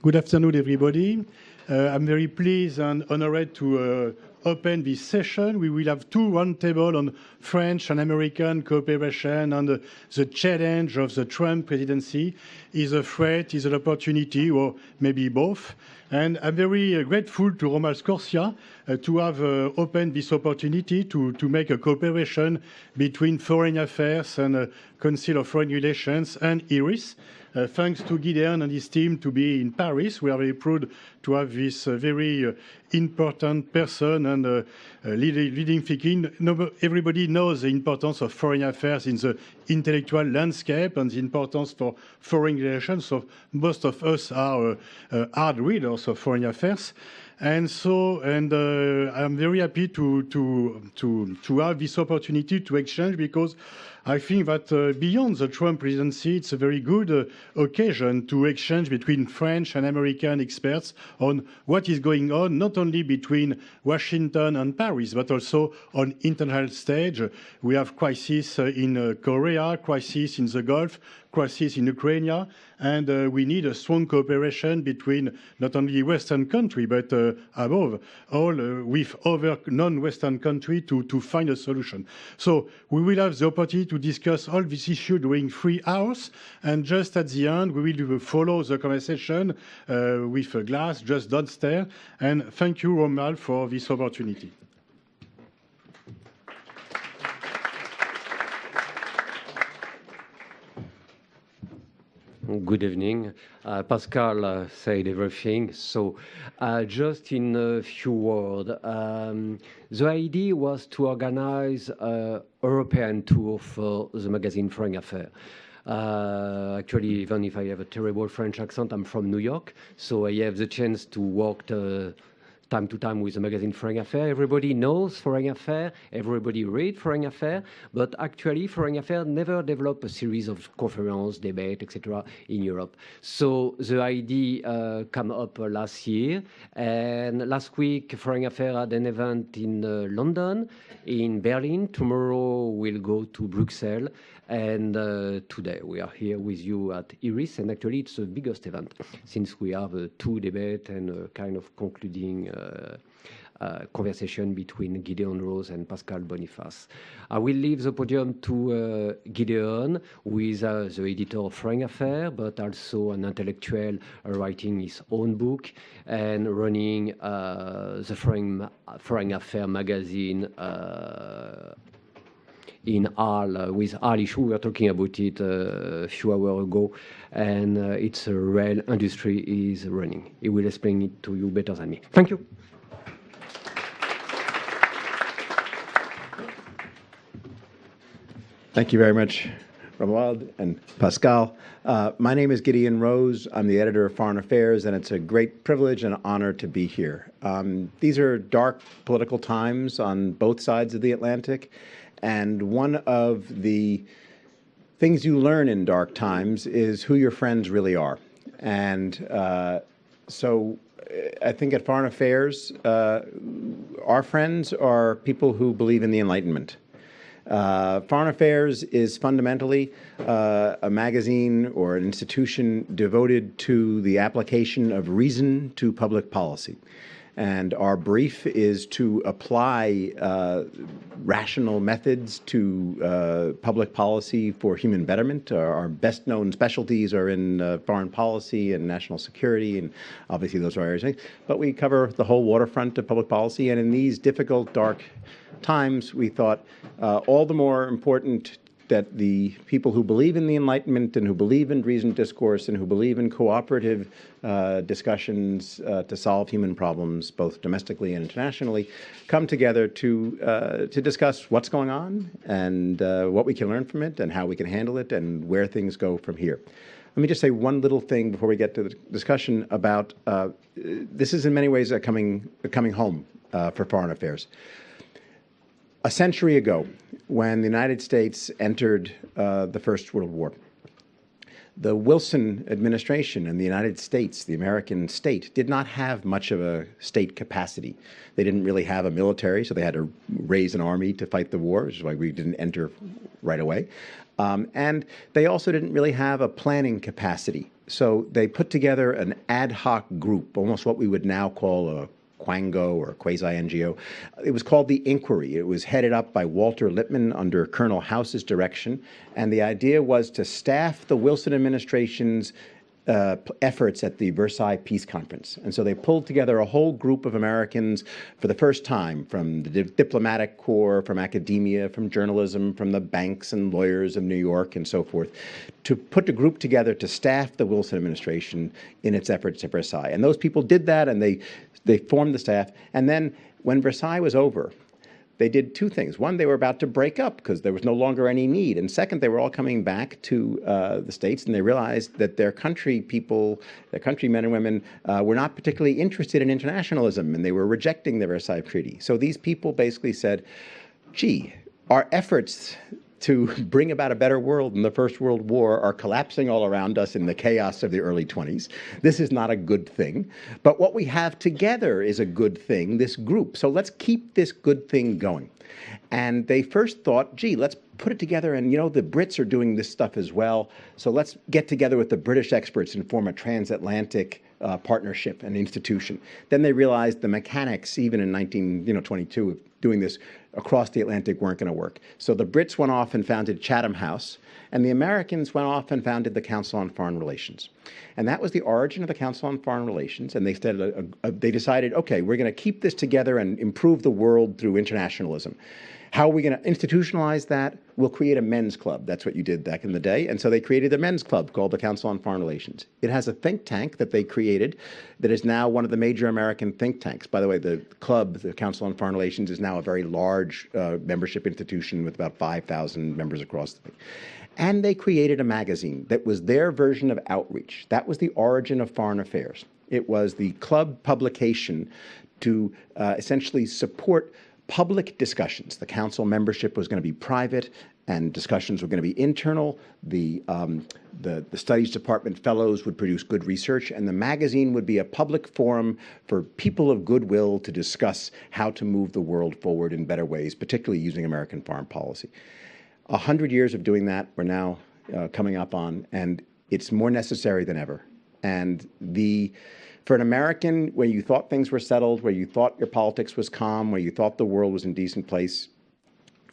Good afternoon, everybody. I'm very pleased and honored to open this session. We will have two roundtables on French and American cooperation and the challenge of the Trump presidency. Is a threat, is an opportunity, or maybe both. And I'm very grateful to Romuald Scorsia to have opened this opportunity to make a cooperation between Foreign Affairs and Council of Foreign Relations and IRIS. Thanks to Gideon and his team to be in Paris. We are very proud to have this very important person and leading thinking. Everybody knows the importance of foreign affairs in the intellectual landscape and the importance for foreign relations. So most of us are hard readers of foreign affairs. And so, I'm very happy to have this opportunity to exchange, because I think that beyond the Trump presidency, it's a very good occasion to exchange between French and American experts on what is going on, not only between Washington and Paris, but also on international stage. We have crisis in Korea, crisis in the Gulf, crisis in Ukraine, and we need a strong cooperation between not only Western countries, but above all with other non-Western countries to find a solution. So we will have the opportunity to discuss all these issues during 3 hours, and just at the end, we will follow the conversation with a glass just downstairs. And thank you, Romuald, for this opportunity. Good evening. Pascal said everything, so just in a few words. The idea was to organize a European tour for the magazine Foreign Affairs. Actually, even if I have a terrible French accent, I'm from New York, so I have the chance to work time to time with the magazine Foreign Affairs. Everybody knows Foreign Affairs, everybody reads Foreign Affairs, but actually Foreign Affairs never developed a series of conferences, debate, etc. in Europe. So the idea came up last year, and last week Foreign Affairs had an event in London, in Berlin. Tomorrow we'll go to Brussels, and today we are here with you at IRIS, and actually it's the biggest event since we have two debates and a kind of concluding conversation between Gideon Rose and Pascal Boniface. I will leave the podium to Gideon, who is the editor of Foreign Affairs, but also an intellectual writing his own book and running the Foreign Affairs magazine in Arles, with Arles issue. We were talking about it a few hours ago, and it's a real industry is running. He will explain it to you better than me. Thank you. Thank you very much, Romuald and Pascal. My name is Gideon Rose. I'm the editor of Foreign Affairs, and it's a great privilege and honor to be here. These are dark political times on both sides of the Atlantic, and one of the things you learn in dark times is who your friends really are. And so I think at Foreign Affairs, our friends are people who believe in the Enlightenment. Foreign Affairs is fundamentally a magazine or an institution devoted to the application of reason to public policy. And our brief is to apply rational methods to public policy for human betterment. Our best-known specialties are in foreign policy and national security, and obviously those are areas. But we cover the whole waterfront of public policy, and in these difficult, dark times, we thought all the more important that the people who believe in the Enlightenment and who believe in reasoned discourse and who believe in cooperative discussions to solve human problems, both domestically and internationally, come together to discuss what's going on and what we can learn from it and how we can handle it and where things go from here. Let me just say one little thing before we get to the discussion about this is in many ways a coming home for Foreign Affairs. A century ago, when the United States entered the First World War, The Wilson administration in the United States, the American state, did not have much of a state capacity. They didn't really have a military, so they had to raise an army to fight the war, which is why we didn't enter right away. And they also didn't really have a planning capacity. So they put together an ad hoc group, almost what we would now call a Quango or quasi-NGO. It was called the Inquiry. It was headed up by Walter Lippmann under Colonel House's direction, and the idea was to staff the Wilson administration's efforts at the Versailles Peace Conference. And so they pulled together a whole group of Americans for the first time, from the diplomatic corps, from academia, from journalism, from the banks and lawyers of New York and so forth, to put a group together to staff the Wilson administration in its efforts at Versailles. And those people did that, and they formed the staff. And then when Versailles was over, they did two things. One, they were about to break up because there was no longer any need. And second, they were all coming back to the States, and they realized that their country people, their countrymen and women, were not particularly interested in internationalism, and they were rejecting the Versailles Treaty. So these people basically said, gee, our efforts to bring about a better world in the First World War are collapsing all around us in the chaos of the early 20s. This is not a good thing. But what we have together is a good thing, this group. So let's keep this good thing going. And they first thought, gee, let's put it together. And, you know, the Brits are doing this stuff as well. So let's get together with the British experts and form a transatlantic partnership and institution. Then they realized the mechanics, even in 1922, of doing this across the Atlantic weren't going to work. So the Brits went off and founded Chatham House, and the Americans went off and founded the Council on Foreign Relations. And that was the origin of the Council on Foreign Relations. And they decided, okay, we're going to keep this together and improve the world through internationalism. How are we going to institutionalize that? We'll create a men's club. That's what you did back in the day. And so they created a men's club called the Council on Foreign Relations. It has a think tank that they created that is now one of the major American think tanks. By the way, the club, the Council on Foreign Relations, is now a very large membership institution with about 5,000 members across the thing. And they created a magazine that was their version of outreach. That was the origin of Foreign Affairs. It was the club publication to essentially support public discussions. The council membership was going to be private, and discussions were going to be internal. The studies department fellows would produce good research, and the magazine would be a public forum for people of goodwill to discuss how to move the world forward in better ways, particularly using American foreign policy. 100 years of doing that we're now coming up on, and it's more necessary than ever. And for an American, where you thought things were settled, where you thought your politics was calm, where you thought the world was in a decent place,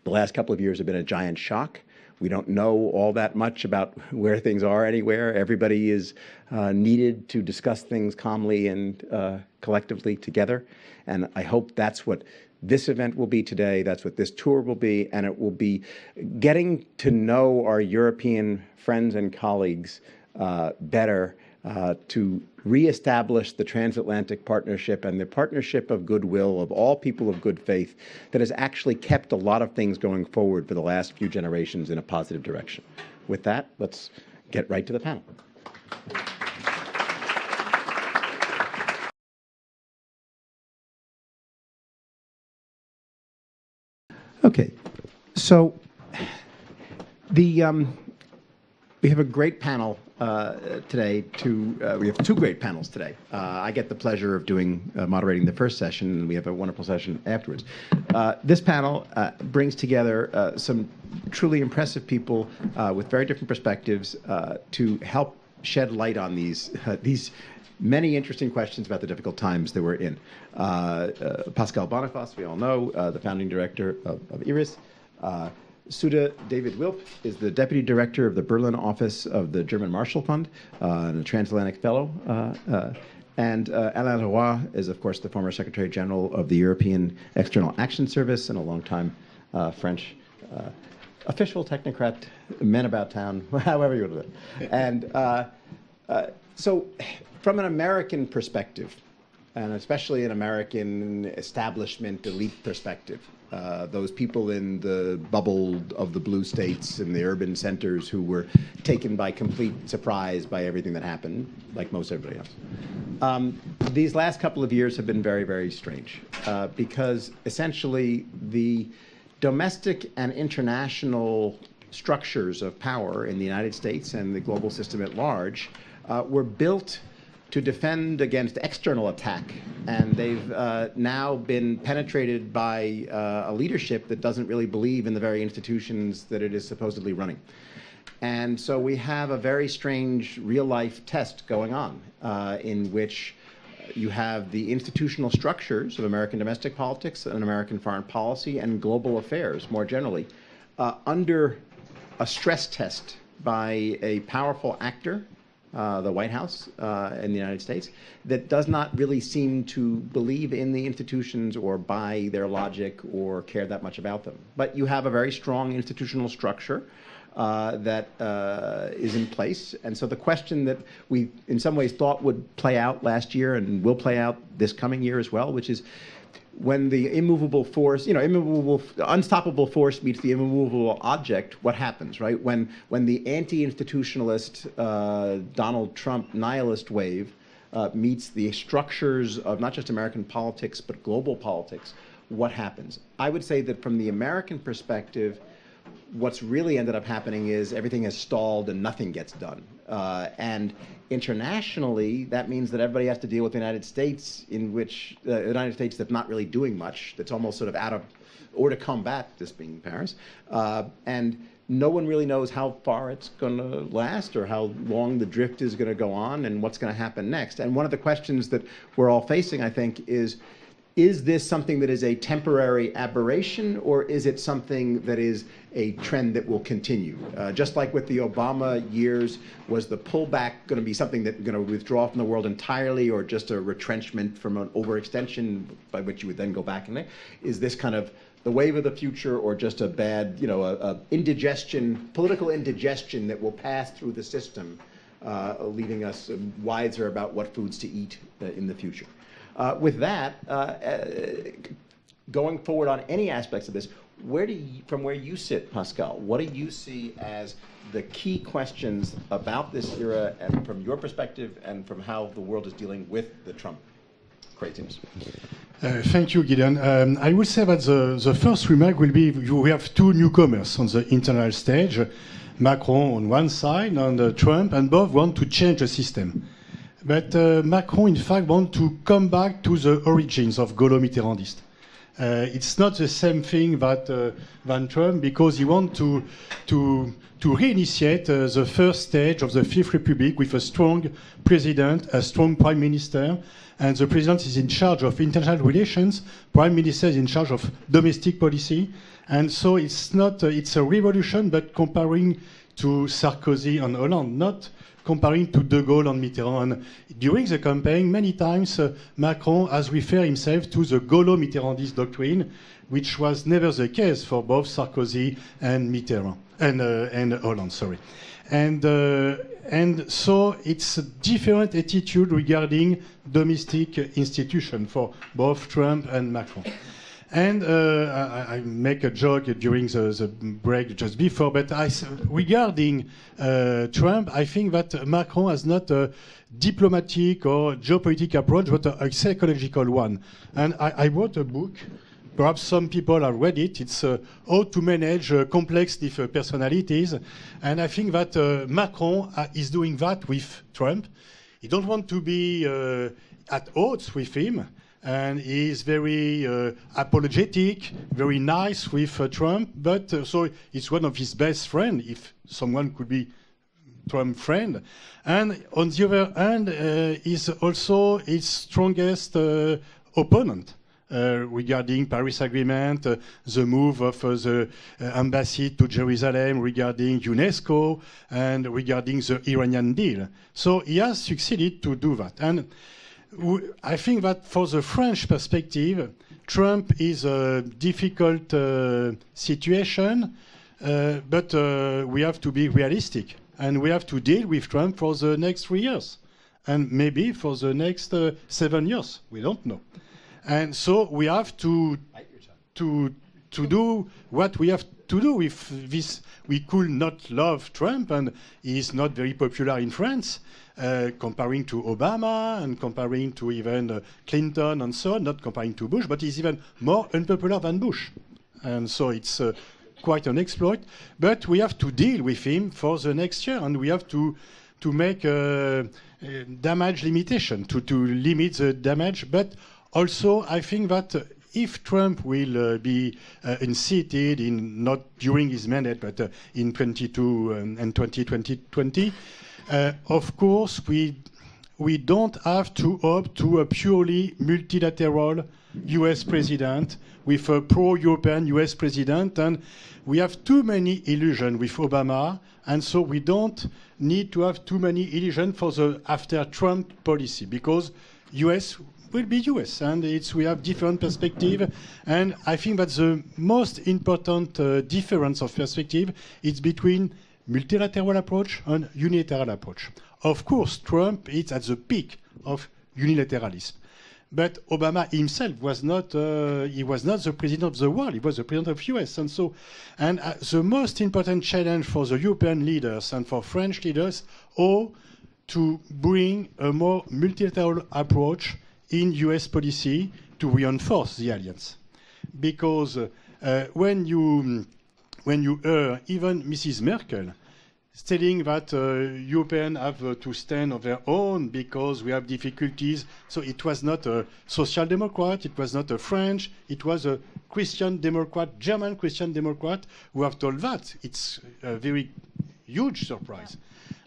the last couple of years have been a giant shock. We don't know all that much about where things are anywhere. Everybody is needed to discuss things calmly and collectively together. And I hope that's what this event will be today. That's what this tour will be. And it will be getting to know our European friends and colleagues better, to reestablish the transatlantic partnership and the partnership of goodwill of all people of good faith that has actually kept a lot of things going forward for the last few generations in a positive direction. With that, let's get right to the panel. Okay, so we have a great panel today. We have two great panels today. I get the pleasure of moderating the first session, and we have a wonderful session afterwards. This panel brings together some truly impressive people with very different perspectives to help shed light on these many interesting questions about the difficult times that we're in. Pascal Boniface, we all know, the founding director of IRIS. Suda David Wilp is the Deputy Director of the Berlin office of the German Marshall Fund and a transatlantic fellow. And Alain Leroy is, of course, the former Secretary General of the European External Action Service and a longtime French official technocrat, man about town, however you want to do it. And so from an American perspective, and especially an American establishment elite perspective, those people in the bubble of the blue states and the urban centers who were taken by complete surprise by everything that happened, like most everybody else. These last couple of years have been very, very strange because essentially the domestic and international structures of power in the United States and the global system at large were built to defend against external attack, and they've now been penetrated by a leadership that doesn't really believe in the very institutions that it is supposedly running. And so we have a very strange real-life test going on in which you have the institutional structures of American domestic politics and American foreign policy and global affairs more generally under a stress test by a powerful actor, the White House in the United States, that does not really seem to believe in the institutions or buy their logic or care that much about them. But you have a very strong institutional structure that is in place. And so the question that we in some ways thought would play out last year and will play out this coming year as well, which is when the immovable force, unstoppable force meets the immovable object, what happens, right? When the anti-institutionalist Donald Trump nihilist wave meets the structures of not just American politics, but global politics, what happens? I would say that from the American perspective, what's really ended up happening is everything has stalled and nothing gets done. And internationally, that means that everybody has to deal with the United States, in which the United States that's not really doing much, that's almost sort of out of order to combat, this being Paris. And no one really knows how far it's going to last or how long the drift is going to go on and what's going to happen next. And one of the questions that we're all facing, I think, is this something that is a temporary aberration, or is it something that is a trend that will continue? Just like with the Obama years, was the pullback going to be something that's going to withdraw from the world entirely, or just a retrenchment from an overextension by which you would then go back? And is this kind of the wave of the future, or just a bad, a indigestion, political indigestion that will pass through the system, leaving us wiser about what foods to eat in the future? With that, going forward on any aspects of this, from where you sit, Pascal, what do you see as the key questions about this era, and from your perspective, and from how the world is dealing with the Trump craziness? Thank you, Gideon. I will say that the first remark will be we have two newcomers on the international stage, Macron on one side and Trump, and both want to change the system. But Macron, in fact, wants to come back to the origins of Gaulo-Mitterrandist. It's not the same thing than Trump, because he wants to reinitiate the first stage of the Fifth Republic with a strong president, a strong prime minister, and the president is in charge of international relations, prime minister is in charge of domestic policy, and so it's a revolution, but comparing to Sarkozy and Hollande, not comparing to De Gaulle and Mitterrand. And during the campaign, many times Macron has referred himself to the Gaulo-Mitterrandist doctrine, which was never the case for both Sarkozy and Mitterrand and Hollande. Sorry, and so it's a different attitude regarding domestic institution for both Trump and Macron. And I make a joke during the break just before, but regarding Trump, I think that Macron has not a diplomatic or geopolitical approach, but a psychological one. And I wrote a book, perhaps some people have read it, it's How to Manage Complex Personalities. And I think that Macron is doing that with Trump. He don't want to be at odds with him. And he is very apologetic, very nice with Trump, but so it's one of his best friends, if someone could be Trump's friend. And on the other hand, is also his strongest opponent regarding Paris Agreement, the move of the embassy to Jerusalem, regarding UNESCO, and regarding the Iranian deal. So he has succeeded to do that. And I think that for the French perspective, Trump is a difficult situation, but we have to be realistic, and we have to deal with Trump for the next 3 years, and maybe for the next 7 years. We don't know, and so we have to do what we have to do with this. We could not love Trump, and he is not very popular in France. Comparing to Obama and comparing to even Clinton and so on, not comparing to Bush, but he's even more unpopular than Bush. And so it's quite an exploit, but we have to deal with him for the next year, and we have to make a damage limitation, to limit the damage. But also, I think that if Trump will be unseated not during his mandate, but in 2022 and 2020, of course, we don't have to opt to a purely multilateral U.S. president with a pro-European U.S. president, and we have too many illusions with Obama, and so we don't need to have too many illusions for the after Trump policy, because U.S. will be U.S. and we have different perspective, and I think that the most important difference of perspective is between multilateral approach and unilateral approach. Of course, Trump is at the peak of unilateralism. But Obama himself was not the president of the world, he was the president of US. And the most important challenge for the European leaders and for French leaders are to bring a more multilateral approach in US policy to reinforce the alliance. Because when you hear even Mrs. Merkel stating that Europeans have to stand on their own because we have difficulties. So it was not a social democrat, it was not a French, it was a Christian Democrat, German Christian Democrat who have told that. It's a very huge surprise.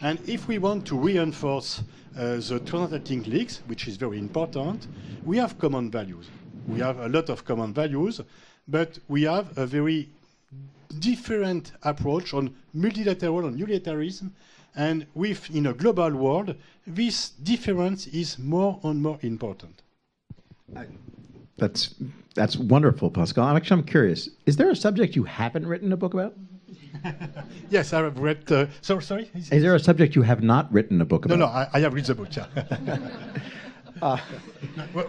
Yeah. And if we want to reinforce the transatlantic links, which is very important, we have common values. We have a lot of common values, but we have a very different approach on multilateral and unilateralism, and in a global world, this difference is more and more important. That's wonderful, Pascal. I'm curious. Is there a subject you haven't written a book about? Yes, I have read. Sorry. Is there a subject you have not written a book about? No, I have read the book. Yeah.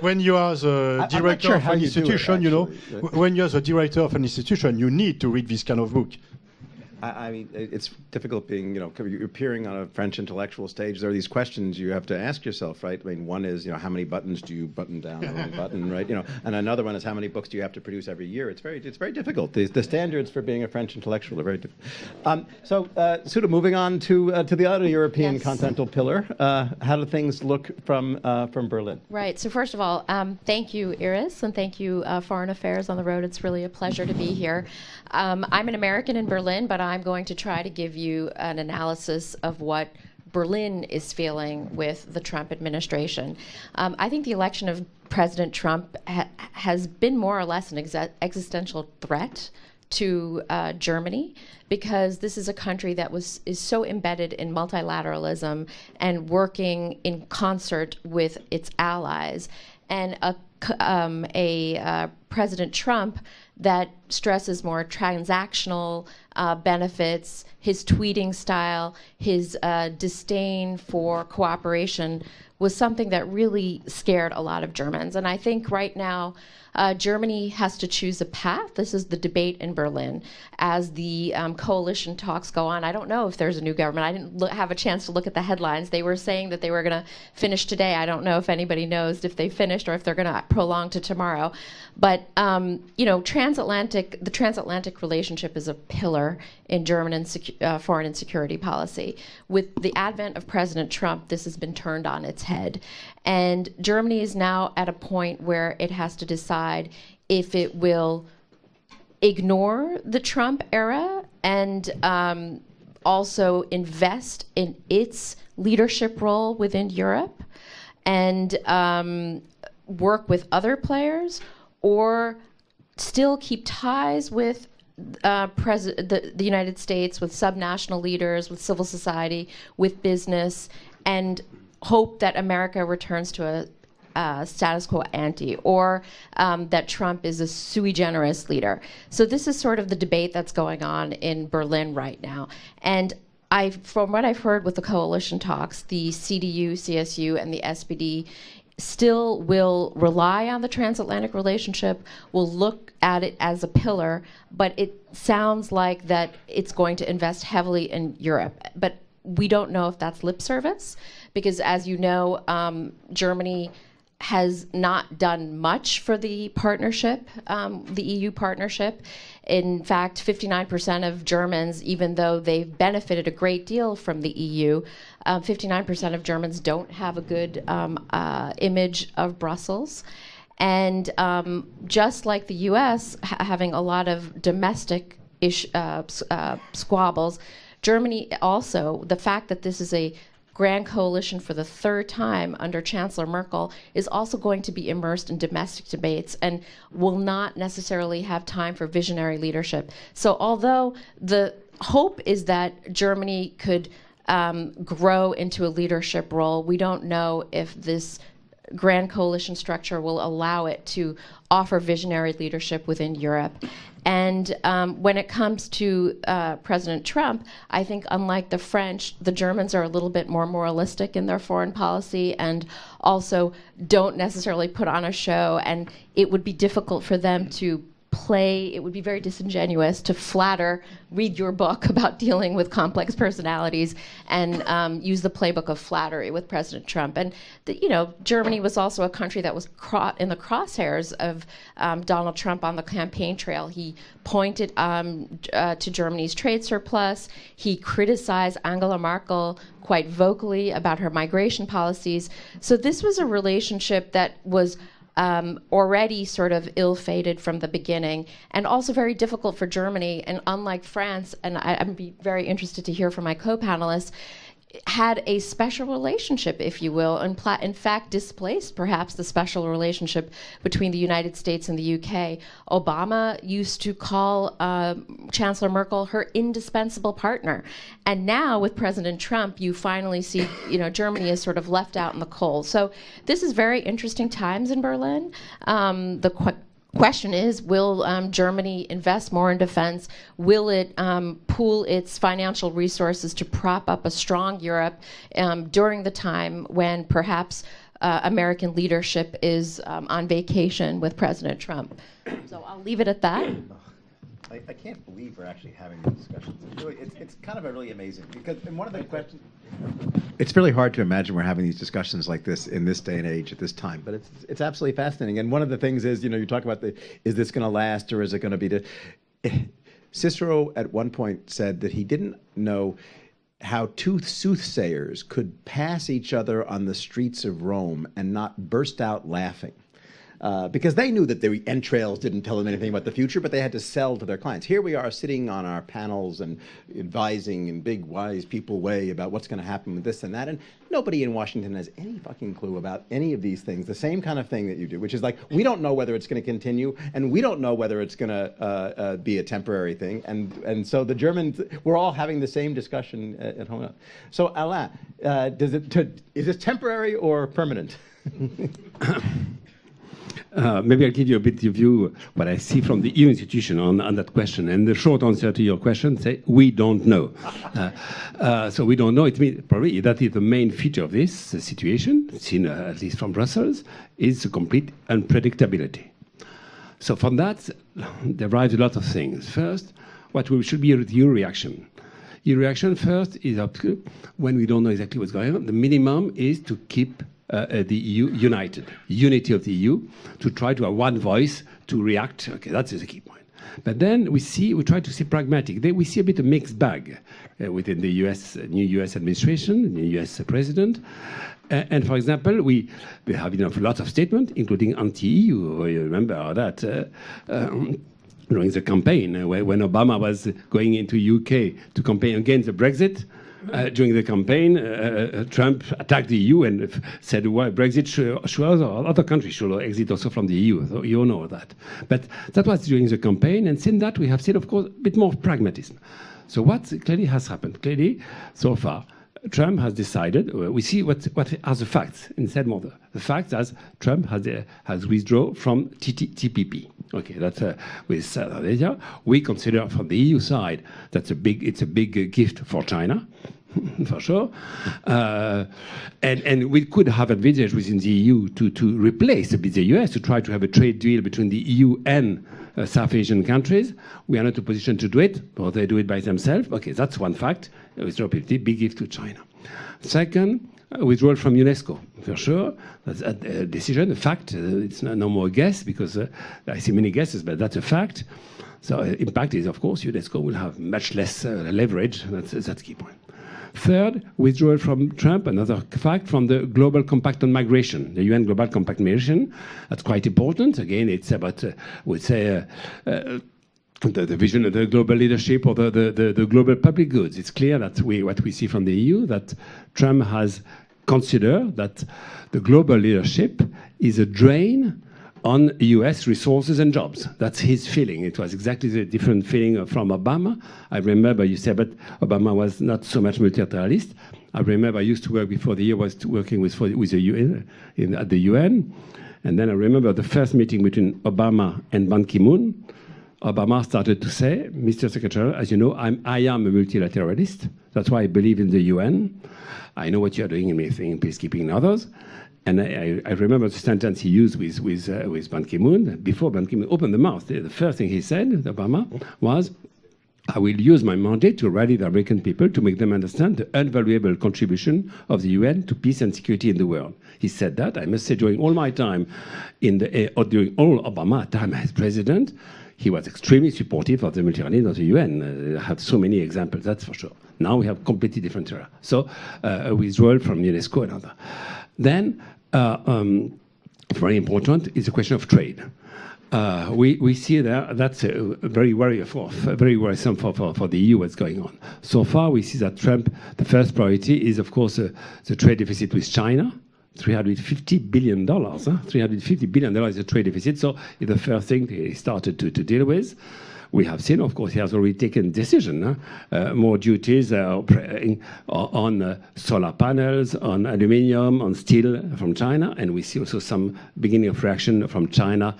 When you are the director of an institution, when you're the director of an institution, you need to read this kind of book. I mean, it's difficult being, you're appearing on a French intellectual stage. There are these questions you have to ask yourself, right? I mean, one is, how many buttons do you button down the wrong button, right? And another one is how many books do you have to produce every year? It's very difficult. The standards for being a French intellectual are very difficult. So, Sudha, moving on to the other European continental pillar, how do things look from Berlin? Right. So first of all, thank you, Iris, and thank you, Foreign Affairs on the Road. It's really a pleasure to be here. I'm an American in Berlin, but I'm going to try to give you an analysis of what Berlin is feeling with the Trump administration. I think the election of President Trump has been more or less an existential threat to Germany, because this is a country that is so embedded in multilateralism and working in concert with its allies, and a President Trump that stresses more transactional benefits, his tweeting style, his disdain for cooperation was something that really scared a lot of Germans. And I think right now, Germany has to choose a path. This is the debate in Berlin. As the coalition talks go on, I don't know if there's a new government. I didn't have a chance to look at the headlines. They were saying that they were going to finish today. I don't know if anybody knows if they finished or if they're going to prolong to tomorrow. But the transatlantic relationship is a pillar in German foreign and security policy. With the advent of President Trump, this has been turned on its head. And Germany is now at a point where it has to decide if it will ignore the Trump era and also invest in its leadership role within Europe and work with other players, or still keep ties with the United States, with subnational leaders, with civil society, with business, and hope that America returns to a status quo ante, or that Trump is a sui generis leader. So this is sort of the debate that's going on in Berlin right now. And from what I've heard with the coalition talks, the CDU, CSU, and the SPD still will rely on the transatlantic relationship, will look at it as a pillar, but it sounds like that it's going to invest heavily in Europe. But we don't know if that's lip service, because as you know, Germany has not done much for the partnership, the EU partnership. In fact, 59% of Germans, even though they've benefited a great deal from the EU, 59% of Germans don't have a good image of Brussels. And just like the U.S. Having a lot of domestic squabbles, Germany also, the fact that this is a grand coalition for the third time under Chancellor Merkel is also going to be immersed in domestic debates and will not necessarily have time for visionary leadership. So although the hope is that Germany could grow into a leadership role, we don't know if this grand coalition structure will allow it to offer visionary leadership within Europe. And when it comes to President Trump, I think unlike the French, the Germans are a little bit more moralistic in their foreign policy and also don't necessarily put on a show, and it would be difficult for them to play, it would be very disingenuous to flatter, read your book about dealing with complex personalities and use the playbook of flattery with President Trump. And Germany was also a country that was in the crosshairs of Donald Trump on the campaign trail. He pointed to Germany's trade surplus. He criticized Angela Merkel quite vocally about her migration policies. So this was a relationship that was already sort of ill-fated from the beginning, and also very difficult for Germany. And unlike France, and I'd be very interested to hear from my co-panelists, had a special relationship, if you will, and in fact displaced perhaps the special relationship between the United States and the UK. Obama used to call Chancellor Merkel her indispensable partner. And now with President Trump, you finally see, Germany is sort of left out in the cold. So this is very interesting times in Berlin. The question is, will Germany invest more in defense? Will it pool its financial resources to prop up a strong Europe during the time when perhaps American leadership is on vacation with President Trump? So I'll leave it at that. I can't believe we're actually having these discussions. It's kind of really amazing because one of the questions. It's really hard to imagine we're having these discussions like this in this day and age at this time, but it's absolutely fascinating. And one of the things is, you talk about is this going to last or is it going to be Cicero at one point said that he didn't know how two soothsayers could pass each other on the streets of Rome and not burst out laughing. Because they knew that the entrails didn't tell them anything about the future, but they had to sell to their clients. Here we are sitting on our panels and advising in big, wise people way about what's going to happen with this and that, and nobody in Washington has any fucking clue about any of these things. The same kind of thing that you do, which is like, we don't know whether it's going to continue, and we don't know whether it's going to be a temporary thing. And so the Germans, we're all having the same discussion at home. So Alain, is this temporary or permanent? Maybe I'll give you a bit of view what I see from the EU institution on that question. And the short answer to your question, say we don't know. So we don't know. It means probably that is the main feature of this situation, seen at least from Brussels, is a complete unpredictability. So from that derives a lot of things. First, what should be your reaction? Your reaction first is when we don't know exactly what's going on. The minimum is to keep the EU united, unity of the EU, to try to have one voice to react. Okay, that's the key point. But then we try to see pragmatic. We see a bit of mixed bag within the new U.S. administration, the U.S. president. And for example, we have lots of statements, including anti-EU. You remember that during the campaign, when Obama was going into UK to campaign against the Brexit. During the campaign, Trump attacked the EU and said, "Why Brexit should other countries should exit also from the EU." So you know that. But that was during the campaign, and since that we have seen, of course, a bit more pragmatism. So what clearly has happened? Clearly, so far, Trump has decided. We see what are the facts instead more the facts as Trump has withdrawn from TPP. Okay, that's with South Asia. We consider from the EU side it's a big gift for China, for sure. And we could have envisaged within the EU to replace a bit the US, to try to have a trade deal between the EU and South Asian countries. We are not in a position to do it, or they do it by themselves. Okay, that's one fact. It's a big gift to China. Second, withdrawal from UNESCO, for sure. That's a decision, a fact. It's no more a guess, because I see many guesses, but that's a fact. So impact is, of course, UNESCO will have much less leverage. That's key point. Third, withdrawal from Trump, another fact, from the Global Compact on Migration, the UN Global Compact on Migration. That's quite important. Again, it's about, we'd say, the vision of the global leadership or the global public goods. It's clear that what we see from the EU, that Trump has considered that the global leadership is a drain on US resources and jobs. That's his feeling. It was exactly the different feeling from Obama. I remember you said, but Obama was not so much multilateralist. I remember I used to work before the year, was working with the UN, at the UN. And then I remember the first meeting between Obama and Ban Ki-moon. Obama started to say, Mr. Secretary, as you know, I am a multilateralist. That's why I believe in the UN. I know what you're doing in peacekeeping and others. And I remember the sentence he used with Ban Ki-moon. Before Ban Ki-moon opened the mouth, the first thing he said, Obama, was, I will use my mandate to rally the American people to make them understand the invaluable contribution of the UN to peace and security in the world. He said that. I must say, during all my time, during all Obama time as president, he was extremely supportive of the multilateralism of the UN. I have so many examples, that's for sure. Now we have completely different era. So a withdrawal from UNESCO and other. Then, very important is the question of trade. We see there that's very worrisome for the EU what's going on. So far, we see that Trump, the first priority is, of course, the trade deficit with China. $350 billion. $350 billion is a trade deficit. So it's the first thing he started to deal with. We have seen, of course, he has already taken decision. More duties on solar panels, on aluminium, on steel from China. And we see also some beginning of reaction from China,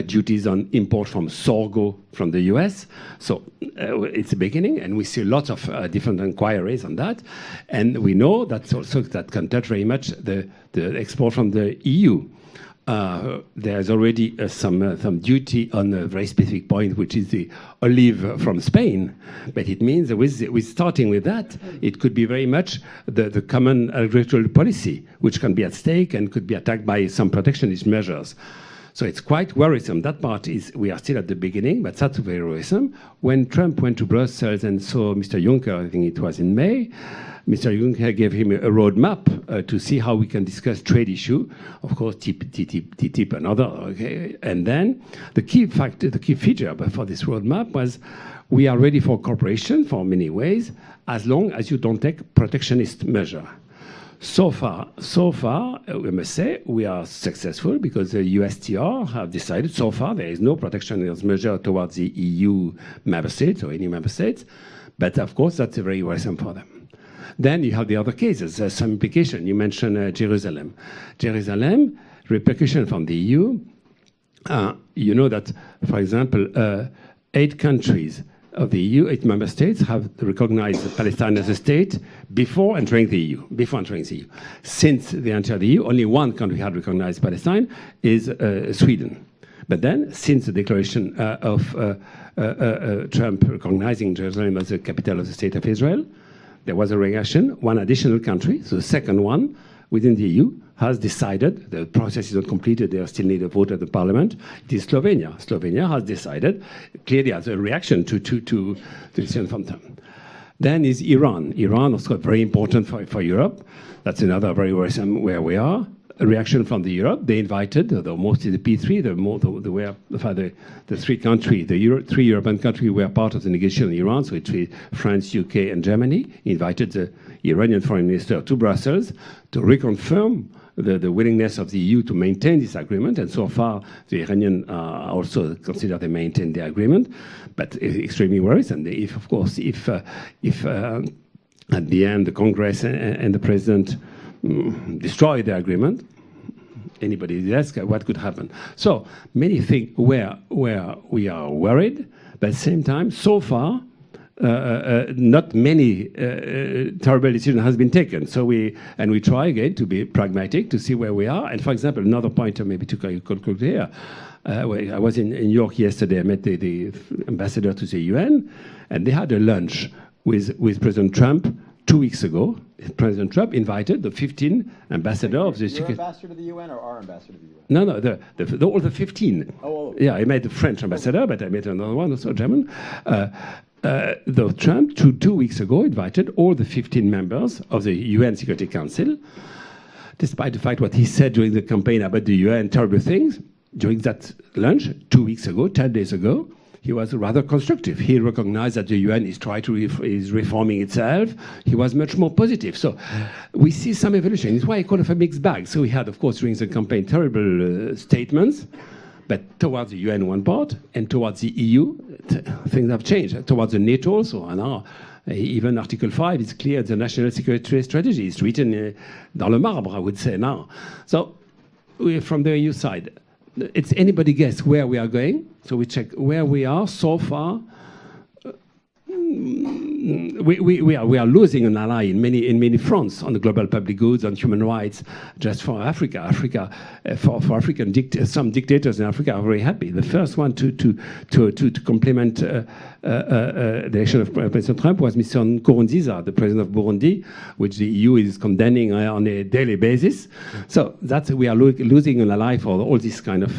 duties on import from sorghum from the US. So it's a beginning, and we see lots of different inquiries on that. And we know that's also that can touch very much the export from the EU. There's already some duty on a very specific point, which is the olive from Spain. But it means that with starting with that, it could be very much the common agricultural policy, which can be at stake and could be attacked by some protectionist measures. So it's quite worrisome. That part is, we are still at the beginning, but that's very worrisome. When Trump went to Brussels and saw Mr. Juncker, I think it was in May, Mr. Juncker gave him a roadmap to see how we can discuss trade issue, of course, TTIP and other. Okay? And then the key feature for this roadmap was we are ready for cooperation for many ways, as long as you don't take protectionist measure. So far, we must say we are successful because the USTR have decided so far there is no protectionist measure towards the EU member states or any member states. But of course, that's very worrisome for them. Then you have the other cases, some implication. You mentioned Jerusalem. Jerusalem, repercussion from the EU. You know that, for example, 8 countries of the EU, 8 member states, have recognized Palestine as a state before entering the EU. Since they entered the EU, only 1 country had recognized Palestine, is Sweden. But then, since the declaration of Trump recognizing Jerusalem as the capital of the State of Israel, there was a reaction. 1 additional country, so the second one within the EU, has decided, the process is not completed, they still need a vote at the parliament, it is Slovenia. Slovenia has decided, clearly as a reaction to the decision from Trump. Then is Iran. Iran, also very important for Europe. That's another very worrisome where we are. A reaction from the Europe. They invited, mostly the P3, the 3 countries, the 3 European countries were part of the negotiation in Iran, so it's France, UK, and Germany, invited the Iranian foreign minister to Brussels to reconfirm the willingness of the EU to maintain this agreement. And so far, the Iranians also consider they maintain the agreement, but extremely worrisome. If at the end the Congress and the President destroy the agreement, anybody asks what could happen. So many things where we are worried, but at the same time, so far, not many terrible decisions has been taken. So we try again to be pragmatic, to see where we are. And for example, another point maybe to conclude here. I was in New York yesterday. I met the ambassador to the UN, and they had a lunch with President Trump 2 weeks ago, President Trump invited the 15 ambassadors of the Your ambassador to the UN or our ambassador to the UN? No, all the 15. Oh. Yeah, I met the French ambassador, but I met another one, also German. The Trump, 2 weeks ago, invited all the 15 members of the UN Security Council, despite the fact what he said during the campaign about the UN, terrible things. During that lunch, 2 weeks ago, 10 days ago, he was rather constructive. He recognized that the UN is reforming itself. He was much more positive. So we see some evolution. It's why I call it a mixed bag. So we had, of course, during the campaign, terrible statements, but towards the UN one part, and towards the EU, things have changed. Towards the NATO also, now, even Article 5 is clear, the national security strategy is written dans le marbre, I would say now. So from the EU side, it's anybody guess where we are going. So we check where we are so far. We are losing an ally in many fronts on the global public goods, on human rights. Just for Africa, for African some dictators in Africa are very happy. The first one to complement the election of President Trump was Mr. Nkurunziza, the president of Burundi, which the EU is condemning on a daily basis. So that's we are losing an ally for all this kind of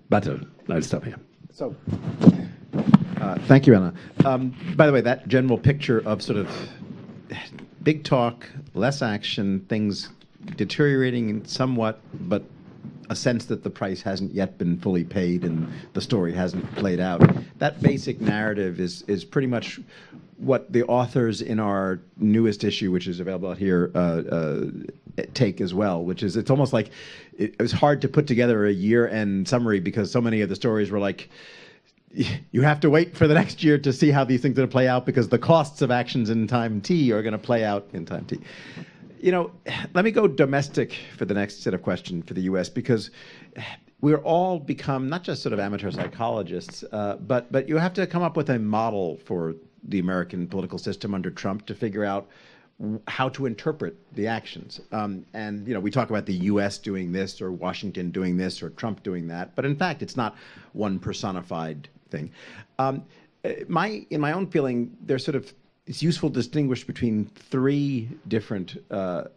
battle. I'll stop here. So. Thank you, Anna. By the way, that general picture of sort of big talk, less action, things deteriorating somewhat, but a sense that the price hasn't yet been fully paid and the story hasn't played out. That basic narrative is pretty much what the authors in our newest issue, which is available out here, take as well, which is it's almost like it was hard to put together a year-end summary because so many of the stories were like, you have to wait for the next year to see how these things are going to play out because the costs of actions in time T are going to play out in time T. You know, let me go domestic for the next set of questions for the U.S. because we're all become not just sort of amateur psychologists, but you have to come up with a model for the American political system under Trump to figure out how to interpret the actions. And, you know, we talk about the U.S. doing this or Washington doing this or Trump doing that, but in fact, it's not one personified thing. In my own feeling, there's sort of, it's useful to distinguish between three different, the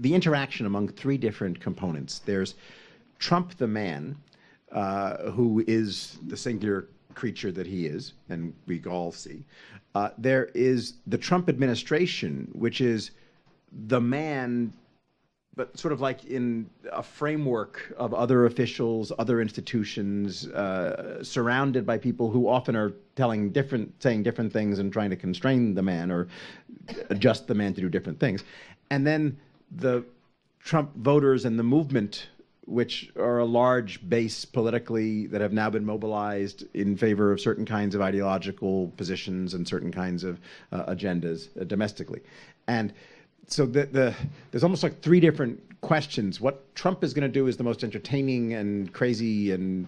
interaction among three different components. There's Trump the man, who is the singular creature that he is, and we all see. There is the Trump administration, which is the man, but sort of like in a framework of other officials, other institutions, surrounded by people who often are saying different things and trying to constrain the man or adjust the man to do different things. And then the Trump voters and the movement, which are a large base politically that have now been mobilized in favor of certain kinds of ideological positions and certain kinds of agendas domestically. And so there's almost like three different questions. What Trump is going to do is the most entertaining and crazy and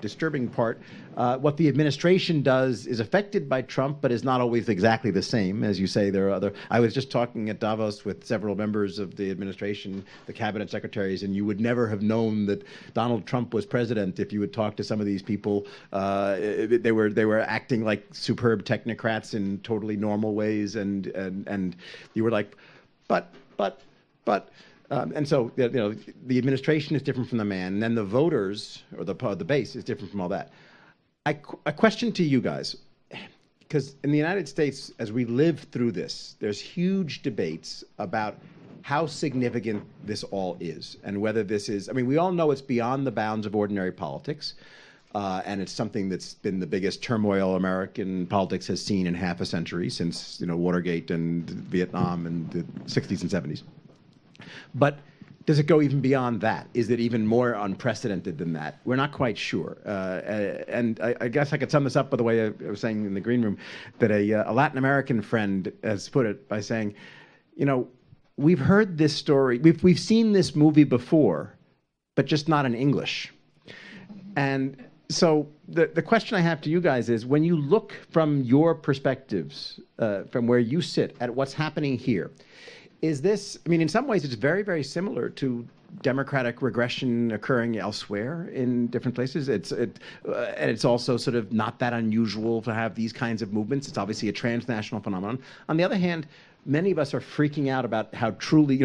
disturbing part. What the administration does is affected by Trump, but is not always exactly the same. As you say, there are other. I was just talking at Davos with several members of the administration, the cabinet secretaries, and you would never have known that Donald Trump was president if you would talk to some of these people. They were acting like superb technocrats in totally normal ways, and you were like, but. And so, you know, the administration is different from the man, and then the voters or the base is different from all that. A question to you guys, because in the United States, as we live through this, there's huge debates about how significant this all is and whether this is, I mean, we all know it's beyond the bounds of ordinary politics, and it's something that's been the biggest turmoil American politics has seen in half a century since, you know, Watergate and Vietnam in the 60s and 70s. But does it go even beyond that? Is it even more unprecedented than that? We're not quite sure. And I guess I could sum this up by the way I was saying in the green room, that a Latin American friend has put it by saying, you know, we've heard this story, we've seen this movie before, but just not in English. And so the question I have to you guys is, when you look from your perspectives, from where you sit at what's happening here, is this, I mean, in some ways it's very, very similar to democratic regression occurring elsewhere in different places. And it's also sort of not that unusual to have these kinds of movements. It's obviously a transnational phenomenon. On the other hand, many of us are freaking out about how truly,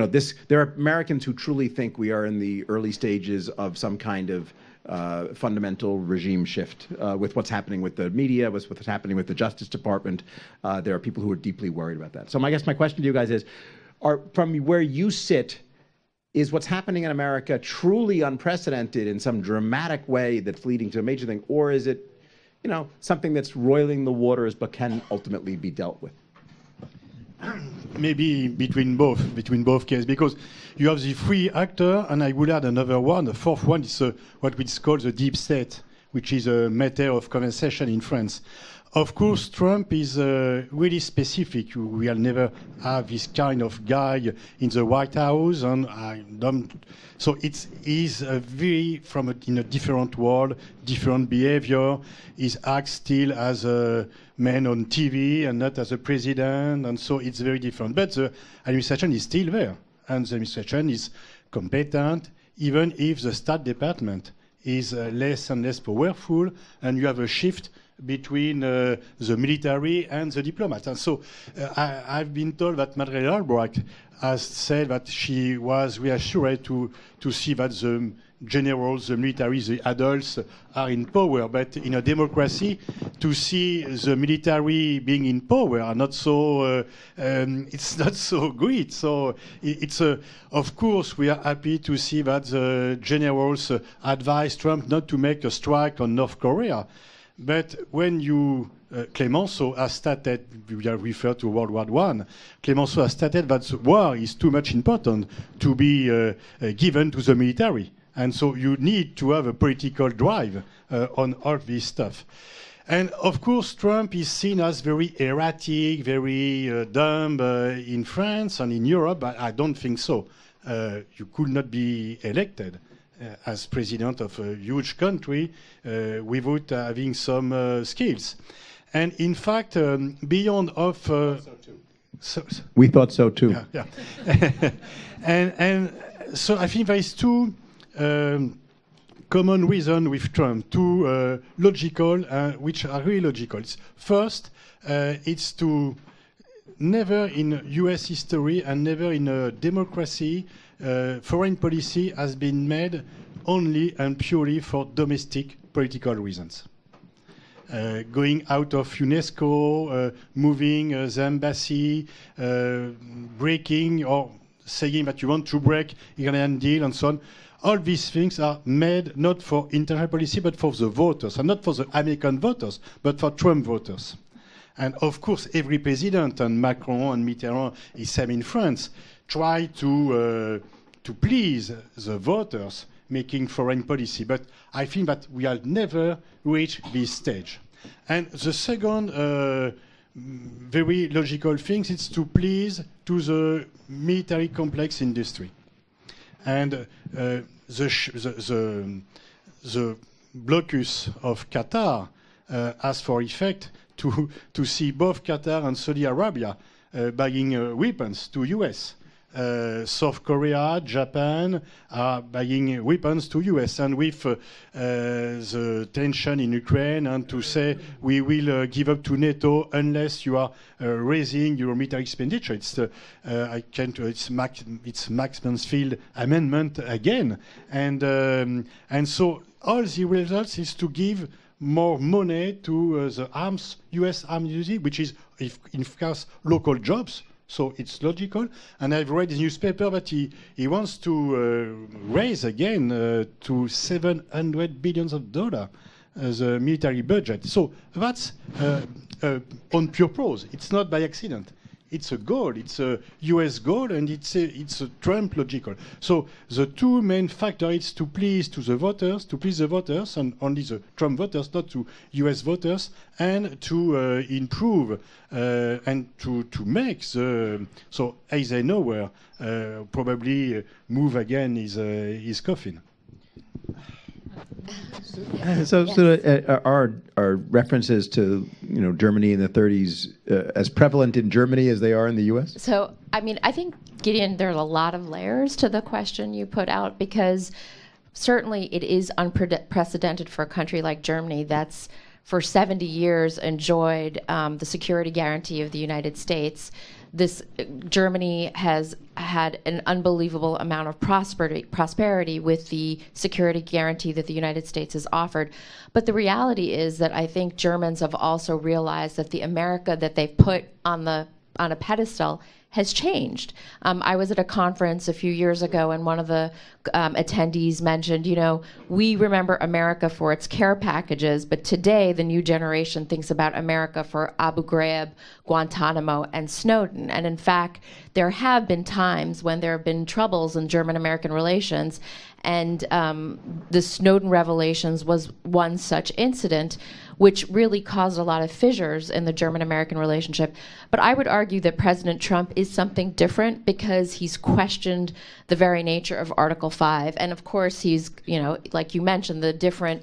there are Americans who truly think we are in the early stages of some kind of fundamental regime shift with what's happening with the media, with what's happening with the Justice Department. There are people who are deeply worried about that. So I guess my question to you guys is, from where you sit, is what's happening in America truly unprecedented in some dramatic way that's leading to a major thing, or is it, something that's roiling the waters but can ultimately be dealt with? Maybe between both cases, because you have the three actors, and I will add another one. The fourth one is what we call the deep state, which is a matter of conversation in France. Of course, Trump is really specific. We'll never have this kind of guy in the White House, and so he's very in a different world, different behavior. He acts still as a man on TV and not as a president, and so it's very different. But the administration is still there, and the administration is competent, even if the State Department is less and less powerful, and you have a shift between the military and the diplomats. And so I've been told that Madeleine Albright has said that she was reassured to see that the generals, the military, the adults are in power. But in a democracy, to see the military being in power are not so, it's not so great. So it's of course, we are happy to see that the generals advise Trump not to make a strike on North Korea. But when you, Clemenceau has stated, we are referred to World War I, Clemenceau has stated that the war is too much important to be given to the military. And so you need to have a political drive on all this stuff. And of course, Trump is seen as very erratic, very dumb in France and in Europe, but I don't think so. You could not be elected as president of a huge country without having some skills. And in fact, beyond of... we thought so too. Yeah. and so I think there is two common reasons with Trump, two logical, which are really logical. First, it's to never in U.S. history and never in a democracy foreign policy has been made only and purely for domestic political reasons. Going out of UNESCO, moving the embassy, breaking or saying that you want to break Iranian deal and so on. All these things are made not for international policy but for the voters, and not for the American voters, but for Trump voters. And of course, every president, and Macron and Mitterrand is same in France, try to please the voters making foreign policy. But I think that we will never reach this stage. And the second very logical thing is to please to the military complex industry. And the blocus of Qatar has for effect to see both Qatar and Saudi Arabia buying weapons to U.S. South Korea, Japan are buying weapons to U.S. And with the tension in Ukraine, and to say we will give up to NATO unless you are raising your military expenditure. It's Max Mansfield amendment again, and so all the results is to give more money to the U.S. arms industry, which is, in course, local jobs. So it's logical. And I've read in the newspaper that he wants to raise again to $700 billion the military budget. So that's on purpose. It's not by accident. It's a goal. It's a U.S. goal, and it's a Trump logical. So the two main factors is to please the voters, and only the Trump voters, not to U.S. voters, and to improve and to make the so Eisenhower probably move again his coffin. Are references to Germany in the 30s as prevalent in Germany as they are in the U.S.? So, I mean, I think, Gideon, there's a lot of layers to the question you put out, because certainly it is unprecedented for a country like Germany that's for 70 years enjoyed the security guarantee of the United States. Germany has had an unbelievable amount of prosperity with the security guarantee that the United States has offered. But the reality is that I think Germans have also realized that the America that they've put on a pedestal has changed. I was at a conference a few years ago, and one of the attendees mentioned, we remember America for its care packages, but today the new generation thinks about America for Abu Ghraib, Guantanamo, and Snowden. And in fact, there have been times when there have been troubles in German-American relations, and the Snowden revelations was one such incident, which really caused a lot of fissures in the German-American relationship. But I would argue that President Trump is something different because he's questioned the very nature of Article 5. And of course, he's, like you mentioned, the different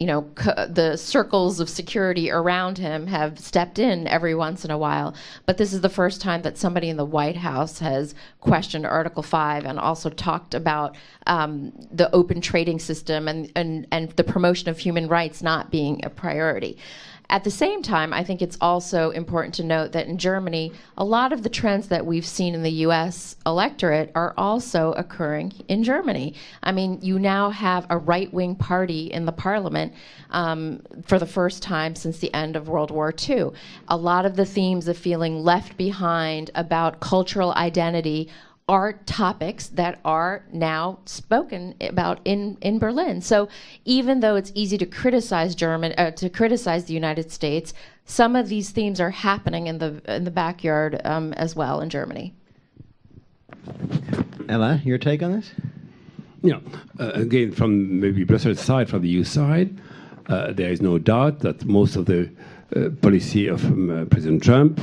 the circles of security around him have stepped in every once in a while. But this is the first time that somebody in the White House has questioned Article 5 and also talked about the open trading system and the promotion of human rights not being a priority. At the same time, I think it's also important to note that in Germany, a lot of the trends that we've seen in the U.S. electorate are also occurring in Germany. I mean, you now have a right-wing party in the parliament for the first time since the end of World War II. A lot of the themes of feeling left behind about cultural identity are topics that are now spoken about in Berlin. So even though it's easy to criticize the United States, some of these themes are happening in the backyard as well in Germany. Ella, your take on this? Yeah, again, from maybe Brussels side, from the EU side, there is no doubt that most of the policy of President Trump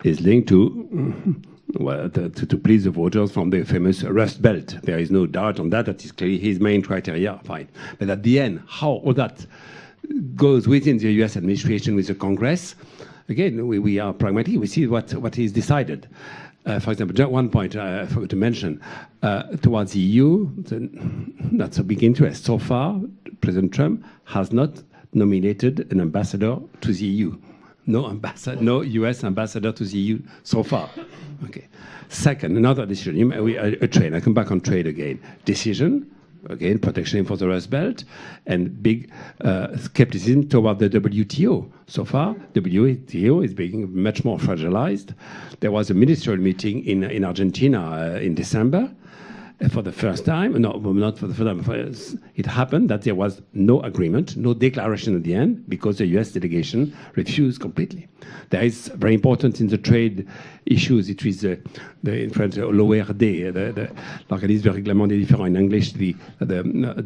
is linked to to please the voters from the famous Rust Belt. There is no doubt on that. That is clearly his main criteria. Fine. But at the end, how all that goes within the U.S. administration with the Congress, again, we are pragmatic. We see what is decided. For example, just one point I forgot to mention. Towards the EU, that's a big interest. So far, President Trump has not nominated an ambassador to the EU. No U.S. ambassador to the EU so far. Okay. Second, another decision. Trade. I come back on trade again. Decision. Again, protection for the Rust Belt, and big skepticism toward the WTO. So far, WTO is being much more fragilized. There was a ministerial meeting in Argentina in December. For the first time, no, not for the first time, it happened that there was no agreement, no declaration at the end, because the US delegation refused completely. There is very important in the trade issues, it is in French, l'ORD, l'organisme de règlement des différends, in English, the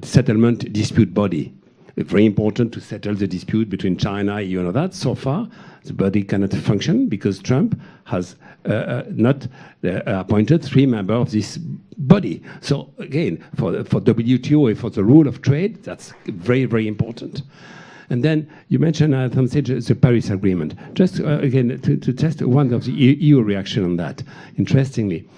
settlement dispute body. Very important to settle the dispute between China, EU, and all that. So far, the body cannot function because Trump has not appointed 3 members of this body. So again, for WTO and for the rule of trade, that's very, very important. And then you mentioned at some stage the Paris Agreement. Just again to test one of the EU reaction on that. Interestingly.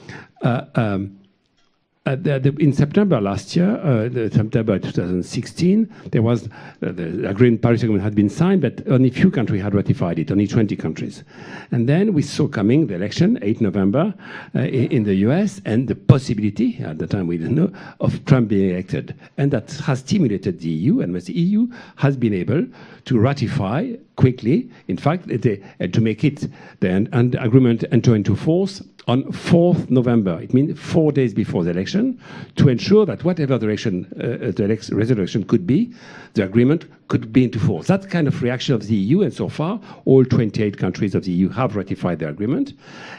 In September last year, September 2016, there was the Paris Agreement had been signed, but only a few countries had ratified it, only 20 countries. And then we saw coming the election, 8 November, in the US, and the possibility, at the time we didn't know, of Trump being elected. And that has stimulated the EU, and the EU has been able to ratify quickly, in fact, to make it the agreement enter into force on 4th November. It means 4 days before the election, to ensure that whatever the resolution could be, the agreement could be into force. That kind of reaction of the EU, and so far, all 28 countries of the EU have ratified the agreement.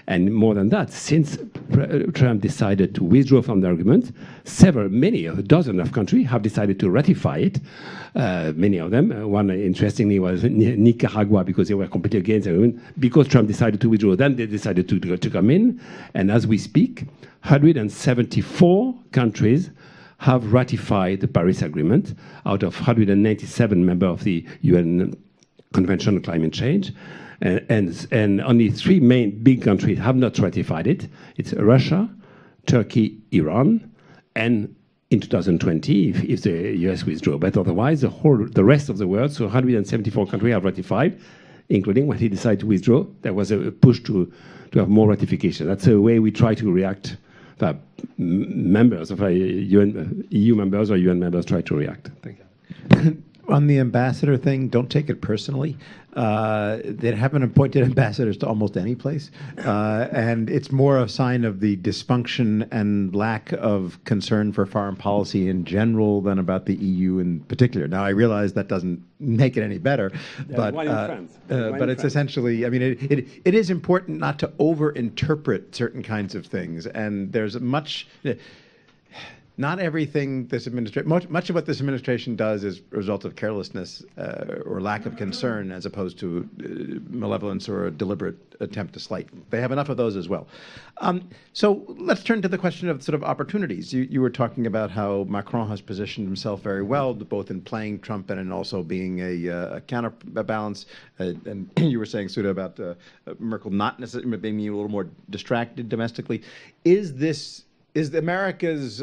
And more than that, since Trump decided to withdraw from the agreement, many, a dozen of countries have decided to ratify it. Many of them. One, interestingly, was Nicaragua, because they were completely against the agreement. Because Trump decided to withdraw, then they decided to come in. And as we speak, 174 countries have ratified the Paris Agreement out of 197 members of the UN Convention on Climate Change. And only 3 main big countries have not ratified it. It's Russia, Turkey, Iran, and in 2020, if the US withdraw. But otherwise, the rest of the world, so 174 countries have ratified, including when he decided to withdraw, there was a push to have more ratification. That's a way we try to react. Members of UN, EU members or UN members try to react. Thank you. On the ambassador thing, don't take it personally. They haven't appointed ambassadors to almost any place. And it's more a sign of the dysfunction and lack of concern for foreign policy in general than about the EU in particular. Now, I realize that doesn't make it any better, but it's essentially, I mean, it is important not to over-interpret certain kinds of things. And there's much... Not everything this administration, much of what this administration does is a result of carelessness or lack of concern as opposed to malevolence or a deliberate attempt to slight. They have enough of those as well. So let's turn to the question of sort of opportunities. You were talking about how Macron has positioned himself very well, both in playing Trump and in also being a counterbalance. And you were saying, Sudha, about Merkel not necessarily being a little more distracted domestically. Is America's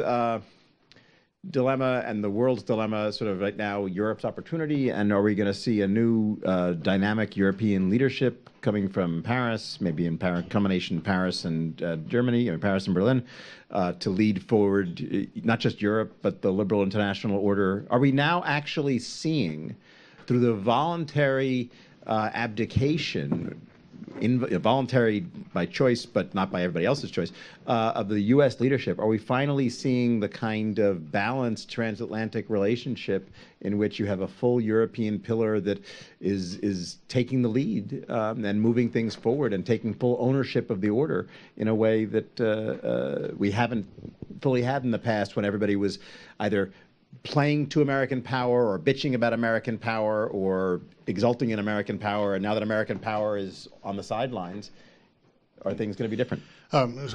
dilemma and the world's dilemma sort of right now Europe's opportunity? And are we going to see a new dynamic European leadership coming from Paris, maybe in combination Paris and Germany, or Paris and Berlin, to lead forward not just Europe, but the liberal international order? Are we now actually seeing, through the voluntary abdication, voluntary by choice, but not by everybody else's choice, of the U.S. leadership, are we finally seeing the kind of balanced transatlantic relationship in which you have a full European pillar that is taking the lead and moving things forward and taking full ownership of the order in a way that we haven't fully had in the past, when everybody was either playing to American power or bitching about American power or exulting in American power, and now that American power is on the sidelines, are things going to be different?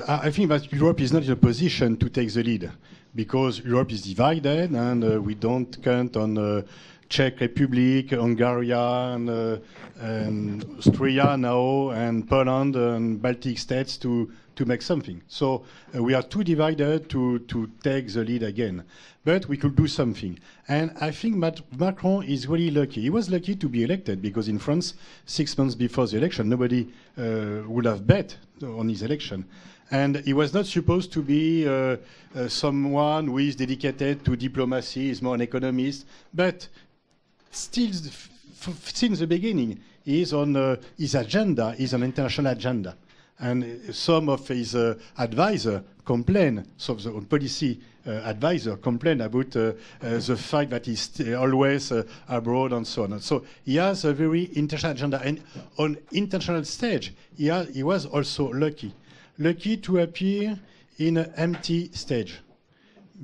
I think that Europe is not in a position to take the lead because Europe is divided, and we don't count on Czech Republic, Hungary, and Austria now, and Poland and Baltic states to make something. So we are too divided to take the lead again. But we could do something. And I think Macron is really lucky. He was lucky to be elected because in France, 6 months before the election, nobody would have bet on his election. And he was not supposed to be someone who is dedicated to diplomacy, is more an economist. But still, since the beginning, he is on his agenda, is an international agenda. And some of his advisors complain, some of the policy advisors complain about the fact that he's always abroad and so on. So he has a very international agenda. And on international stage, he was also lucky to appear in an empty stage.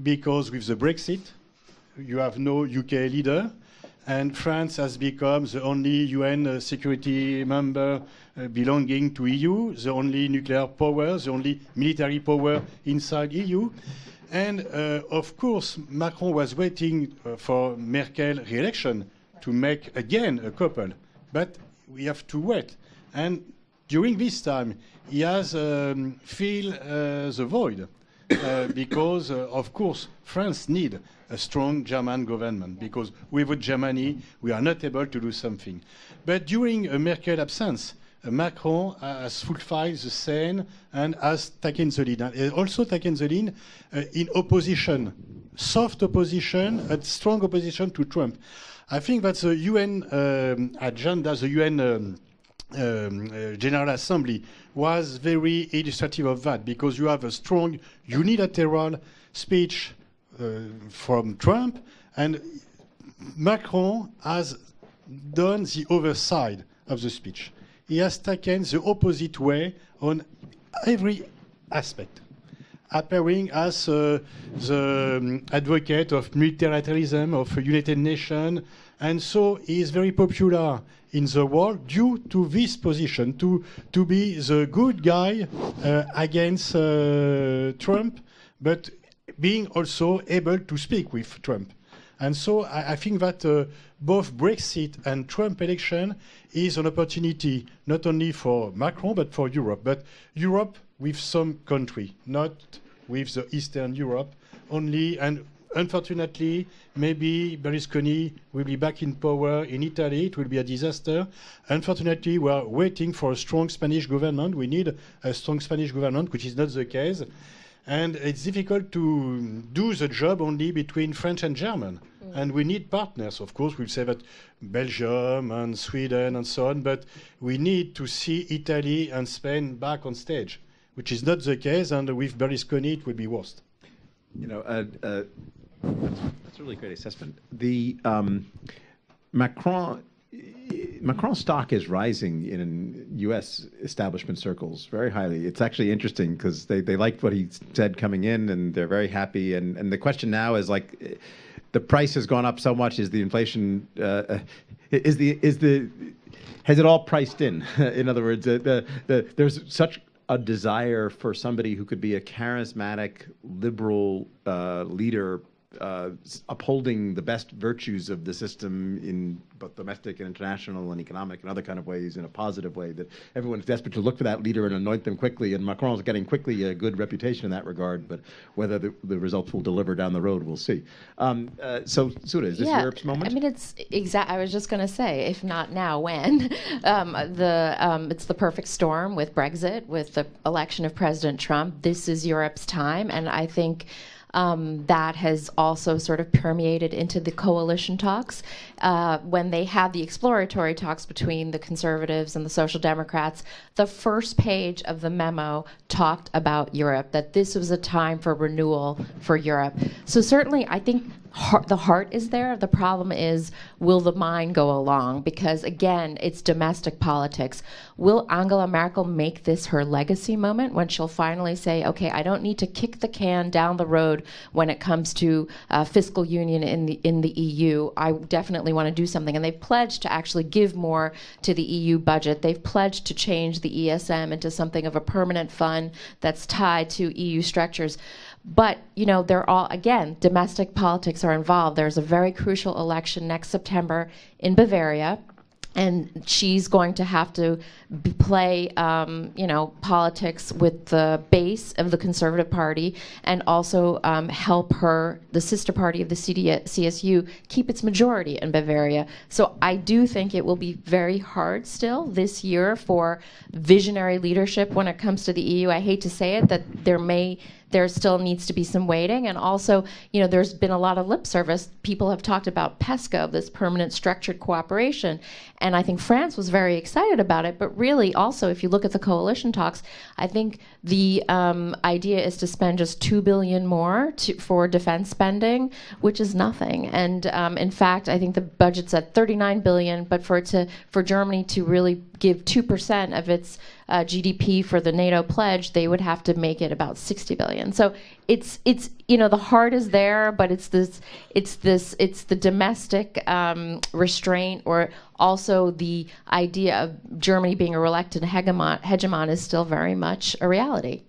Because with the Brexit, you have no UK leader, and France has become the only UN security member belonging to EU, the only nuclear power, the only military power inside EU. And of course, Macron was waiting for Merkel re-election to make again a couple. But we have to wait. And during this time, he has filled the void. Because, of course, France needs a strong German government, because without Germany, we are not able to do something. But during Merkel's absence, Macron has fulfilled the same and has taken the lead. And also taken the lead in opposition, soft opposition, and strong opposition to Trump. I think that the UN agenda, the UN General Assembly was very illustrative of that, because you have a strong unilateral speech from Trump, and Macron has done the other side of the speech. He has taken the opposite way on every aspect, appearing as the advocate of multilateralism, of United Nations, and so he is very popular in the world due to this position, to be the good guy against Trump, but being also able to speak with Trump. And so I think that both Brexit and Trump election is an opportunity not only for Macron but for Europe. But Europe with some country, not with the Eastern Europe only, and unfortunately, maybe Berlusconi will be back in power in Italy. It will be a disaster. Unfortunately, we are waiting for a strong Spanish government. We need a strong Spanish government, which is not the case. And it's difficult to do the job only between French and German. And we need partners. Of course, we'll say that Belgium and Sweden and so on, but we need to see Italy and Spain back on stage, which is not the case. And with Berlusconi, it will be worse. You know, that's a really great assessment. The Macron's stock is rising in U.S. establishment circles very highly. It's actually interesting because they liked what he said coming in, and they're very happy. And the question now is like, the price has gone up so much. Is the inflation? Has it all priced in? In other words, there's such a desire for somebody who could be a charismatic liberal leader, upholding the best virtues of the system in both domestic and international and economic and other kind of ways, in a positive way, that everyone's desperate to look for that leader and anoint them quickly. And Macron's getting quickly a good reputation in that regard, but whether the results will deliver down the road, we'll see. So, Sudha, is this Europe's moment? I mean, it's exact. I was just going to say, if not now, when? It's the perfect storm with Brexit, with the election of President Trump. This is Europe's time, and I think that has also sort of permeated into the coalition talks. When they had the exploratory talks between the Conservatives and the Social Democrats, the first page of the memo talked about Europe, that this was a time for renewal for Europe. So certainly, I think the heart is there. The problem is, will the mind go along? Because again, it's domestic politics. Will Angela Merkel make this her legacy moment when she'll finally say, okay, I don't need to kick the can down the road when it comes to fiscal union in the EU. I definitely want to do something. And they've pledged to actually give more to the EU budget. They've pledged to change the ESM into something of a permanent fund that's tied to EU structures. But, you know, they're all, again, domestic politics are involved. There's a very crucial election next September in Bavaria, and she's going to have to play, politics with the base of the Conservative Party, and also help the sister party of the CSU, keep its majority in Bavaria. So I do think it will be very hard still this year for visionary leadership when it comes to the EU. I hate to say it, that there still needs to be some waiting. And also, you know, there's been a lot of lip service. People have talked about PESCO, this permanent structured cooperation. And I think France was very excited about it. But really, also, if you look at the coalition talks, I think the idea is to spend just $2 billion more for defense spending, which is nothing. And in fact, I think the budget's at $39 billion, but for Germany to really give 2% of its GDP for the NATO pledge, they would have to make it about $60 billion. So it's the heart is there, but it's the domestic restraint, or also the idea of Germany being a reluctant hegemon is still very much a reality.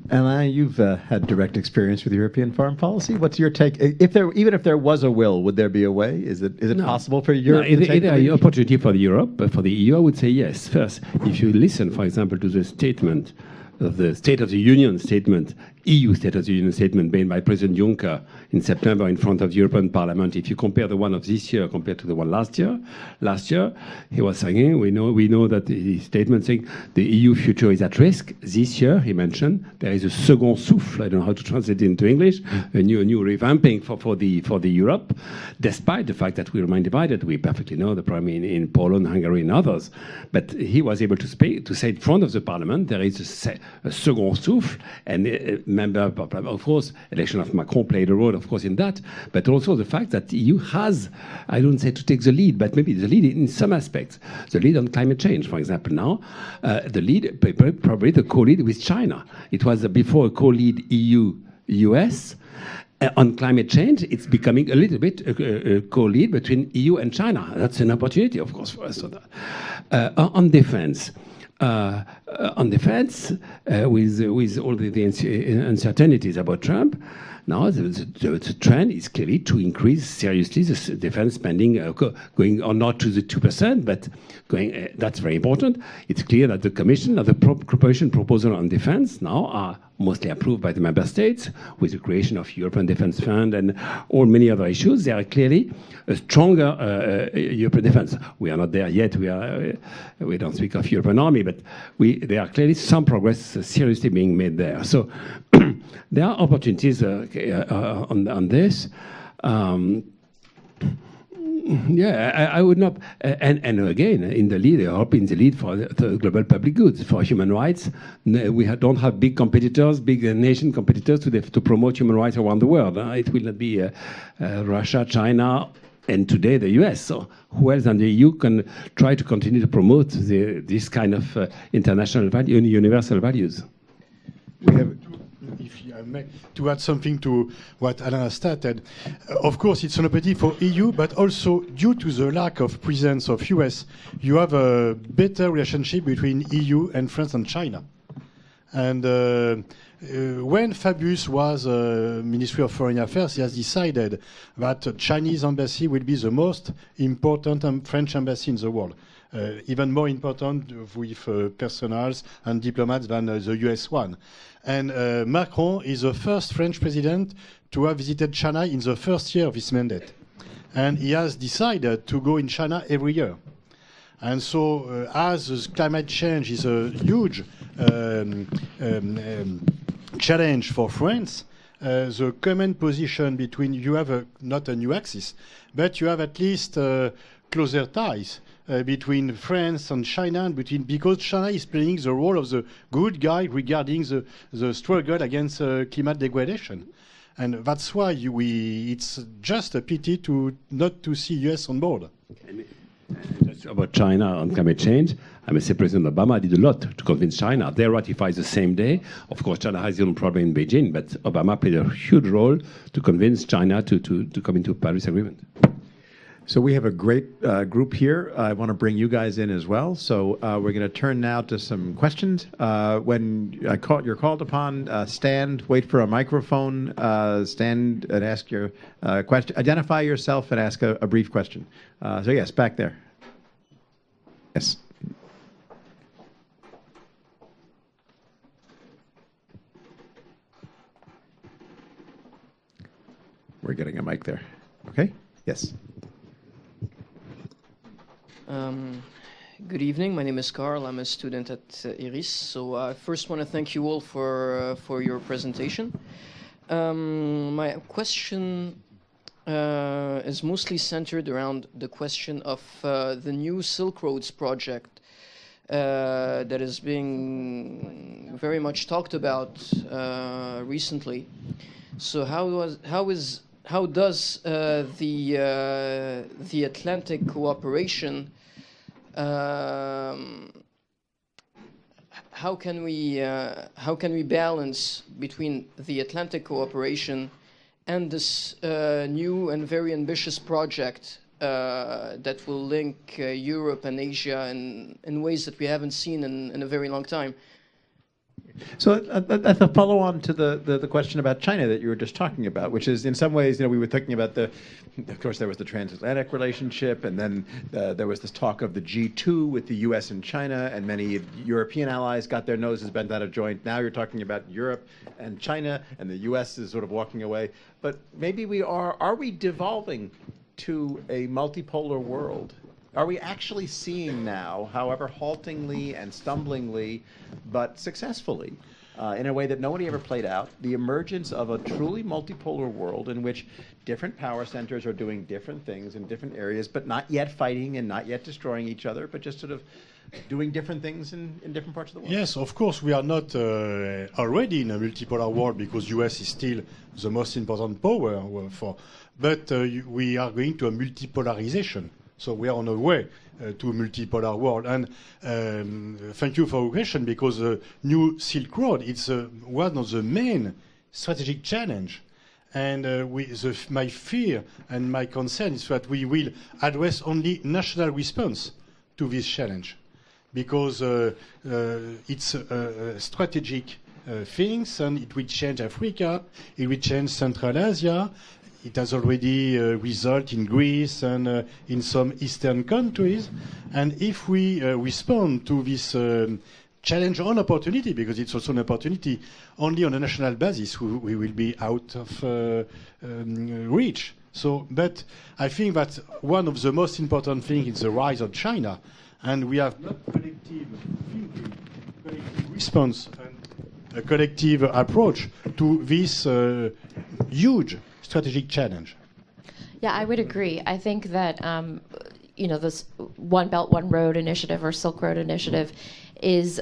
Alain, you've had direct experience with European foreign policy. What's your take? Even if there was a will, would there be a way? Is it possible for Europe to take the lead? Opportunity for Europe, but for the EU, I would say yes. First, if you listen, for example, to the statement of the State of the Union statement, EU State of the Union statement made by President Juncker in September in front of the European Parliament. If you compare the one of this year compared to the one last year, he was saying, we know that his statement saying the EU future is at risk. This year, he mentioned, there is a second souffle, I don't know how to translate it into English, a new revamping for the Europe, despite the fact that we remain divided. We perfectly know the problem in Poland, Hungary, and others. But he was able to say in front of the Parliament, there is a second souffle, and member, of course, election of Macron played a role, of course, in that, but also the fact that the EU has, I don't say to take the lead, but maybe the lead in some aspects. The lead on climate change, for example, now, the lead, probably the co-lead with China. It was before a co-lead EU-US. On climate change, it's becoming a little bit a co-lead between EU and China. That's an opportunity, of course, for us. On defense, with all the uncertainties about Trump, now the trend is clearly to increase seriously the defense spending, going on not to the 2%, but going. That's very important. It's clear that the Commission, the Commission proposal on defense now are mostly approved by the member states, with the creation of European Defence Fund and all many other issues. They are clearly a stronger European defence. We are not there yet. We don't speak of European army, but there are clearly some progress seriously being made there. So there are opportunities on this. Yeah, I would not, and again, in the lead, Europe in the lead for the global public goods, for human rights. We don't have big competitors, big nation competitors to promote human rights around the world. It will not be Russia, China, and today the US. So who else than the EU can try to continue to promote this kind of international value, universal values? We have, if I may, to add something to what Alain has stated, of course it's an opportunity for EU, but also due to the lack of presence of US, you have a better relationship between EU and France and China. And when Fabius was Ministry of Foreign Affairs, he has decided that Chinese embassy will be the most important French embassy in the world. Even more important with personals and diplomats than the US one. And Macron is the first French president to have visited China in the first year of his mandate. And he has decided to go in China every year. And so as climate change is a huge challenge for France, the common position between, you have not a new axis, but you have at least closer ties between France and China, and because China is playing the role of the good guy regarding the struggle against climate degradation. And that's why it's just a pity not to see US on board. Just about China on climate change, I must say President Obama did a lot to convince China. They ratified the same day. Of course, China has its own problem in Beijing, but Obama played a huge role to convince China to come into the Paris Agreement. So we have a great group here. I want to bring you guys in as well. So we're going to turn now to some questions. When you're called upon, stand, wait for a microphone, stand and ask your question. Identify yourself and ask a brief question. So yes, back there. Yes. We're getting a mic there. Okay? Yes. Good evening. My name is Carl. I'm a student at IRIS. So I first want to thank you all for your presentation. My question is mostly centered around the question of the new Silk Roads project that is being very much talked about recently. So how does the Atlantic cooperation, how can we balance between the Atlantic cooperation and this new and very ambitious project that will link Europe and Asia in ways that we haven't seen in a very long time? So that's a follow-on to the question about China that you were just talking about, which is in some ways, we were thinking about of course, there was the transatlantic relationship, and then there was this talk of the G2 with the U.S. and China, and many European allies got their noses bent out of joint. Now you're talking about Europe and China, and the U.S. is sort of walking away. But maybe are we devolving to a multipolar world? Are we actually seeing now, however haltingly and stumblingly, but successfully, in a way that nobody ever played out, the emergence of a truly multipolar world in which different power centers are doing different things in different areas, but not yet fighting and not yet destroying each other, but just sort of doing different things in different parts of the world? Yes, of course, we are not already in a multipolar world because US is still the most important power but we are going to a multipolarization. So we are on our way to a multipolar world. And thank you for your question, because the new Silk Road, it's one of the main strategic challenge. And my fear and my concern is that we will address only national response to this challenge, because it's a strategic things, and it will change Africa, it will change Central Asia. It has already resulted in Greece and in some Eastern countries. And if we respond to this challenge or opportunity, because it's also an opportunity, only on a national basis, we will be out of reach. So, but I think that one of the most important things is the rise of China, and we have not collective thinking, collective response, and a collective approach to this huge strategic challenge. Yeah, I would agree. I think that this One Belt, One Road initiative or Silk Road initiative is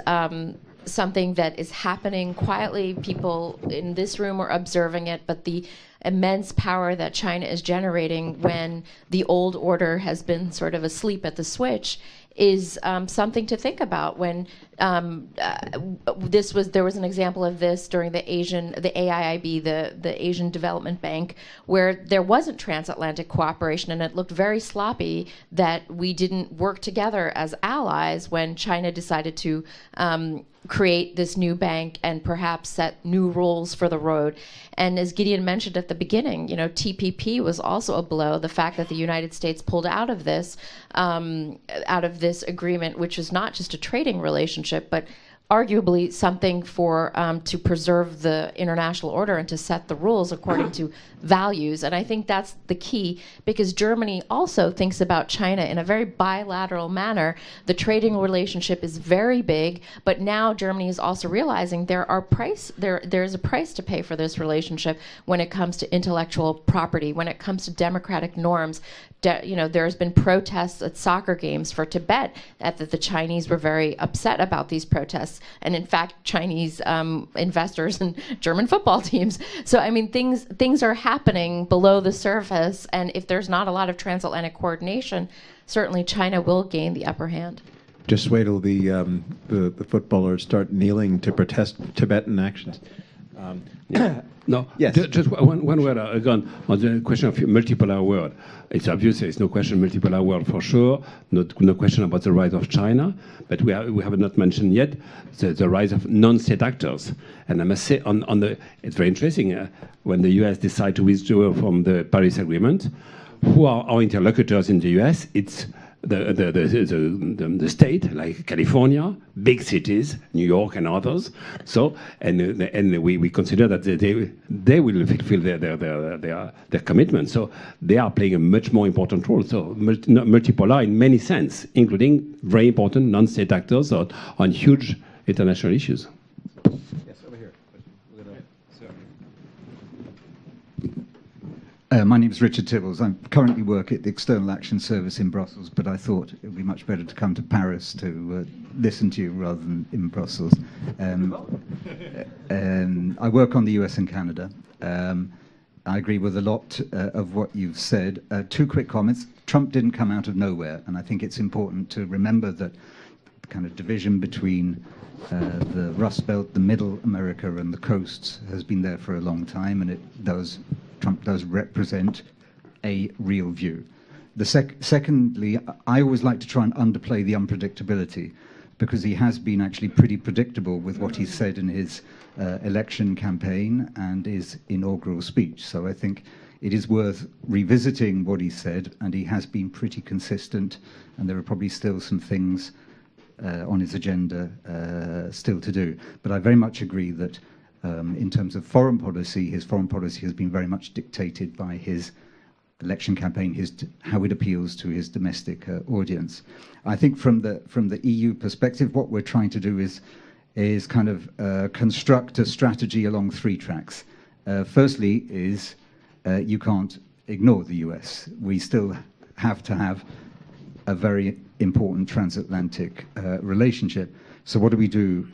something that is happening quietly. People in this room are observing it, but the immense power that China is generating when the old order has been sort of asleep at the switch is something to think about. When there was an example of this during the AIIB, the Asian Development Bank, where there wasn't transatlantic cooperation, and it looked very sloppy that we didn't work together as allies when China decided to create this new bank and perhaps set new rules for the road. And as Gideon mentioned at the beginning, TPP was also a blow. The fact that the United States pulled out of this agreement, which is not just a trading relationship, but arguably something for to preserve the international order and to set the rules according to values. And I think that's the key, because Germany also thinks about China in a very bilateral manner. The trading relationship is very big, but now Germany is also realizing there is a price to pay for this relationship when it comes to intellectual property, when it comes to democratic norms. There's been protests at soccer games for Tibet that the Chinese were very upset about these protests, and in fact Chinese investors in German football teams. So I mean, things are happening below the surface, and if there's not a lot of transatlantic coordination, certainly China will gain the upper hand. Just wait till the footballers start kneeling to protest Tibetan actions. No, yes. Just one word again on the question of multipolar world. It's obvious there is no question multipolar world for sure, no question about the rise of China, but we have not mentioned yet the rise of non-state actors. And I must say, it's very interesting when the US decide to withdraw from the Paris Agreement. Who are our interlocutors in the US? It's the state, like California, big cities, New York and others. So and we consider that they will fulfill their commitment. So they are playing a much more important role. So multipolar in many sense, including very important non-state actors on huge international issues. Yes, over here. My name is Richard Tibbles. I currently work at the External Action Service in Brussels, but I thought it would be much better to come to Paris to listen to you rather than in Brussels. I work on the US and Canada. I agree with a lot of what you've said. Two quick comments. Trump didn't come out of nowhere, and I think it's important to remember that the kind of division between the Rust Belt, the Middle America, and the coasts has been there for a long time, and Trump does represent a real view. Secondly, I always like to try and underplay the unpredictability, because he has been actually pretty predictable with what he said in his election campaign and his inaugural speech. So I think it is worth revisiting what he said, and he has been pretty consistent, and there are probably still some things on his agenda still to do. But I very much agree that in terms of foreign policy, his foreign policy has been very much dictated by his election campaign, how it appeals to his domestic audience. I think from the EU perspective, what we're trying to do is kind of construct a strategy along three tracks. Firstly is you can't ignore the US. We still have to have a very important transatlantic relationship. So what do?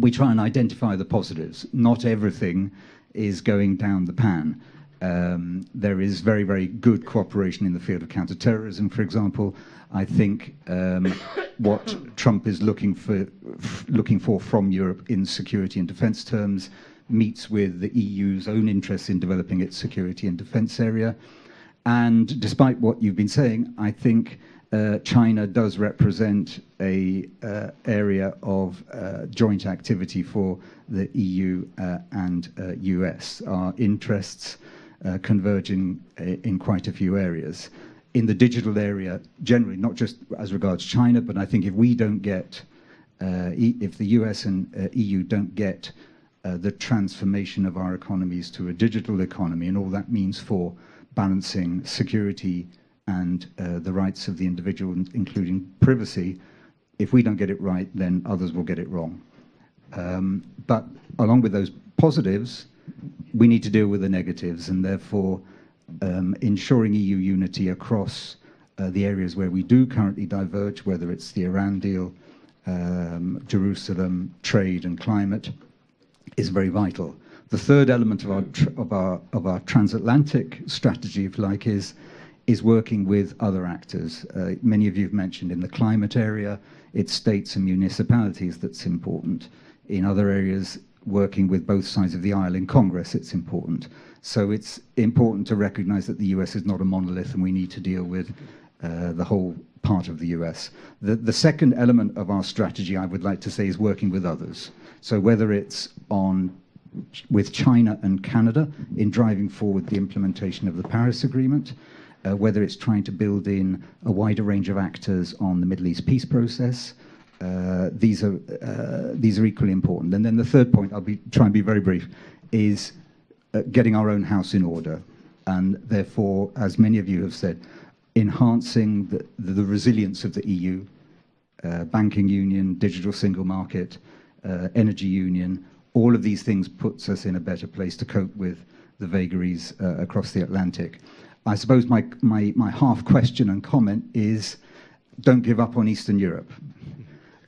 We try and identify the positives. Not everything is going down the pan. There is very, very good cooperation in the field of counterterrorism, for example. I think what Trump is looking for from Europe in security and defense terms meets with the EU's own interests in developing its security and defense area. And despite what you've been saying, I think China does represent a area of joint activity for the EU and US. Our interests converging in quite a few areas. In the digital area, generally, not just as regards China, but I think if we don't get, if the US and EU don't get the transformation of our economies to a digital economy and all that means for balancing security and the rights of the individual, including privacy, if we don't get it right, then others will get it wrong. But along with those positives, we need to deal with the negatives, and therefore ensuring EU unity across the areas where we do currently diverge, whether it's the Iran deal, Jerusalem, trade and climate, is very vital. The third element of our transatlantic strategy, if you like, is working with other actors. Many of you have mentioned in the climate area, it's states and municipalities that's important. In other areas, working with both sides of the aisle in Congress, it's important. So it's important to recognize that the US is not a monolith and we need to deal with the whole part of the US. The second element of our strategy, I would like to say, is working with others. So whether it's with China and Canada in driving forward the implementation of the Paris Agreement, whether it's trying to build in a wider range of actors on the Middle East peace process, these are equally important. And then the third point, I'll try and be very brief, is getting our own house in order. And therefore, as many of you have said, enhancing the resilience of the EU, banking union, digital single market, energy union, all of these things puts us in a better place to cope with the vagaries across the Atlantic. I suppose my half question and comment is, don't give up on Eastern Europe.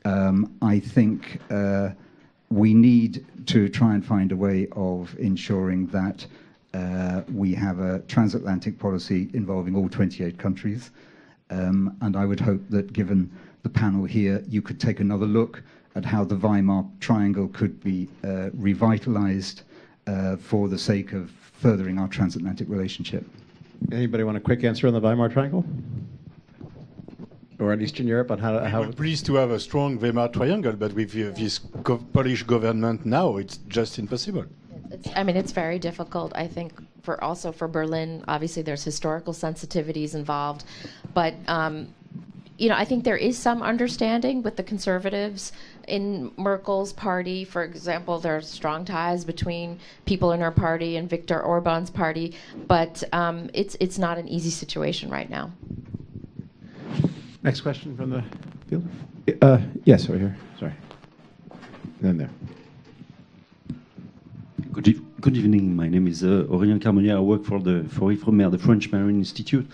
I think we need to try and find a way of ensuring that we have a transatlantic policy involving all 28 countries. And I would hope that given the panel here, you could take another look at how the Weimar Triangle could be revitalized for the sake of furthering our transatlantic relationship. Anybody want a quick answer on the Weimar Triangle? Or in Eastern Europe on how We're pleased to have a strong Weimar Triangle, but with this Polish government now, it's just impossible. It's very difficult, I think, also for Berlin. Obviously, there's historical sensitivities involved. But, I think there is some understanding with the conservatives in Merkel's party. For example, there are strong ties between people in her party and Viktor Orban's party. But it's not an easy situation right now. Next question from the field? Yes, over here. Sorry. And then there. Good evening. My name is Aurélien Carmonier. I work for Ifremer, the French Marine Institute.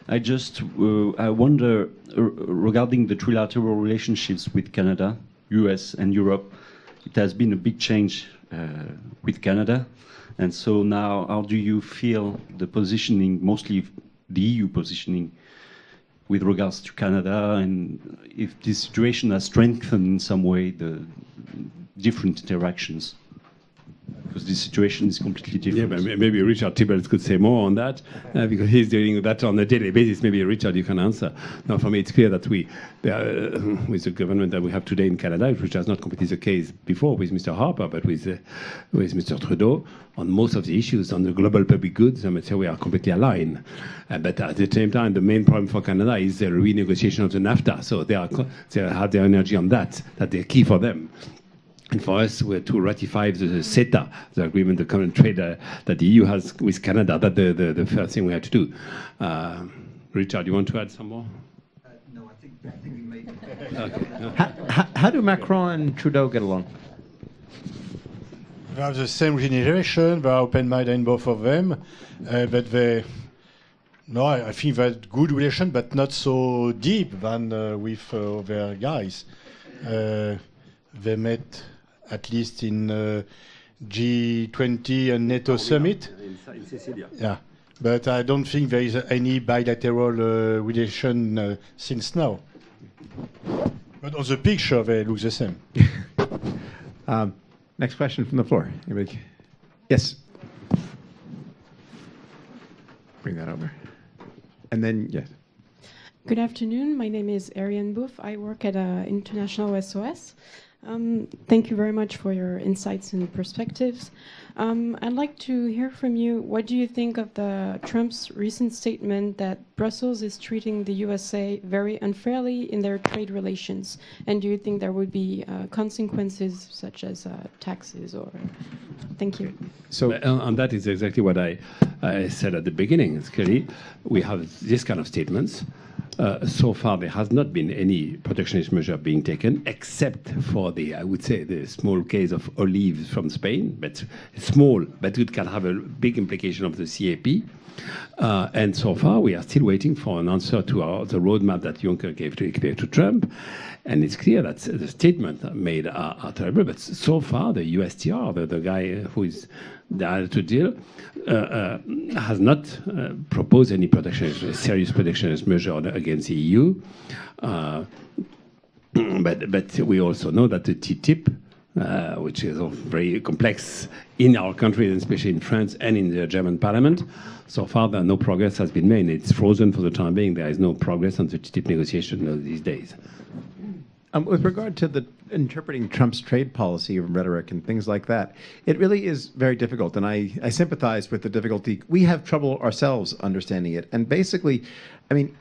I wonder regarding the trilateral relationships with Canada, US, and Europe. It has been a big change with Canada, and so now, how do you feel the positioning, mostly the EU positioning, with regards to Canada, and if this situation has strengthened in some way the different interactions? Because this situation is completely different. Yeah, but maybe Richard Tibbles could say more on that, because he's dealing that on a daily basis. Maybe Richard, you can answer. Now, for me, it's clear that with the government that we have today in Canada, which has not completely the case before with Mr. Harper, but with Mr. Trudeau, on most of the issues on the global public goods, I would say we are completely aligned. But at the same time, the main problem for Canada is the renegotiation of the NAFTA. So they have their energy on that they're key for them. And for us, we're to ratify the CETA, the agreement, the common trade that the EU has with Canada. That's the first thing we have to do. Richard, you want to add some more? No, I think we made it. Okay. How do Macron and Trudeau get along? They have the same generation. They are open-minded in both of them, but I think they had good relation, but not so deep than with other guys. They met at least in G20 and NATO summit. In Sicilia. Yeah, but I don't think there is any bilateral relation since now. But on the picture, they look the same. Next question from the floor. Anybody? Yes. Bring that over. And then, yes. Good afternoon. My name is Ariane Booth. I work at International SOS. Thank you very much for your insights and perspectives. I'd like to hear from you, what do you think of Trump's recent statement that Brussels is treating the USA very unfairly in their trade relations? And do you think there would be consequences such as taxes or... Thank you. So, and that is exactly what I said at the beginning. It's clearly, we have this kind of statements. So far, there has not been any protectionist measure being taken, except for I would say, the small case of olives from Spain, but small, but it can have a big implication of the CAP. And so far, we are still waiting for an answer to the roadmap that Juncker gave to Trump. And it's clear that the statements made are terrible, but so far, the USTR, the guy who is there to deal, has not proposed any serious protectionist measure against the EU. But we also know that the TTIP, which is very complex in our country, and especially in France and in the German parliament, so far no progress has been made. It's frozen for the time being. There is no progress on the TTIP negotiation these days. With regard to interpreting Trump's trade policy rhetoric and things like that, it really is very difficult, and I sympathize with the difficulty. We have trouble ourselves understanding it, and basically, I mean,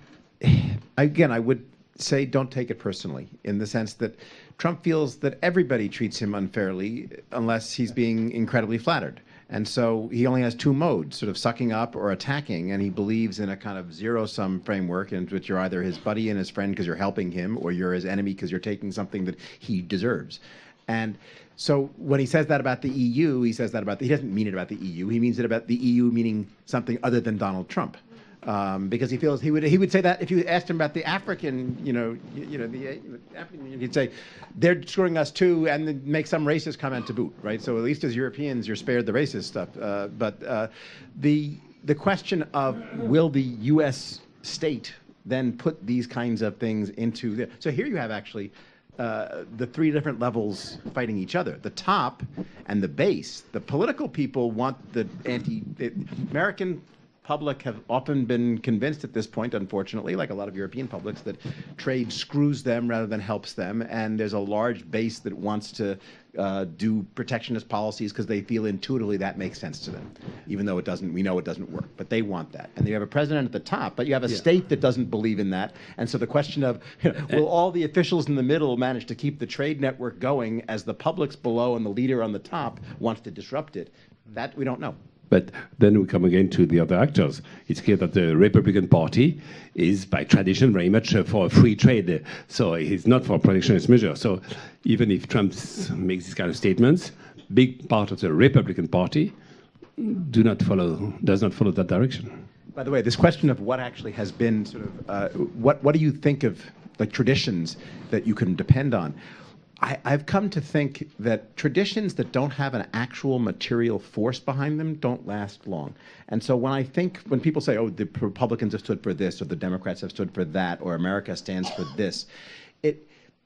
again, I would say don't take it personally, in the sense that Trump feels that everybody treats him unfairly unless he's being incredibly flattered. And so he only has two modes, sort of sucking up or attacking, and he believes in a kind of zero-sum framework in which you're either his buddy and his friend because you're helping him, or you're his enemy because you're taking something that he deserves. And so when he says that about the EU, he doesn't mean it about the EU. He means it about the EU meaning something other than Donald Trump. Because he feels he would say that if you asked him about the African, the African, he'd say they're screwing us too, and then make some racist comment to boot, right? So at least as Europeans, you're spared the racist stuff. But the question of will the U.S. state then put these kinds of things into so here you have actually the three different levels fighting each other. The top and the base. The political people want the American public have often been convinced at this point, unfortunately, like a lot of European publics, that trade screws them rather than helps them, and there's a large base that wants to do protectionist policies because they feel intuitively that makes sense to them, even though we know it doesn't work, but they want that. And you have a president at the top, but you have a state that doesn't believe in that, and so the question of, will all the officials in the middle manage to keep the trade network going as the public's below and the leader on the top wants to disrupt it? That we don't know. But then we come again to the other actors. It's clear that the Republican Party is, by tradition, very much for free trade. So he's not for protectionist measures. So even if Trump makes these kind of statements, big part of the Republican Party does not follow that direction. By the way, this question of what actually has been sort of, what do you think of like traditions that you can depend on? I've come to think that traditions that don't have an actual material force behind them don't last long. And so when people say, oh, the Republicans have stood for this, or the Democrats have stood for that, or America stands for this,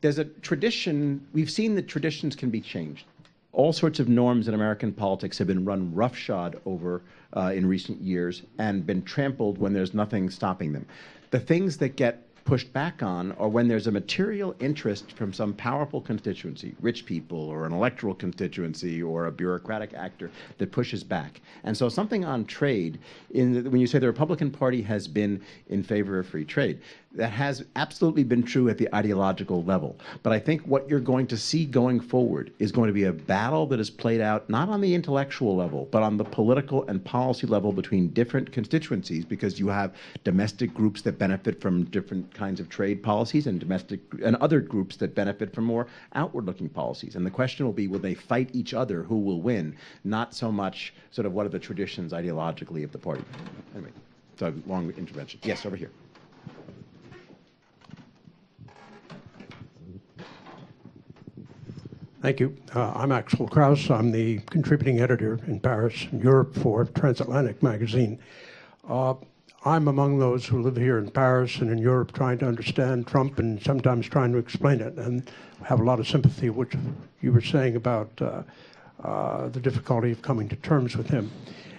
there's a tradition, we've seen that traditions can be changed. All sorts of norms in American politics have been run roughshod over in recent years and been trampled when there's nothing stopping them. The things that get pushed back on, or when there's a material interest from some powerful constituency, rich people or an electoral constituency or a bureaucratic actor that pushes back. And so something on trade, when you say the Republican Party has been in favor of free trade, that has absolutely been true at the ideological level. But I think what you're going to see going forward is going to be a battle that is played out not on the intellectual level, but on the political and policy level between different constituencies, because you have domestic groups that benefit from different kinds of trade policies and other groups that benefit from more outward-looking policies. And the question will be, will they fight each other? Who will win? Not so much sort of what are the traditions ideologically of the party. Anyway, so long intervention. Yes, over here. Thank you. I'm Axel Krauss. I'm the contributing editor in Paris, Europe, for Transatlantic magazine. I'm among those who live here in Paris and in Europe trying to understand Trump and sometimes trying to explain it, and have a lot of sympathy with what you were saying about the difficulty of coming to terms with him.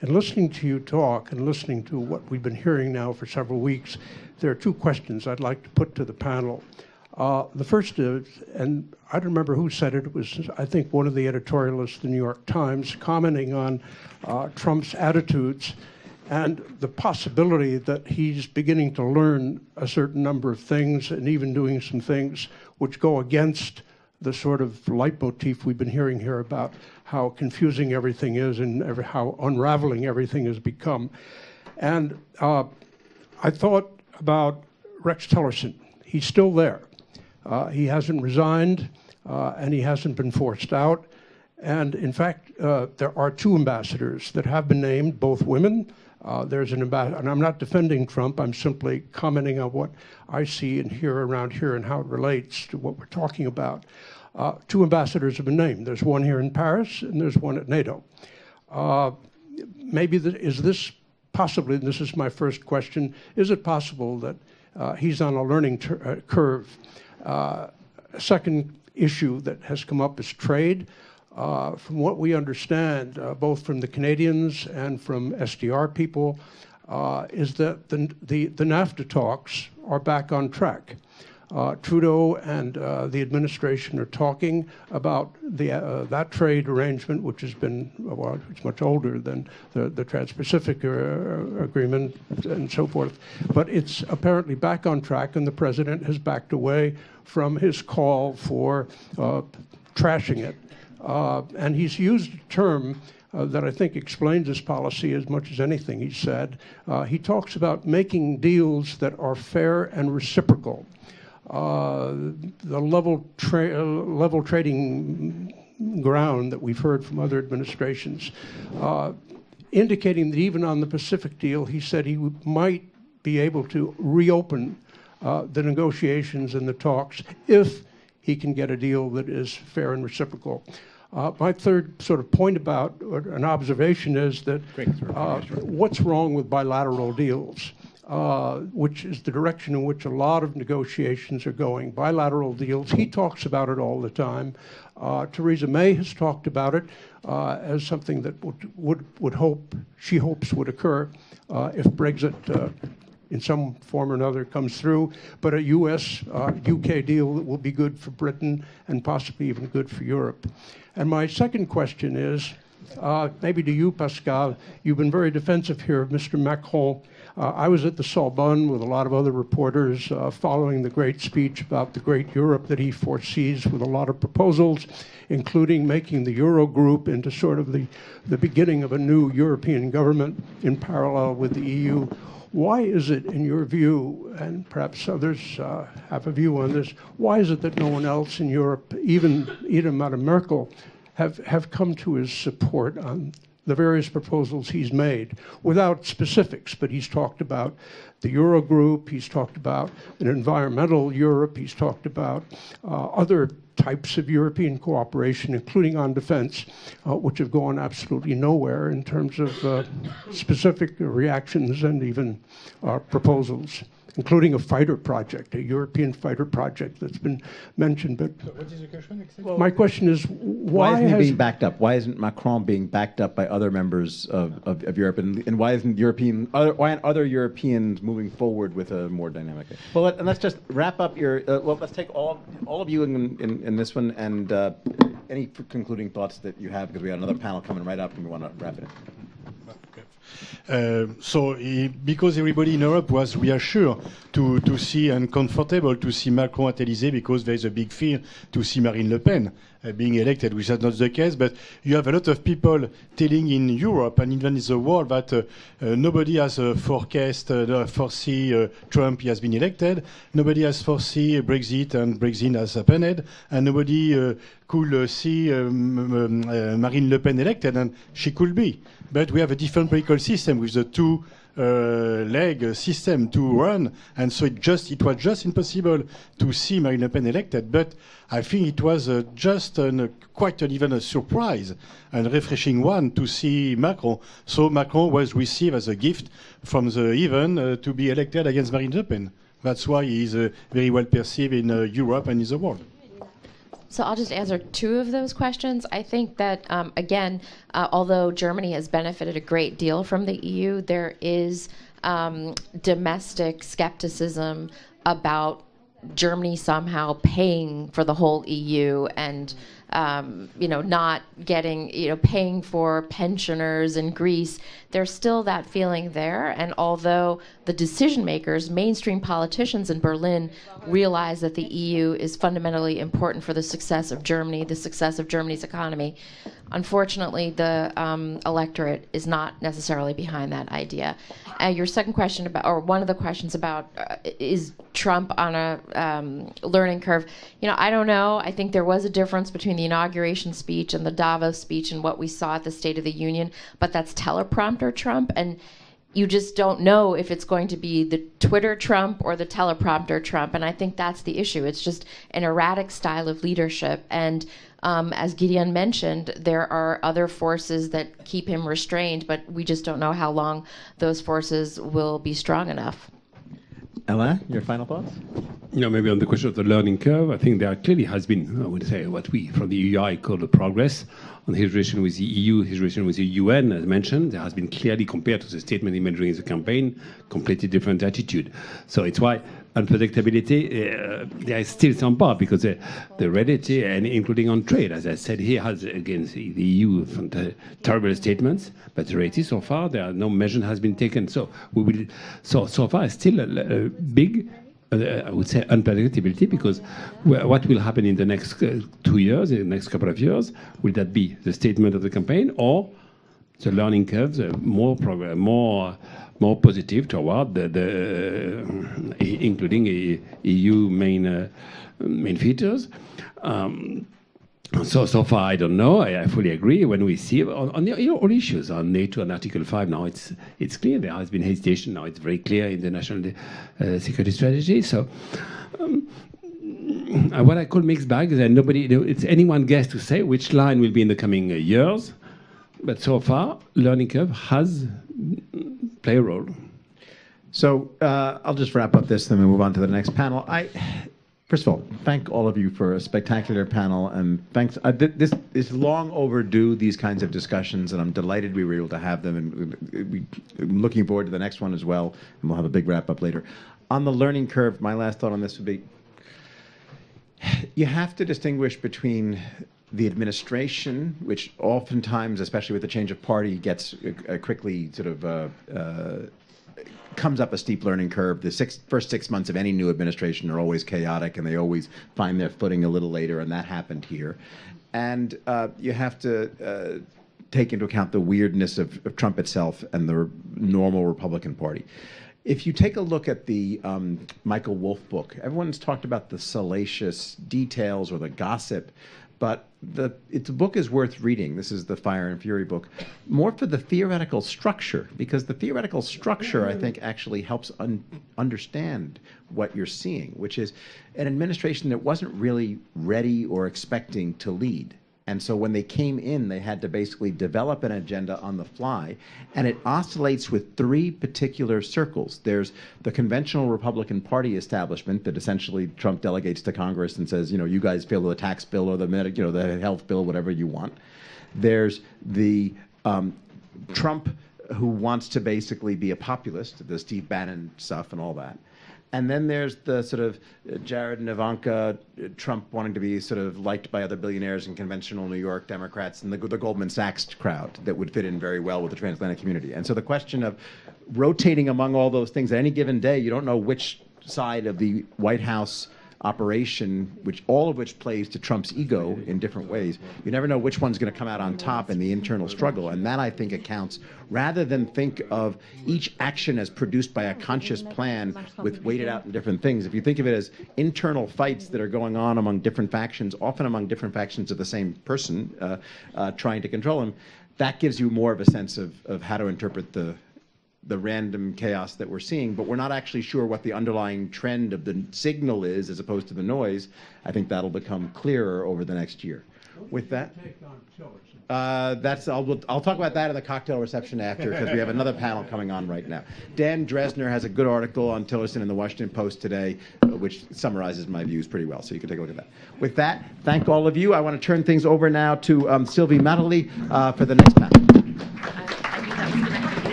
And listening to you talk and listening to what we've been hearing now for several weeks, there are two questions I'd like to put to the panel. The first is, and I don't remember who said it, it was, I think, one of the editorialists of the New York Times commenting on Trump's attitudes and the possibility that he's beginning to learn a certain number of things and even doing some things which go against the sort of leitmotif we've been hearing here about how confusing everything is and how unraveling everything has become. And I thought about Rex Tillerson. He's still there. He hasn't resigned, and he hasn't been forced out. And in fact, there are two ambassadors that have been named, both women. There's an ambassador, and I'm not defending Trump, I'm simply commenting on what I see and hear around here and how it relates to what we're talking about. Two ambassadors have been named. There's one here in Paris, and there's one at NATO. Is this possibly, and this is my first question, is it possible that he's on a learning curve? A second issue that has come up is trade. From what we understand, both from the Canadians and from SDR people, is that the NAFTA talks are back on track. Trudeau and the administration are talking about that trade arrangement, which has been, well, it's much older than the Trans-Pacific Agreement and so forth. But it's apparently back on track, and the president has backed away from his call for trashing it. And he's used a term that I think explains his policy as much as anything he said. He talks about making deals that are fair and reciprocal. The level trading ground that we've heard from other administrations, indicating that even on the Pacific deal, he said he might be able to reopen the negotiations and the talks if he can get a deal that is fair and reciprocal. My third sort of point about an observation is that what's wrong with bilateral deals? Which is the direction in which a lot of negotiations are going. Bilateral deals, he talks about it all the time. Theresa May has talked about it as something that she hopes would occur if Brexit in some form or another comes through, but a US-UK deal that will be good for Britain and possibly even good for Europe. And my second question is, maybe to you, Pascal, you've been very defensive here of Mr. Macron. I was at the Sorbonne with a lot of other reporters following the great speech about the great Europe that he foresees with a lot of proposals, including making the Eurogroup into sort of the beginning of a new European government in parallel with the EU. Why is it, in your view, and perhaps others have a view on this, why is it that no one else in Europe, even Madame Merkel, have come to his support on the various proposals he's made, without specifics, but he's talked about the Eurogroup, he's talked about an environmental Europe, he's talked about other types of European cooperation, including on defense, which have gone absolutely nowhere in terms of specific reactions and even proposals, including a fighter project, a European fighter project that's been mentioned. But what is the question exactly? Well, my question is, why isn't he being backed up? Why isn't Macron being backed up by other members of Europe? And why isn't why aren't other Europeans moving forward with a more dynamic? Well, let's just wrap up your. Let's take all of you in this one, and any concluding thoughts that you have, because we got another panel coming right up, and we want to wrap it in. Because everybody in Europe was reassured to see and comfortable to see Macron at Élysée, because there is a big fear to see Marine Le Pen being elected, which is not the case. But you have a lot of people telling in Europe and even in the world that nobody has foresee Trump has been elected, nobody has foresee Brexit and Brexit has happened, and nobody could see Marine Le Pen elected, and she could be. But we have a different political system with the two-leg system to run, and so it was just impossible to see Marine Le Pen elected. But I think it was just quite even a surprise and refreshing one to see Macron. So Macron was received as a gift from the heaven to be elected against Marine Le Pen. That's why he is very well perceived in Europe and in the world. So I'll just answer two of those questions. I think that, again, although Germany has benefited a great deal from the EU, there is domestic skepticism about Germany somehow paying for the whole EU and not getting, paying for pensioners in Greece. There's still that feeling there. And although the decision makers, mainstream politicians in Berlin, realize that the EU is fundamentally important for the success of Germany, the success of Germany's economy, unfortunately, the electorate is not necessarily behind that idea. Your second question about, or one of the questions about, is Trump on a learning curve? I don't know. I think there was a difference between the inauguration speech and the Davos speech and what we saw at the State of the Union, but that's teleprompter Trump, and you just don't know if it's going to be the Twitter Trump or the teleprompter Trump, and I think that's the issue. It's just an erratic style of leadership, and as Gideon mentioned, there are other forces that keep him restrained, but we just don't know how long those forces will be strong enough. Alain, your final thoughts? Maybe on the question of the learning curve, I think there clearly has been, I would say, what we from the EUI call the progress on his relation with the EU, his relation with the UN, as mentioned. There has been clearly, compared to the statement he made during the campaign, completely different attitude. So it's why unpredictability, there is still some part, because the reality, and including on trade, as I said, he has against the EU terrible statements, but the reality so far, there are no measure has been taken. So we will. So far, still a big, I would say, unpredictability, because what will happen in the next 2 years, in the next couple of years, will that be the statement of the campaign or the learning curves, more positive toward including EU main features? So far, I don't know. I fully agree. When we see on all issues on NATO and Article 5, now it's clear there has been hesitation. Now it's very clear in the national security strategy. So what I call mixed bag is that it's anyone guess to say which line will be in the coming years. But so far, learning curve has played a role. So I'll just wrap up this, then we'll move on to the next panel. First of all, thank all of you for a spectacular panel, and thanks. This is long overdue, these kinds of discussions, and I'm delighted we were able to have them, and I'm looking forward to the next one as well, and we'll have a big wrap-up later. On the learning curve, my last thought on this would be, you have to distinguish between the administration, which oftentimes, especially with the change of party, gets quickly sort of comes up a steep learning curve. The first 6 months of any new administration are always chaotic, and they always find their footing a little later, and that happened here. And you have to take into account the weirdness of Trump itself and the normal Republican Party. If you take a look at the Michael Wolff book, everyone's talked about the salacious details or the gossip, but the book is worth reading. This is the Fire and Fury book, more for the theoretical structure, because the theoretical structure, I think, actually helps understand what you're seeing, which is an administration that wasn't really ready or expecting to lead. And so when they came in, they had to basically develop an agenda on the fly. And it oscillates with three particular circles. There's the conventional Republican Party establishment that essentially Trump delegates to Congress and says, you guys fill the tax bill or the health bill, whatever you want. There's the Trump who wants to basically be a populist, the Steve Bannon stuff and all that. And then there's the sort of Jared and Ivanka, Trump wanting to be sort of liked by other billionaires and conventional New York Democrats, and the Goldman Sachs crowd that would fit in very well with the transatlantic community. And so the question of rotating among all those things at any given day, you don't know which side of the White House operation, all of which plays to Trump's ego in different ways. You never know which one's going to come out on top in the internal struggle, and that, I think, accounts, rather than think of each action as produced by a conscious plan with weighted out in different things. If you think of it as internal fights that are going on among different factions, often among different factions of the same person trying to control him, that gives you more of a sense of how to interpret the random chaos that we're seeing, but we're not actually sure what the underlying trend of the signal is as opposed to the noise. I think that'll become clearer over the next year. With that, I'll talk about that at the cocktail reception after, because we have another panel coming on right now. Dan Dresner has a good article on Tillerson in the Washington Post today, which summarizes my views pretty well, so you can take a look at that. With that, thank all of you. I want to turn things over now to Sylvie Matteli for the next panel.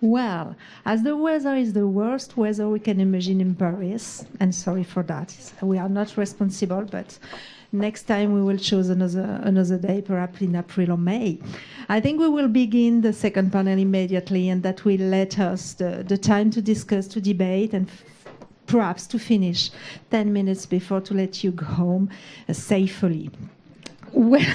Well, as the weather is the worst weather we can imagine in Paris, and sorry for that, we are not responsible, but next time we will choose another day, perhaps in April or May. I think we will begin the second panel immediately, and that will let us the time to discuss, to debate, and perhaps to finish 10 minutes before to let you go home safely. Well,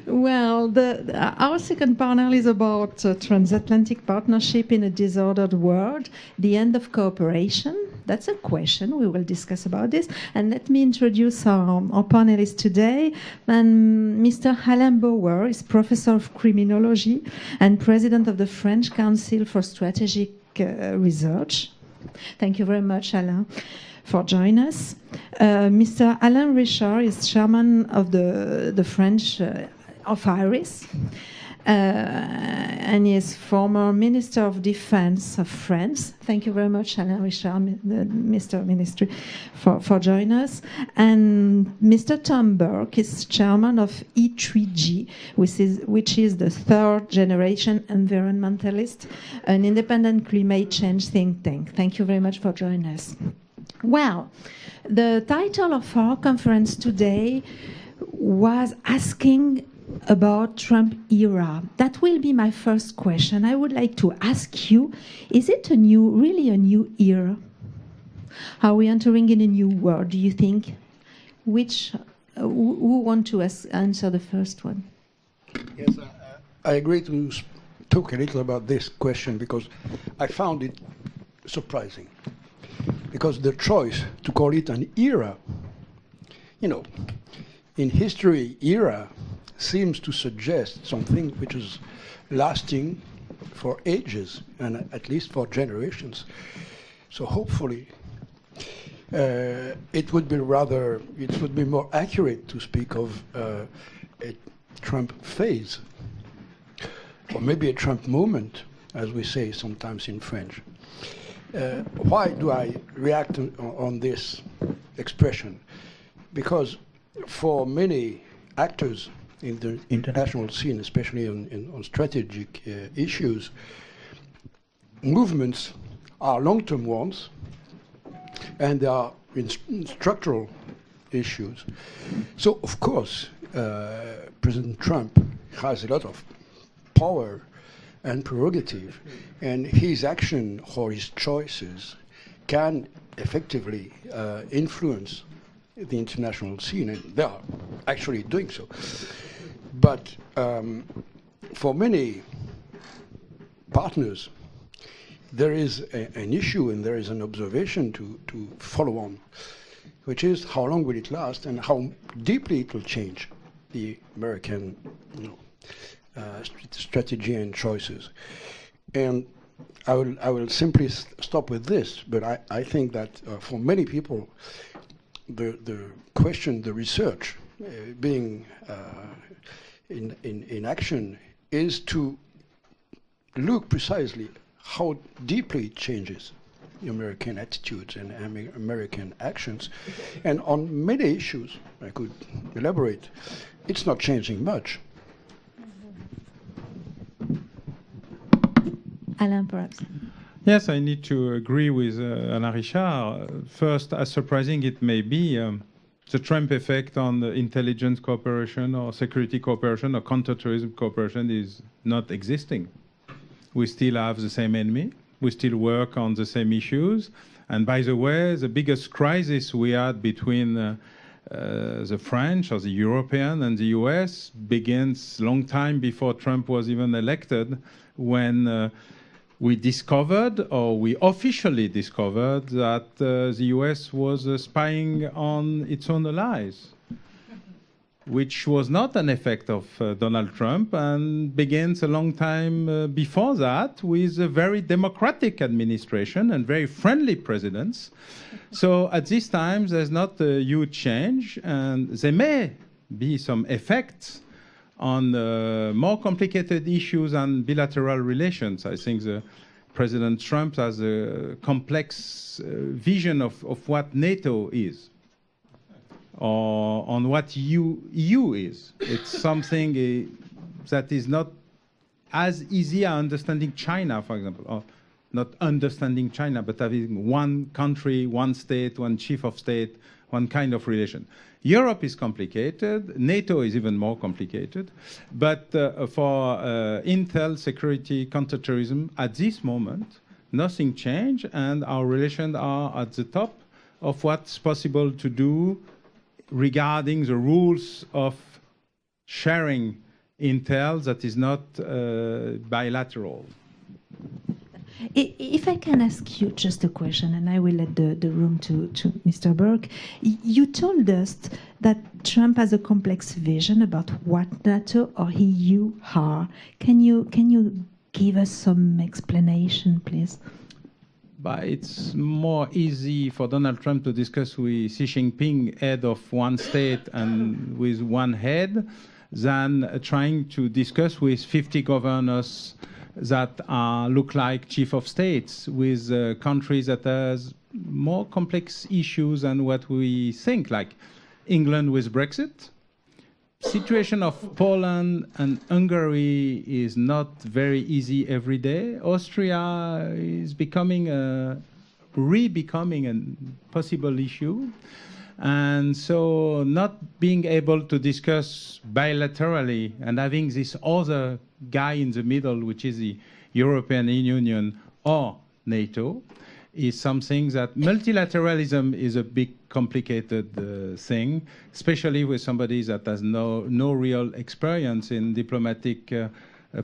well, our second panel is about transatlantic partnership in a disordered world, the end of cooperation. That's a question. We will discuss about this. And let me introduce our panelists today. And Mr. Alain Bauer is professor of criminology and president of the French Council for Strategic Research. Thank you very much, Alain, for joining us. Mr. Alain Richard is chairman of the French of IRIS, and he is former Minister of Defense of France. Thank you very much, Alain Richard, Mr. Ministry, for joining us. And Mr. Tom Burke is chairman of E3G, which is the third generation environmentalist, an independent climate change think tank. Thank you very much for joining us. Well, the title of our conference today was asking about Trump era. That will be my first question. I would like to ask you, is it really a new era? Are we entering in a new world, do you think? Who want to answer the first one? Yes, I agree to talk a little about this question because I found it surprising. Because the choice to call it an era, in history, era seems to suggest something which is lasting for ages and at least for generations. So hopefully it would be more accurate to speak of a Trump phase, or maybe a Trump moment, as we say sometimes in French. Why do I react on this expression? Because for many actors in the international scene, especially on strategic issues, movements are long-term ones, and they are in structural issues. So, of course, President Trump has a lot of power and prerogative, and his action or his choices can effectively influence the international scene, and they are actually doing so. But for many partners, there is an issue and there is an observation to follow on, which is how long will it last and how deeply it will change the American strategy and choices. And I will simply stop with this, but I think that for many people, the question, the research being in action is to look precisely how deeply it changes the American attitudes and American actions. And on many issues, I could elaborate, it's not changing much. Alain, perhaps. Yes, I need to agree with Alain Richard. First, as surprising it may be, the Trump effect on the intelligence cooperation or security cooperation or counterterrorism cooperation is not existing. We still have the same enemy. We still work on the same issues. And by the way, the biggest crisis we had between the French or the European and the US begins long time before Trump was even elected, when we discovered, or we officially discovered, that the US was spying on its own allies. which was not an effect of Donald Trump and begins a long time before that with a very democratic administration and very friendly presidents. So at this time, there's not a huge change, and there may be some effects on more complicated issues and bilateral relations. I think President Trump has a complex vision of what NATO is, or on what EU is. It's something that is not as easy as understanding China, for example, or not understanding China, but having one country, one state, one chief of state, one kind of relation. Europe is complicated. NATO is even more complicated. But for intel, security, counterterrorism, at this moment, nothing changed, and our relations are at the top of what's possible to do regarding the rules of sharing intel that is not bilateral. If I can ask you just a question, and I will let the room to Mr. Burke. You told us that Trump has a complex vision about what NATO or EU are. Can you give us some explanation, please? But it's more easy for Donald Trump to discuss with Xi Jinping, head of one state and with one head, than trying to discuss with 50 governors that look like chief of states, with countries that has more complex issues than what we think, like England with Brexit. Situation of Poland and Hungary is not very easy every day. Austria is becoming re-becoming a possible issue. And so not being able to discuss bilaterally and having this other guy in the middle, which is the European Union or NATO, is something that multilateralism is a big complicated thing, especially with somebody that has no real experience in diplomatic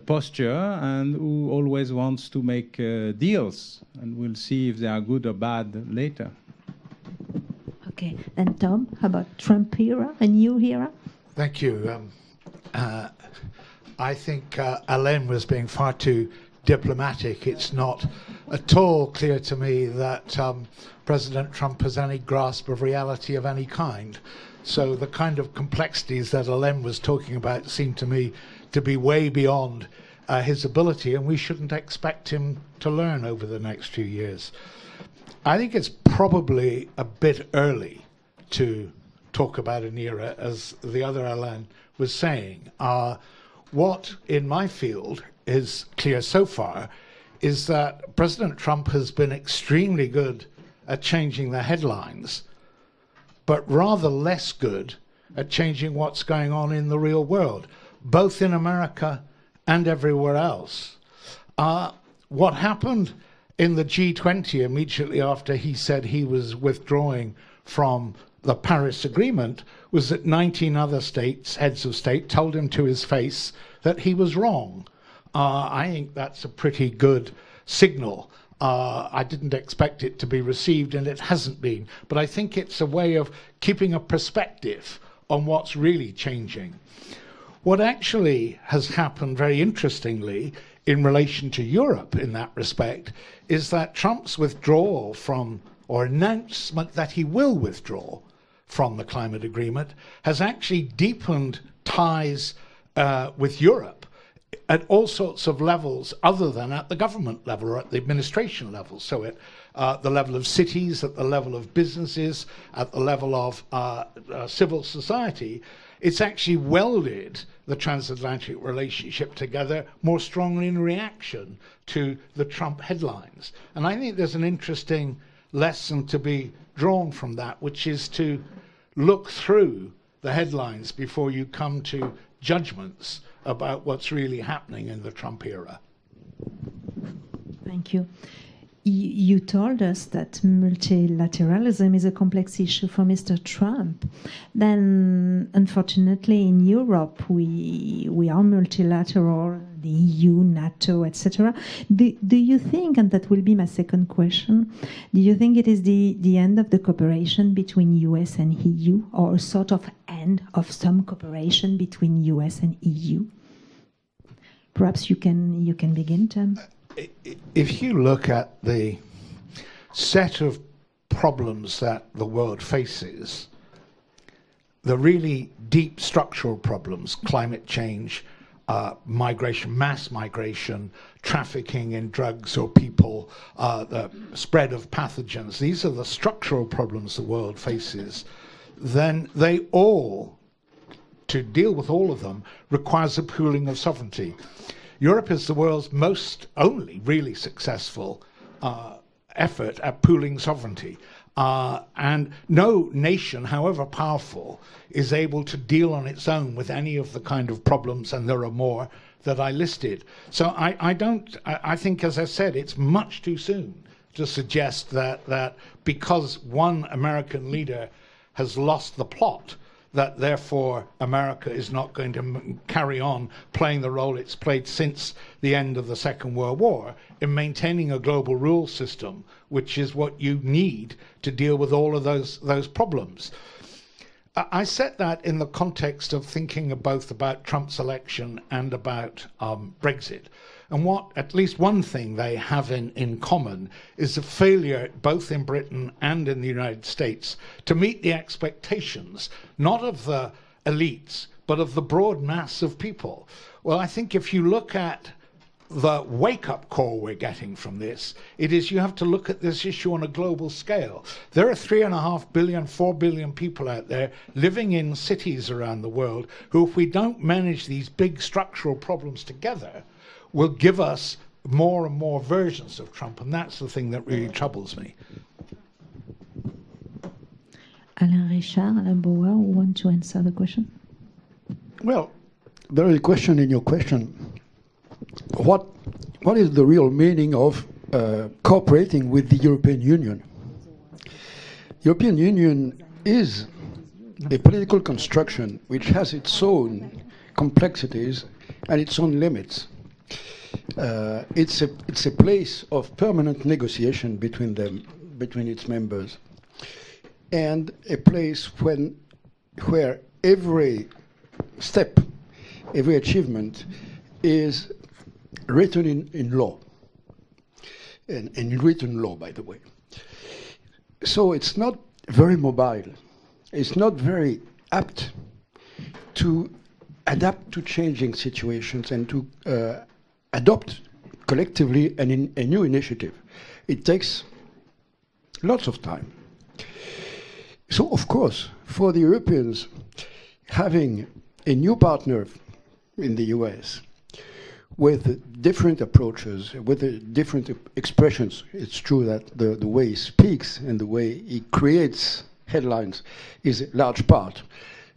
posture and who always wants to make deals. And we'll see if they are good or bad later. Okay, and Tom, how about Trump era and new era? Thank you. I think Alain was being far too diplomatic. It's not at all clear to me that President Trump has any grasp of reality of any kind. So the kind of complexities that Alain was talking about seem to me to be way beyond his ability, and we shouldn't expect him to learn over the next few years. I think it's probably a bit early to talk about an era, as the other Alain was saying. What in my field is clear so far is that President Trump has been extremely good at changing the headlines, but rather less good at changing what's going on in the real world, both in America and everywhere else. What happened in the G20 immediately after he said he was withdrawing from the Paris Agreement was that 19 other states, heads of state, told him to his face that he was wrong. I think that's a pretty good signal. I didn't expect it to be received, and it hasn't been. But I think it's a way of keeping a perspective on what's really changing. What actually has happened very interestingly in relation to Europe in that respect is that Trump's withdrawal from, or announcement that he will withdraw from the climate agreement, has actually deepened ties with Europe at all sorts of levels other than at the government level or at the administration level. So at the level of cities, at the level of businesses, at the level of civil society, it's actually welded the transatlantic relationship together more strongly in reaction to the Trump headlines. And I think there's an interesting lesson to be drawn from that, which is to look through the headlines before you come to judgments about what's really happening in the Trump era. Thank you. you told us that multilateralism is a complex issue for Mr. Trump. Then, unfortunately, in Europe, we are multilateral, the EU, NATO, etc. Do you think, and that will be my second question, do you think it is the end of the cooperation between US and EU, or a sort of end of some cooperation between US and EU? Perhaps you can begin, Tom. If you look at the set of problems that the world faces, the really deep structural problems, climate change, migration, mass migration, trafficking in drugs or people, the spread of pathogens, these are the structural problems the world faces, then they all, to deal with all of them, requires a pooling of sovereignty. Europe is the world's only really successful effort at pooling sovereignty. And no nation, however powerful, is able to deal on its own with any of the kind of problems, and there are more that I listed. So I think, as I said, it's much too soon to suggest that because one American leader has lost the plot, that therefore America is not going to carry on playing the role it's played since the end of the Second World War in maintaining a global rule system, which is what you need to deal with all of those problems. I set that in the context of thinking both about Trump's election and about Brexit. And what, at least one thing they have in common is a failure, both in Britain and in the United States, to meet the expectations, not of the elites, but of the broad mass of people. Well, I think if you look at the wake-up call we're getting from this, it is you have to look at this issue on a global scale. There are 3.5 billion, 4 billion people out there living in cities around the world who, if we don't manage these big structural problems together, will give us more and more versions of Trump, and that's the thing that really troubles me. Alain Richard, Alain Bauer, want to answer the question? Well, there is a question in your question. What is the real meaning of cooperating with the European Union? European Union is a political construction which has its own complexities and its own limits. It's a place of permanent negotiation between its members, and a place where every step, every achievement is written in law, and in written law, by the way. So it's not very mobile. It's not very apt to adapt to changing situations and to adopt collectively a new initiative. It takes lots of time. So, of course, for the Europeans, having a new partner in the US with different approaches, with different expressions, it's true that the way he speaks and the way he creates headlines is a large part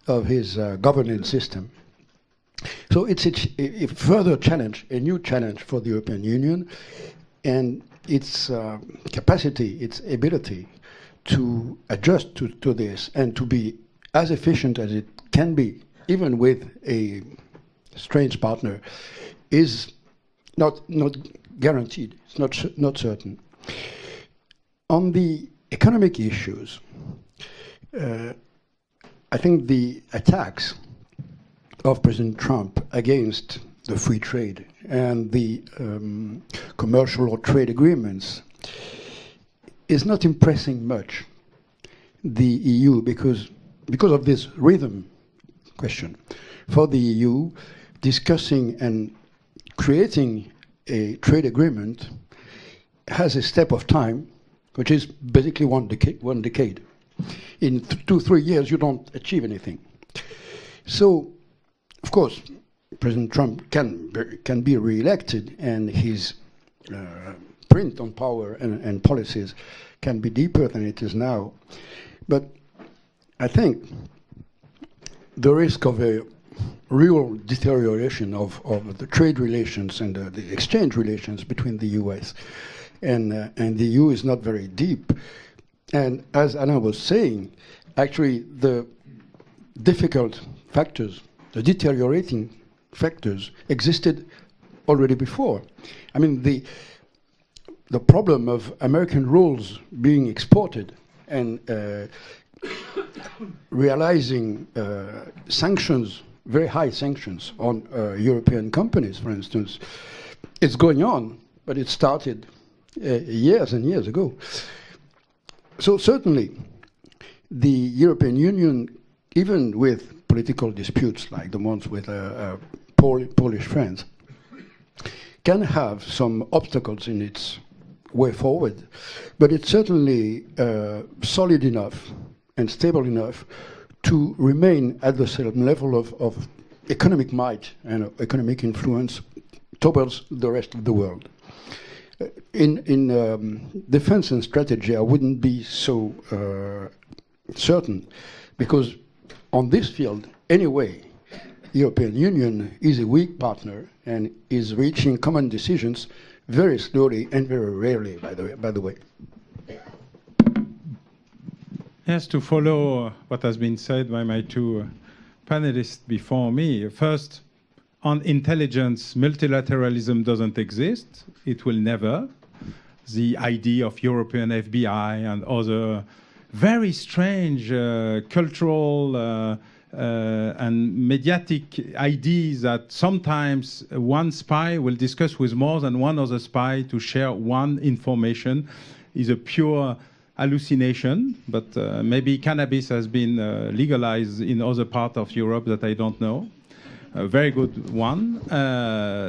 of his governance system. So it's a further challenge, a new challenge for the European Union, and its capacity, its ability to adjust to this and to be as efficient as it can be, even with a strange partner, is not guaranteed. It's not certain. On the economic issues, I think the attacks of President Trump against the free trade and the commercial or trade agreements is not impressing much the EU because of this rhythm question. For the EU, discussing and creating a trade agreement has a step of time, which is basically one decade. In 2-3 years, you don't achieve anything. So, of course, President Trump can be re-elected, and his print on power and policies can be deeper than it is now. But I think the risk of a real deterioration of the trade relations and the exchange relations between the US and the EU is not very deep. And as Anna was saying, actually the difficult factors, the deteriorating factors existed already before. I mean, the problem of American rules being exported and realizing sanctions, very high sanctions on European companies, for instance, it's going on, but it started years and years ago. So certainly, the European Union, even with political disputes like the ones with Polish friends, can have some obstacles in its way forward, but it's certainly solid enough and stable enough to remain at the same level of economic might and economic influence towards the rest of the world. In defense and strategy, I wouldn't be so certain, because on this field, anyway, European Union is a weak partner and is reaching common decisions very slowly and very rarely, by the way. Yes, to follow what has been said by my two panelists before me. First, on intelligence, multilateralism doesn't exist. It will never. The idea of European FBI and other very strange cultural and mediatic ideas that sometimes one spy will discuss with more than one other spy to share one information is a pure hallucination. But maybe cannabis has been legalized in other parts of Europe that I don't know. A very good one.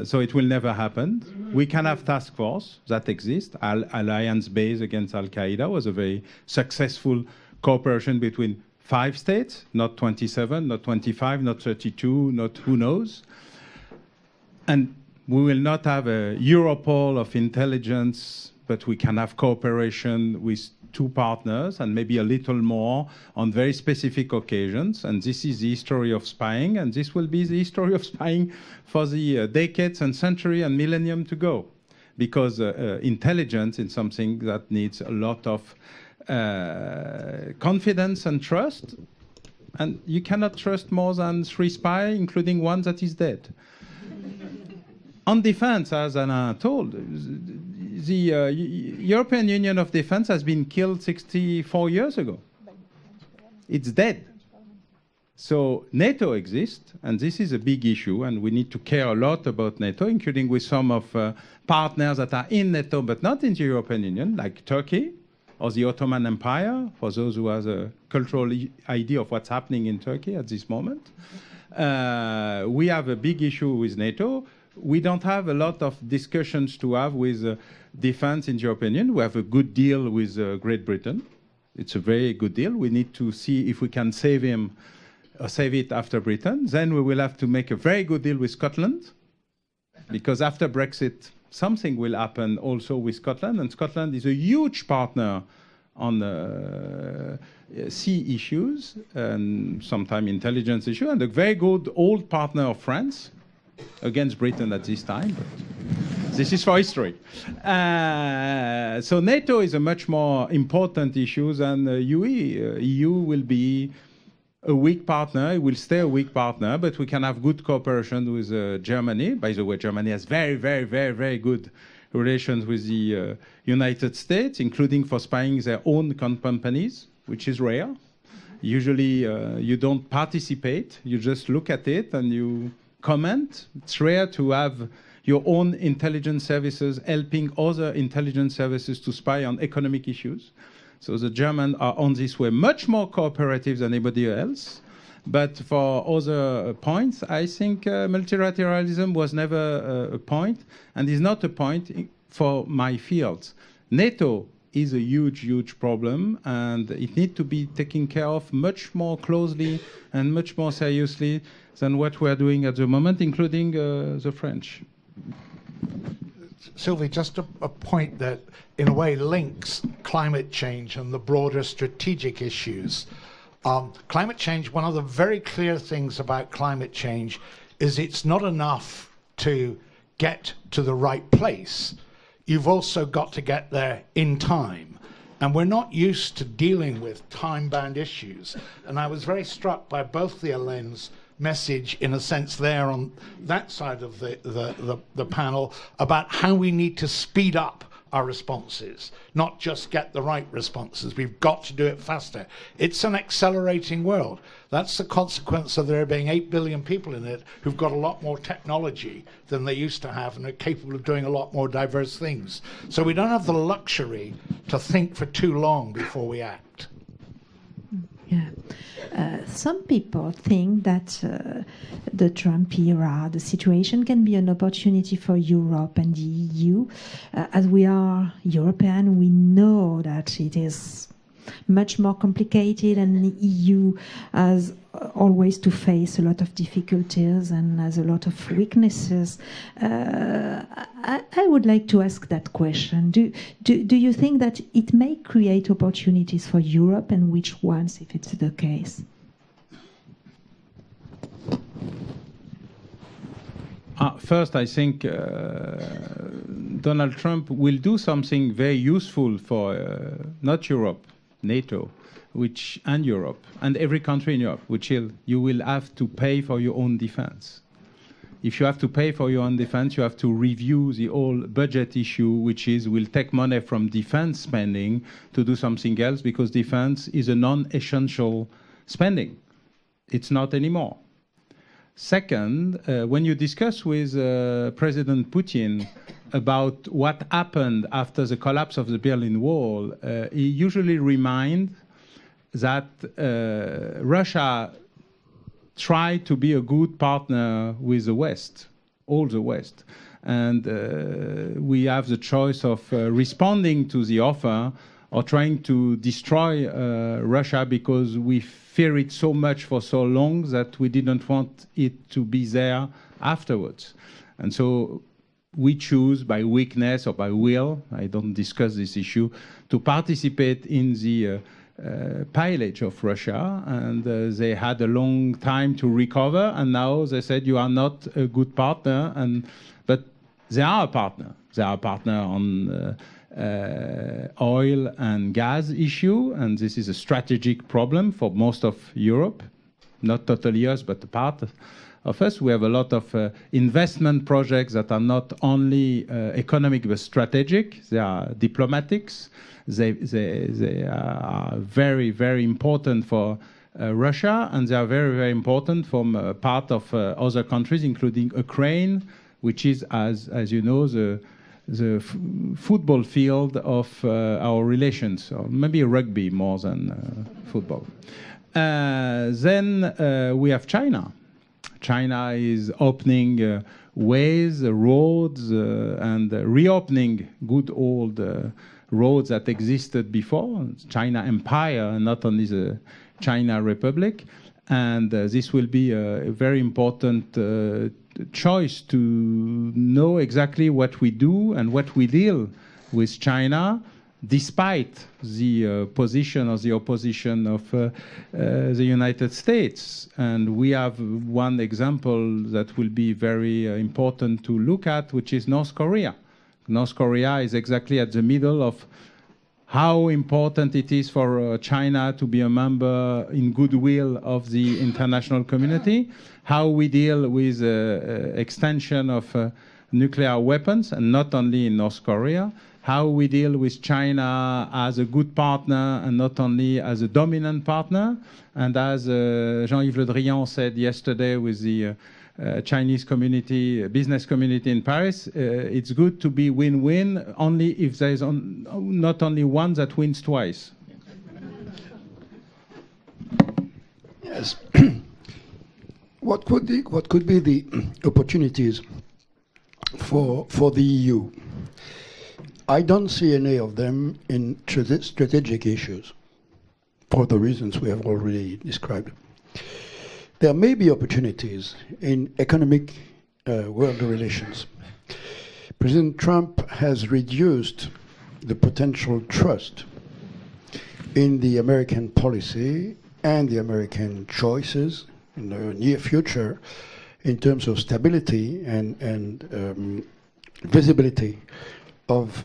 So it will never happen. We can have task force that exists. Alliance based against Al Qaeda was a very successful cooperation between 5 states, not 27, not 25, not 32, not who knows. And we will not have a Europol of intelligence, but we can have cooperation with 2 partners and maybe a little more on very specific occasions. And this is the history of spying, and this will be the history of spying for the decades and century and millennium to go. Because intelligence is something that needs a lot of confidence and trust, and you cannot trust more than 3 spies, including one that is dead. On defense, as Anna told, the European Union of Defense has been killed 64 years ago. It's dead. So NATO exists, and this is a big issue, and we need to care a lot about NATO, including with some of partners that are in NATO but not in the European Union, like Turkey or the Ottoman Empire, for those who have a cultural idea of what's happening in Turkey at this moment. We have a big issue with NATO. We don't have a lot of discussions to have with defense in the European Union. We have a good deal with Great Britain. It's a very good deal. We need to see if we can save him or save it after Britain. Then we will have to make a very good deal with Scotland, because after Brexit, something will happen also with Scotland, and Scotland is a huge partner on sea issues and sometimes intelligence issues, and a very good old partner of France, against Britain at this time, but this is for history. So NATO is a much more important issue than UE. EU will be a weak partner. It will stay a weak partner, but we can have good cooperation with Germany. By the way, Germany has very, very, very, very good relations with the United States, including for spying their own companies, which is rare. Usually, you don't participate. You just look at it and you comment. It's rare to have your own intelligence services helping other intelligence services to spy on economic issues. So the Germans are on this way much more cooperative than anybody else. But for other points, I think multilateralism was never a point, and is not a point for my fields. NATO is a huge, huge problem, and it needs to be taken care of much more closely and much more seriously than what we are doing at the moment, including the French. Sylvie, just a point that in a way links climate change and the broader strategic issues. Climate change, one of the very clear things about climate change is it's not enough to get to the right place. you've also got to get there in time. And we're not used to dealing with time-bound issues. And I was very struck by both the Elaine's message, in a sense, there on that side of the panel, about how we need to speed up our responses, not just get the right responses. We've got to do it faster. It's an accelerating world. That's the consequence of there being 8 billion people in it who've got a lot more technology than they used to have and are capable of doing a lot more diverse things. So we don't have the luxury to think for too long before we act. Yeah. Some people think that the Trump era, the situation can be an opportunity for Europe and the EU. As we are European, we know that it is much more complicated, and the EU has always to face a lot of difficulties and has a lot of weaknesses. I would like to ask that question. Do you think that it may create opportunities for Europe, and which ones, if it's the case? First, I think Donald Trump will do something very useful for not Europe, NATO, and Europe, and every country in Europe, which you will have to pay for your own defense. If you have to pay for your own defense, you have to review the whole budget issue, which is we'll take money from defense spending to do something else, because defense is a non-essential spending. It's not anymore. Second, when you discuss with President Putin about what happened after the collapse of the Berlin Wall, he usually reminds that Russia tried to be a good partner with the West, all the West. And we have the choice of responding to the offer or trying to destroy Russia because we fear it so much for so long that we didn't want it to be there afterwards. And so we choose by weakness or by will, I don't discuss this issue, to participate in the pillage of Russia, and they had a long time to recover, and now they said you are not a good partner, but they are a partner. They are a partner on oil and gas issue, and this is a strategic problem for most of Europe, not totally us, but a part of us. We have a lot of investment projects that are not only economic but strategic. They are diplomatics. They are very, very important for Russia, and they are very, very important from part of other countries, including Ukraine, which is, as you know, the football field of our relations, or maybe rugby more than football. Then we have China. China is opening ways, roads, and reopening good old roads that existed before, China Empire, not only the China Republic. And this will be a very important choice to know exactly what we do and what we deal with China, despite the position or the opposition of the United States. And we have one example that will be very important to look at, which is North Korea. North Korea is exactly at the middle of how important it is for China to be a member in goodwill of the international community, how we deal with extension of nuclear weapons, and not only in North Korea, how we deal with China as a good partner and not only as a dominant partner. And as Jean-Yves Le Drian said yesterday with the Chinese community, business community in Paris, it's good to be win-win only if there's not only one that wins twice. Yes. What could be the opportunities for the EU? I don't see any of them in strategic issues, for the reasons we have already described. There may be opportunities in economic world relations. President Trump has reduced the potential trust in the American policy and the American choices in the near future in terms of stability and visibility of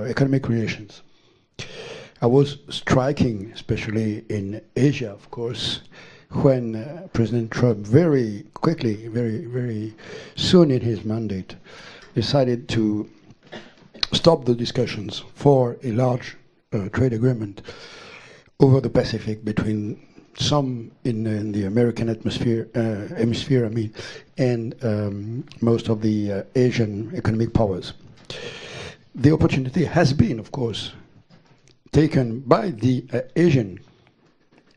economic relations. I was striking, especially in Asia, of course, when President Trump very quickly, very soon in his mandate, decided to stop the discussions for a large trade agreement over the Pacific between some in the American hemisphere, and most of the Asian economic powers. The opportunity has been, of course, taken by the Asian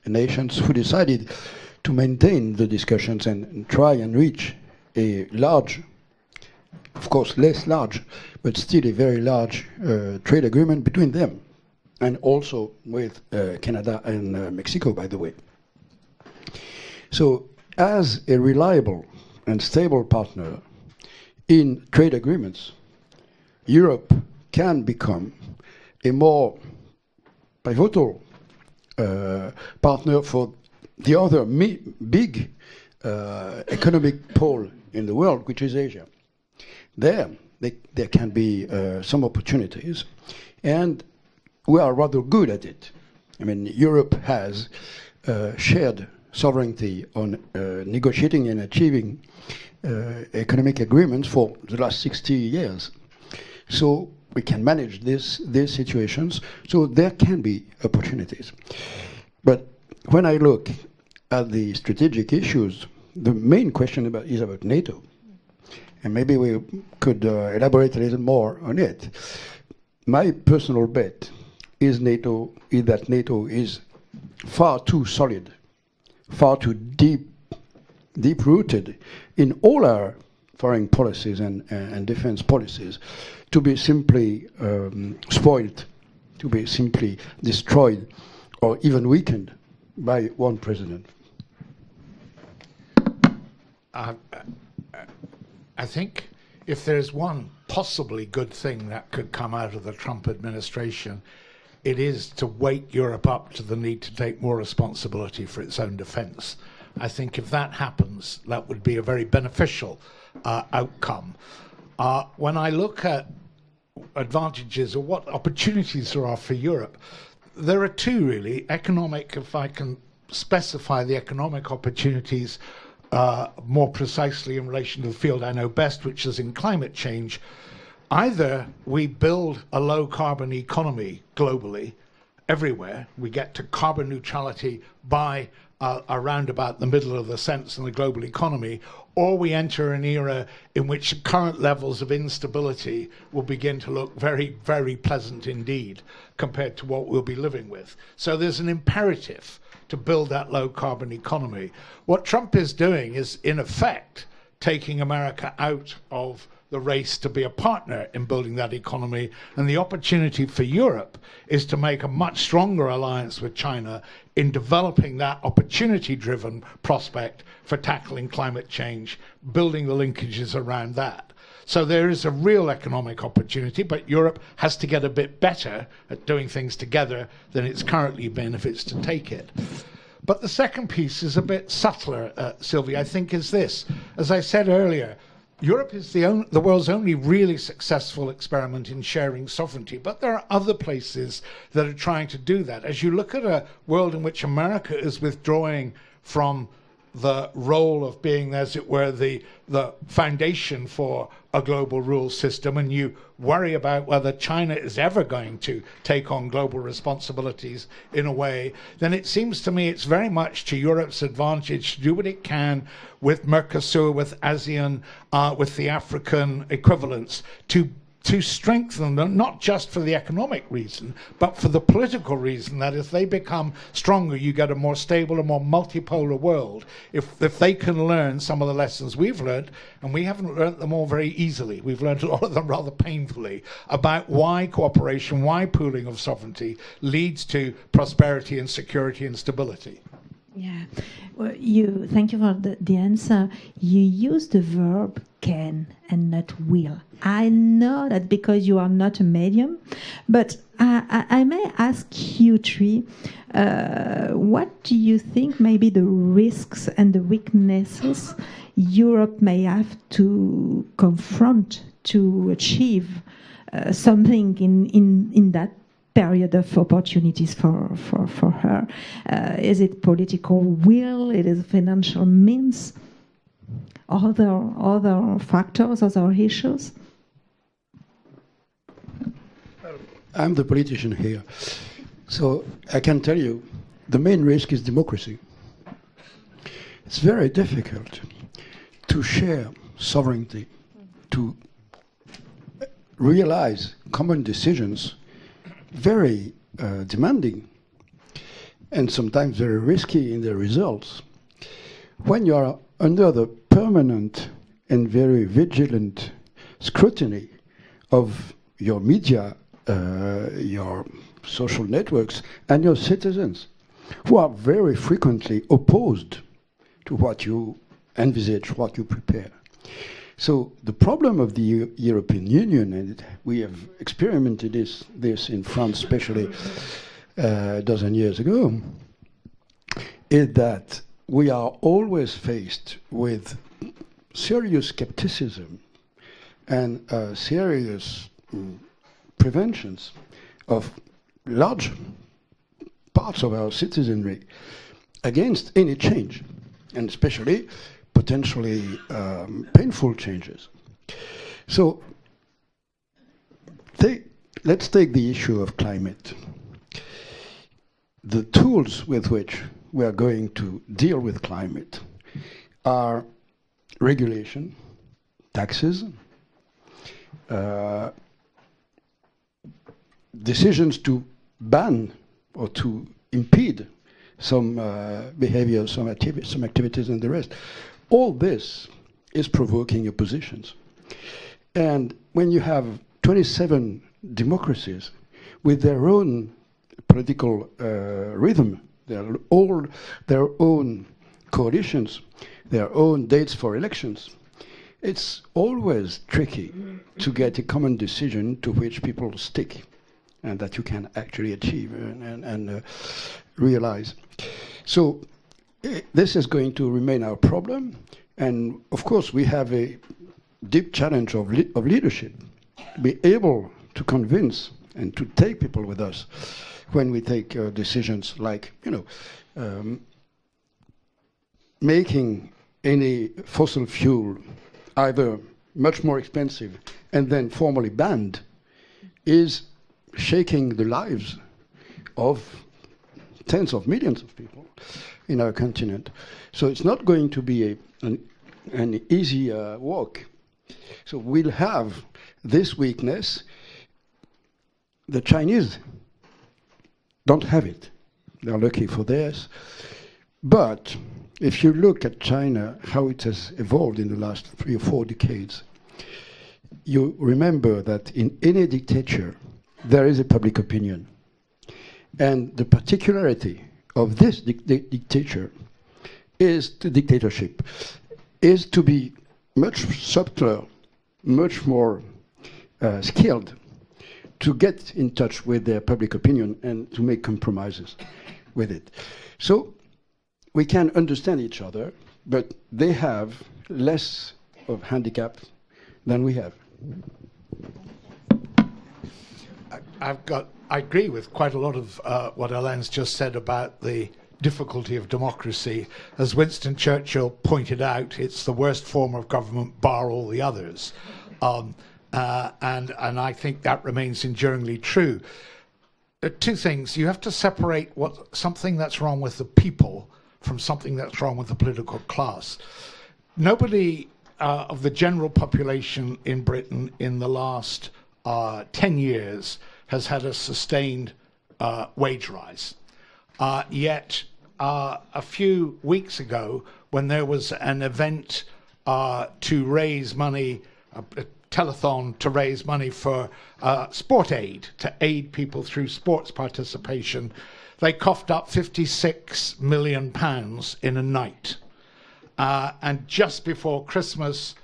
nations who decided to maintain the discussions and try and reach a large, of course less large, but still a very large trade agreement between them, and also with Canada and Mexico, by the way. So, as a reliable and stable partner in trade agreements, Europe can become a more pivotal partner for the other big economic pole in the world, which is Asia. There can be some opportunities, and we are rather good at it. I mean, Europe has shared sovereignty on negotiating and achieving economic agreements for the last 60 years. So we can manage these situations, so there can be opportunities. But when I look at the strategic issues, the main question is about NATO. And maybe we could elaborate a little more on it. My personal bet is that NATO is far too solid, far too deep-rooted in all our foreign policies and defense policies to be simply spoiled, to be simply destroyed or even weakened by one president. I think if there's one possibly good thing that could come out of the Trump administration, it is to wake Europe up to the need to take more responsibility for its own defense. I think if that happens, that would be a very beneficial outcome. When I look at advantages or what opportunities there are for Europe, there are two really. Economic, if I can specify the economic opportunities more precisely in relation to the field I know best, which is in climate change. Either we build a low carbon economy globally, everywhere, we get to carbon neutrality by around about the middle of the sense in the global economy, or we enter an era in which current levels of instability will begin to look very, very pleasant indeed compared to what we'll be living with. So there's an imperative to build that low carbon economy. What Trump is doing is, in effect, taking America out of the race to be a partner in building that economy, and the opportunity for Europe is to make a much stronger alliance with China in developing that opportunity-driven prospect for tackling climate change, building the linkages around that. So there is a real economic opportunity, but Europe has to get a bit better at doing things together than it's currently been if it's to take it. But the second piece is a bit subtler, Sylvie, I think, is this. As I said earlier, Europe is the world's only really successful experiment in sharing sovereignty, but there are other places that are trying to do that. As you look at a world in which America is withdrawing from the role of being, as it were, the foundation for a global rules system, and you worry about whether China is ever going to take on global responsibilities in a way, then it seems to me it's very much to Europe's advantage to do what it can with Mercosur, with ASEAN, with the African equivalents, to strengthen them, not just for the economic reason, but for the political reason that if they become stronger, you get a more stable, a more multipolar world. If they can learn some of the lessons we've learned, and we haven't learned them all very easily, we've learned a lot of them rather painfully, about why cooperation, why pooling of sovereignty leads to prosperity and security and stability. Yeah, well, thank you for the answer. You use the verb can and not will. I know that because you are not a medium, but I may ask you three, what do you think may be the risks and the weaknesses Europe may have to confront to achieve something in that period of opportunities for her? Is it political will? It is financial means? Other factors, other issues? I'm the politician here. So I can tell you, the main risk is democracy. It's very difficult to share sovereignty, to realize common decisions, very demanding and sometimes very risky in their results. When you are under the permanent and very vigilant scrutiny of your media, your social networks, and your citizens, who are very frequently opposed to what you envisage, what you prepare. So the problem of the European Union, and we have experimented this in France, especially a dozen years ago, is that we are always faced with serious skepticism and serious preventions of large parts of our citizenry against any change, and especially potentially painful changes. So let's take the issue of climate. The tools with which we are going to deal with climate are regulation, taxes, decisions to ban or to impede some behaviors, some activities, and the rest. All this is provoking oppositions. And when you have 27 democracies with their own political rhythm, all their own coalitions, their own dates for elections, it's always tricky to get a common decision to which people stick and that you can actually achieve and realize. So this is going to remain our problem. And of course, we have a deep challenge of leadership, be able to convince and to take people with us when we take decisions like, making any fossil fuel either much more expensive and then formally banned is shaking the lives of tens of millions of people in our continent. So it's not going to be an easy walk. So we'll have this weakness. The Chinese don't have it. They're lucky for theirs. But if you look at China, how it has evolved in the last 3 or 4 decades, you remember that in any dictature, there is a public opinion. And the particularity of this dictatorship is to be much subtler, much more skilled to get in touch with their public opinion and to make compromises with it. So we can understand each other, but they have less of handicap than we have. I agree with quite a lot of what Alain's just said about the difficulty of democracy. As Winston Churchill pointed out, it's the worst form of government bar all the others. And I think that remains enduringly true. Two things. You have to separate something that's wrong with the people from something that's wrong with the political class. Nobody of the general population in Britain in the last 10 years has had a sustained wage rise. Yet a few weeks ago, when there was an event to raise money, a telethon to raise money for sport aid, to aid people through sports participation, they coughed up £56 million in a night. And just before Christmas,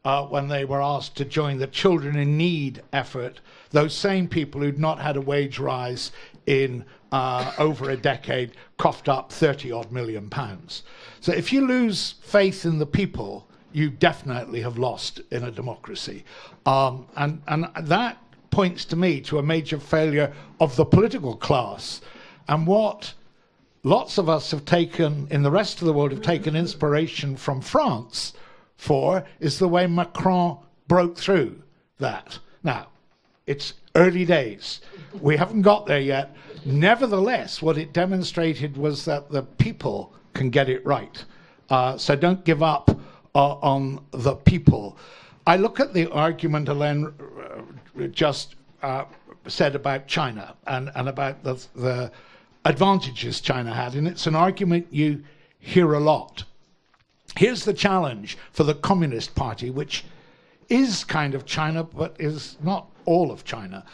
when they were asked to join the Children in Need effort, those same people who'd not had a wage rise in over a decade coughed up £30-odd million. So if you lose faith in the people, you definitely have lost in a democracy. And that points to me to a major failure of the political class. And what lots of us have taken, in the rest of the world, have taken inspiration from France for, is the way Macron broke through that. Now, it's early days. We haven't got there yet. Nevertheless, what it demonstrated was that the people can get it right. So don't give up on the people. I look at the argument Alain just said about China and about the advantages China had, and it's an argument you hear a lot. Here's the challenge for the Communist Party, which is kind of China, but is not all of China.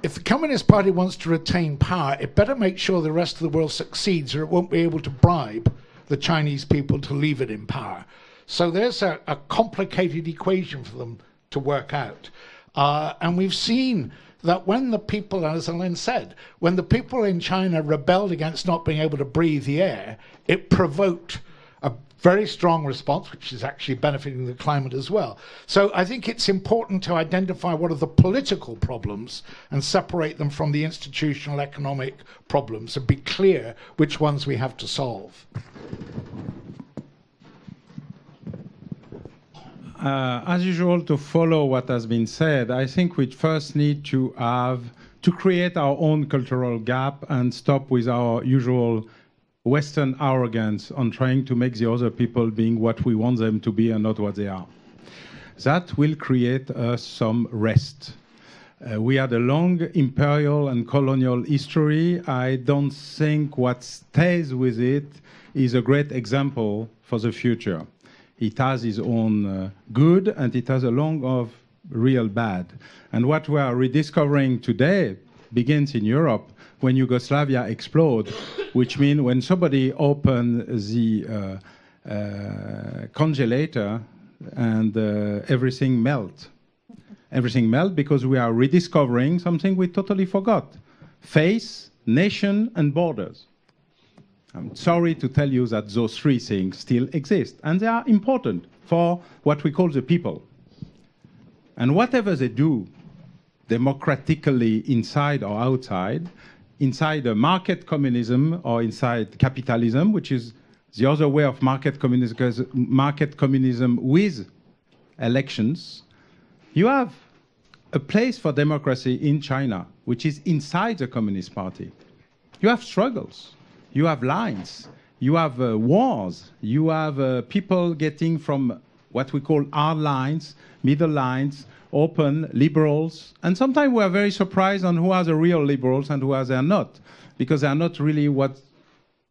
If the Communist Party wants to retain power, it better make sure the rest of the world succeeds, or it won't be able to bribe the Chinese people to leave it in power. So there's a complicated equation for them to work out. And we've seen that when the people, as Alain said, when the people in China rebelled against not being able to breathe the air, it provoked a very strong response, which is actually benefiting the climate as well. So I think it's important to identify what are the political problems and separate them from the institutional economic problems and be clear which ones we have to solve. As usual, to follow what has been said, I think we first need to create our own cultural gap and stop with our usual Western arrogance on trying to make the other people being what we want them to be and not what they are. That will create us some rest. We had a long imperial and colonial history. I don't think what stays with it is a great example for the future. It has its own good, and it has a long of real bad. And what we are rediscovering today begins in Europe when Yugoslavia exploded, which means when somebody opened the congelator and everything melt. Everything melt because we are rediscovering something we totally forgot: faith, nation, and borders. I'm sorry to tell you that those three things still exist, and they are important for what we call the people. And whatever they do, democratically inside or outside, inside a market communism or inside capitalism, which is the other way of market communism with elections, you have a place for democracy in China, which is inside the Communist Party. You have struggles. You have lines, you have wars, you have people getting from what we call hard lines, middle lines, open, liberals, and sometimes we are very surprised on who are the real liberals and who are they not, because they are not really what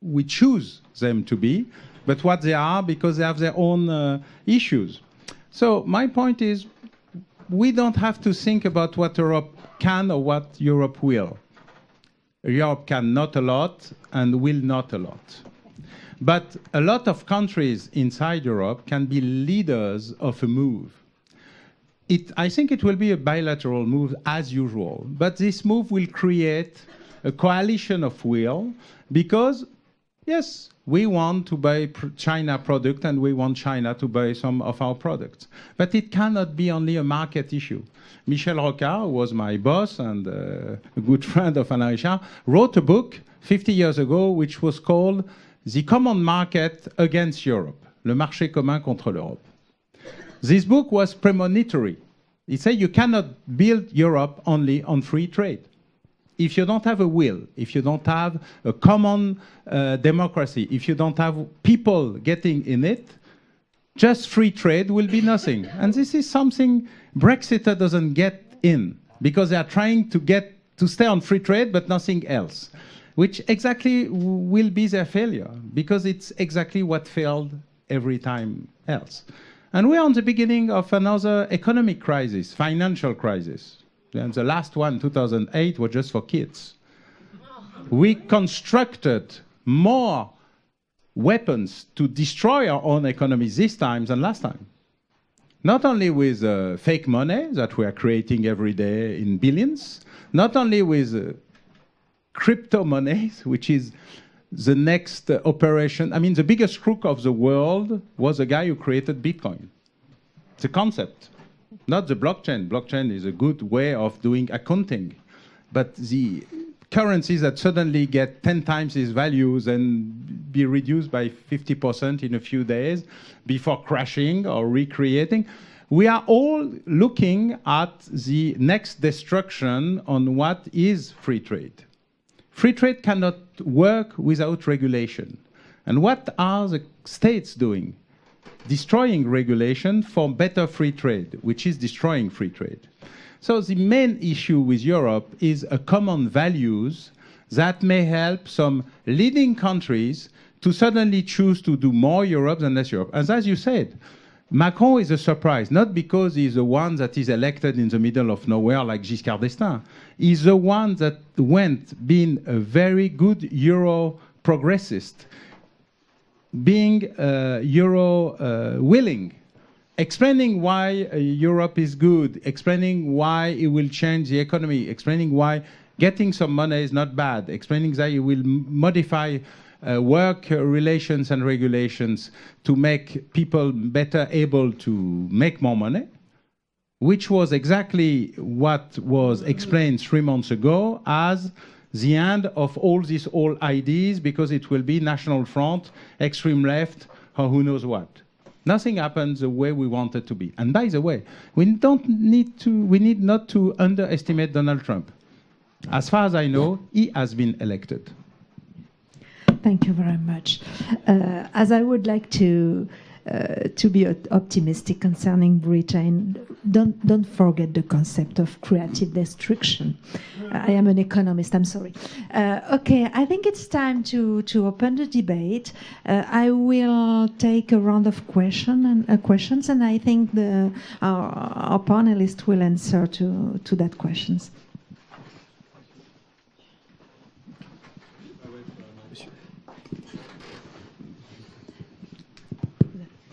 we choose them to be, but what they are because they have their own issues. So my point is, we don't have to think about what Europe can or what Europe will. Europe can not a lot and will not a lot. But a lot of countries inside Europe can be leaders of a move. I think it will be a bilateral move as usual, but this move will create a coalition of will because, yes, we want to buy China product and we want China to buy some of our products. But it cannot be only a market issue. Michel Rocard, who was my boss and a good friend of Alain Richard, wrote a book 50 years ago which was called The Common Market Against Europe, Le Marché Commun contre l'Europe. This book was premonitory. It said you cannot build Europe only on free trade. If you don't have a will, if you don't have a common democracy, if you don't have people getting in it, just free trade will be nothing. And this is something Brexiter doesn't get in, because they are trying to stay on free trade, but nothing else, which exactly will be their failure, because it's exactly what failed every time else. And we're on the beginning of another economic crisis, financial crisis. And the last one, 2008, was just for kids. We constructed more weapons to destroy our own economy this time than last time. Not only with fake money that we are creating every day in billions, not only with crypto monies, which is the next operation. I mean, the biggest crook of the world was the guy who created Bitcoin. It's a concept. Not the blockchain. Blockchain is a good way of doing accounting. But the currencies that suddenly get 10 times its values and be reduced by 50% in a few days before crashing or recreating, we are all looking at the next destruction on what is free trade. Free trade cannot work without regulation. And what are the states doing? Destroying regulation for better free trade, which is destroying free trade. So the main issue with Europe is a common values that may help some leading countries to suddenly choose to do more Europe than less Europe. And as you said, Macron is a surprise, not because he's the one that is elected in the middle of nowhere like Giscard d'Estaing. He's the one that went being a very good Euro progressist, being Euro willing, explaining why Europe is good, explaining why it will change the economy, explaining why getting some money is not bad, explaining that it will modify work relations and regulations to make people better able to make more money, which was exactly what was explained 3 months ago as the end of all these old ideas, because it will be National Front, extreme left, or who knows what. Nothing happens the way we want it to be. And by the way, we need not to underestimate Donald Trump. As far as I know, he has been elected. Thank you very much. As I would like to be optimistic concerning Britain, don't forget the concept of creative destruction. I am an economist, I'm sorry. Okay, I think it's time to open the debate. I will take a round of questions, and I think our panelists will answer to that questions.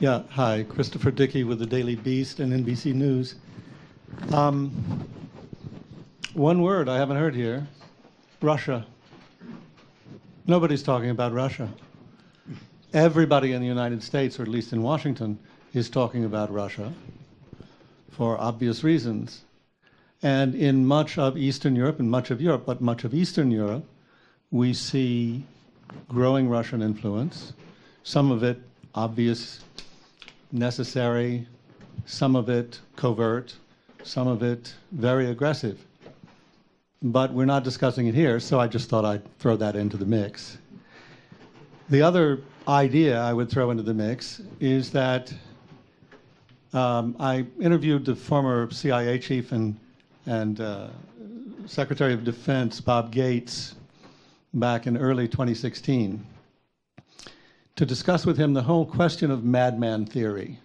Yeah, hi, Christopher Dickey with the Daily Beast and NBC News. One word I haven't heard here, Russia. Nobody's talking about Russia. Everybody in the United States, or at least in Washington, is talking about Russia for obvious reasons. And in much of Eastern Europe, and much of Europe, but much of Eastern Europe, we see growing Russian influence, some of it obvious, necessary, some of it covert, some of it very aggressive. But we're not discussing it here, so I just thought I'd throw that into the mix. The other idea I would throw into the mix is that I interviewed the former CIA chief and Secretary of Defense, Bob Gates, back in early 2016. To discuss with him the whole question of madman theory,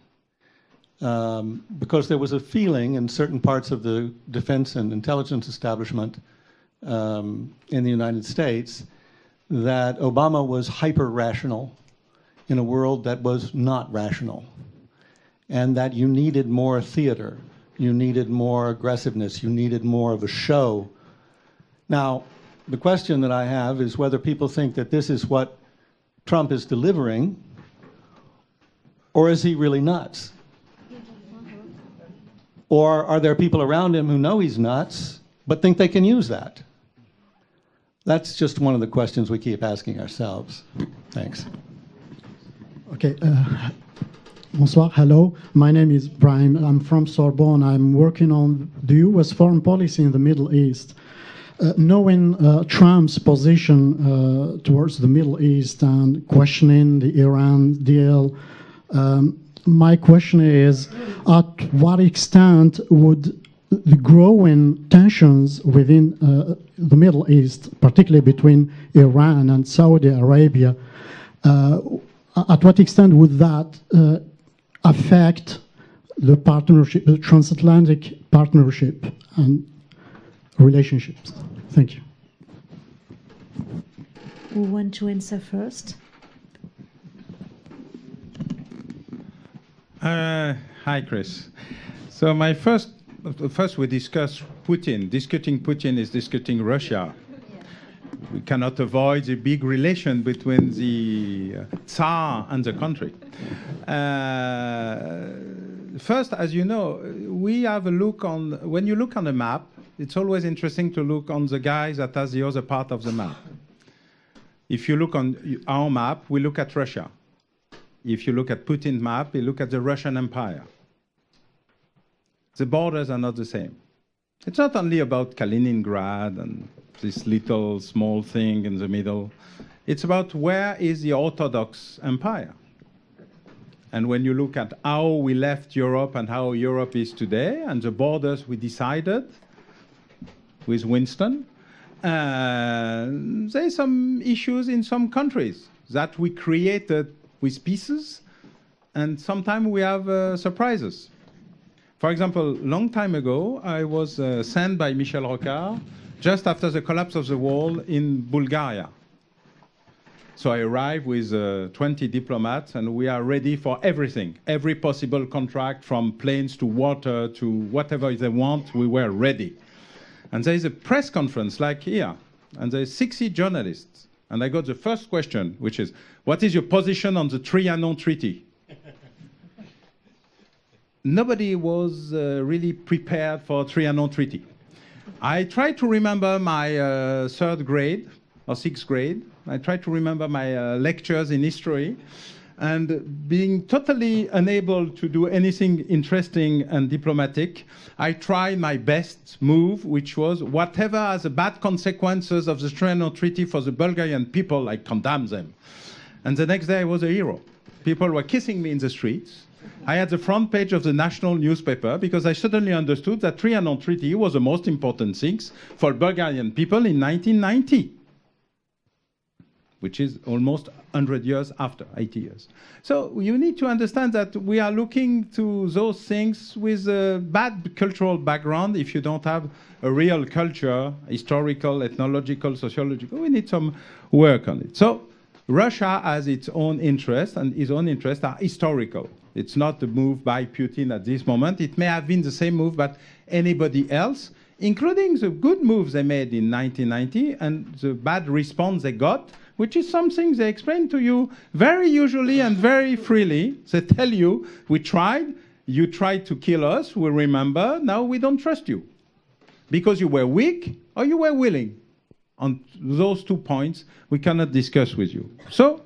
because there was a feeling in certain parts of the defense and intelligence establishment in the United States that Obama was hyper-rational in a world that was not rational, and that you needed more theater, you needed more aggressiveness, you needed more of a show. Now, the question that I have is whether people think that this is what Trump is delivering, or is he really nuts? Or are there people around him who know he's nuts, but think they can use that? That's just one of the questions we keep asking ourselves. Thanks. Okay. Bonsoir. Hello. My name is Brian. I'm from Sorbonne. I'm working on the U.S. foreign policy in the Middle East. Knowing Trump's position towards the Middle East and questioning the Iran deal, my question is, at what extent would the growing tensions within the Middle East, particularly between Iran and Saudi Arabia, at what extent would that affect the partnership, the transatlantic partnership and relationships? Thank you. Who want to answer first? Hi, Chris. So first we discuss Putin. Discussing Putin is discussing Russia. We cannot avoid the big relation between the Tsar and the country. first, as you know, we have a look on, when you look on a map, it's always interesting to look on the guy that has the other part of the map. If you look on our map, we look at Russia. If you look at Putin's map, we look at the Russian Empire. The borders are not the same. It's not only about Kaliningrad and this little small thing in the middle. It's about where is the Orthodox Empire. And when you look at how we left Europe and how Europe is today, and the borders we decided with Winston, there's some issues in some countries that we created with pieces, and sometimes we have surprises. For example, a long time ago, I was sent by Michel Rocard just after the collapse of the wall in Bulgaria. So I arrived with 20 diplomats, and we are ready for everything. Every possible contract, from planes to water to whatever they want, we were ready. And there is a press conference like here, and there are 60 journalists. And I got the first question, which is, what is your position on the Trianon Treaty? Nobody was really prepared for Trianon Treaty. I tried to remember my third grade or sixth grade. I tried to remember my lectures in history, and being totally unable to do anything interesting and diplomatic, I tried my best move, which was whatever has the bad consequences of the Trianon Treaty for the Bulgarian people, I condemn them. And the next day I was a hero. People were kissing me in the streets. I had the front page of the national newspaper because I suddenly understood that Trianon Treaty was the most important thing for Bulgarian people in 1990. Which is almost 100 years after, 80 years. So you need to understand that we are looking to those things with a bad cultural background. If you don't have a real culture, historical, ethnological, sociological, we need some work on it. So Russia has its own interests, and its own interests are historical. It's not a move by Putin at this moment. It may have been the same move by anybody else, including the good moves they made in 1990 and the bad response they got, which is something they explain to you very usually and very freely. They tell you, we tried, you tried to kill us, we remember, now we don't trust you. Because you were weak or you were willing. On those 2 points, we cannot discuss with you. So,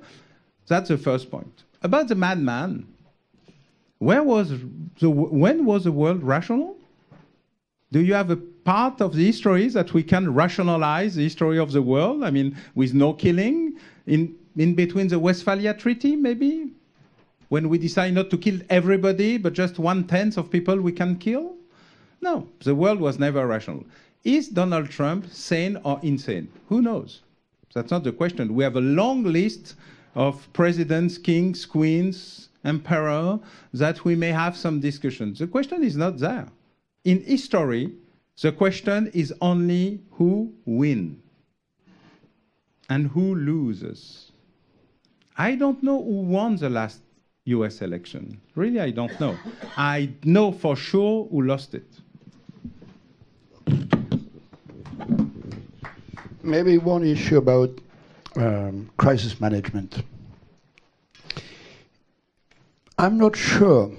that's the first point. About the madman, when was the world rational? Do you have a part of the history that we can rationalize the history of the world? I mean, with no killing, in between the Westphalia Treaty, maybe? When we decide not to kill everybody, but just 1/10 of people we can kill? No, the world was never rational. Is Donald Trump sane or insane? Who knows? That's not the question. We have a long list of presidents, kings, queens, emperor, that we may have some discussions. The question is not there. In history, the question is only who wins and who loses. I don't know who won the last US election. Really, I don't know. I know for sure who lost it. Maybe one issue about crisis management. I'm not sure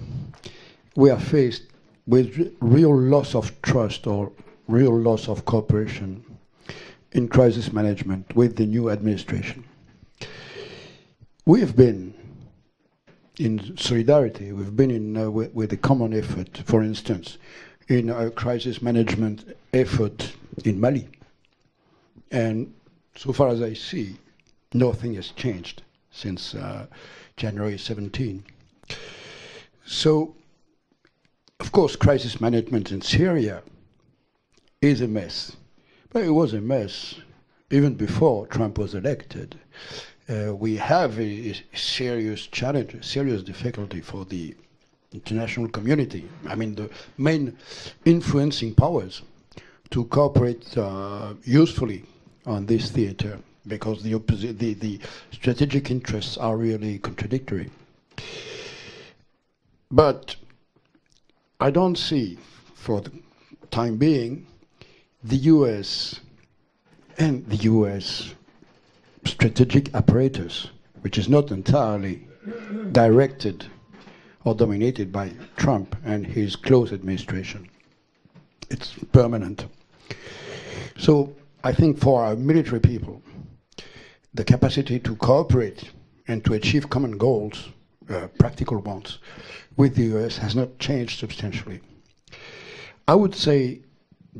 we are faced with real loss of trust or real loss of cooperation in crisis management with the new administration. We have been in solidarity, we've been in with a common effort, for instance, in a crisis management effort in Mali. And so far as I see, nothing has changed since January 17. So, of course, crisis management in Syria is a mess. But it was a mess even before Trump was elected. We have a serious challenge, a serious difficulty for the international community. I mean, the main influencing powers to cooperate usefully on this theater, because the strategic interests are really contradictory. But I don't see, for the time being, the US and the US strategic apparatus, which is not entirely directed are dominated by Trump and his close administration. It's permanent. So I think for our military people, the capacity to cooperate and to achieve common goals, practical ones, with the US has not changed substantially. I would say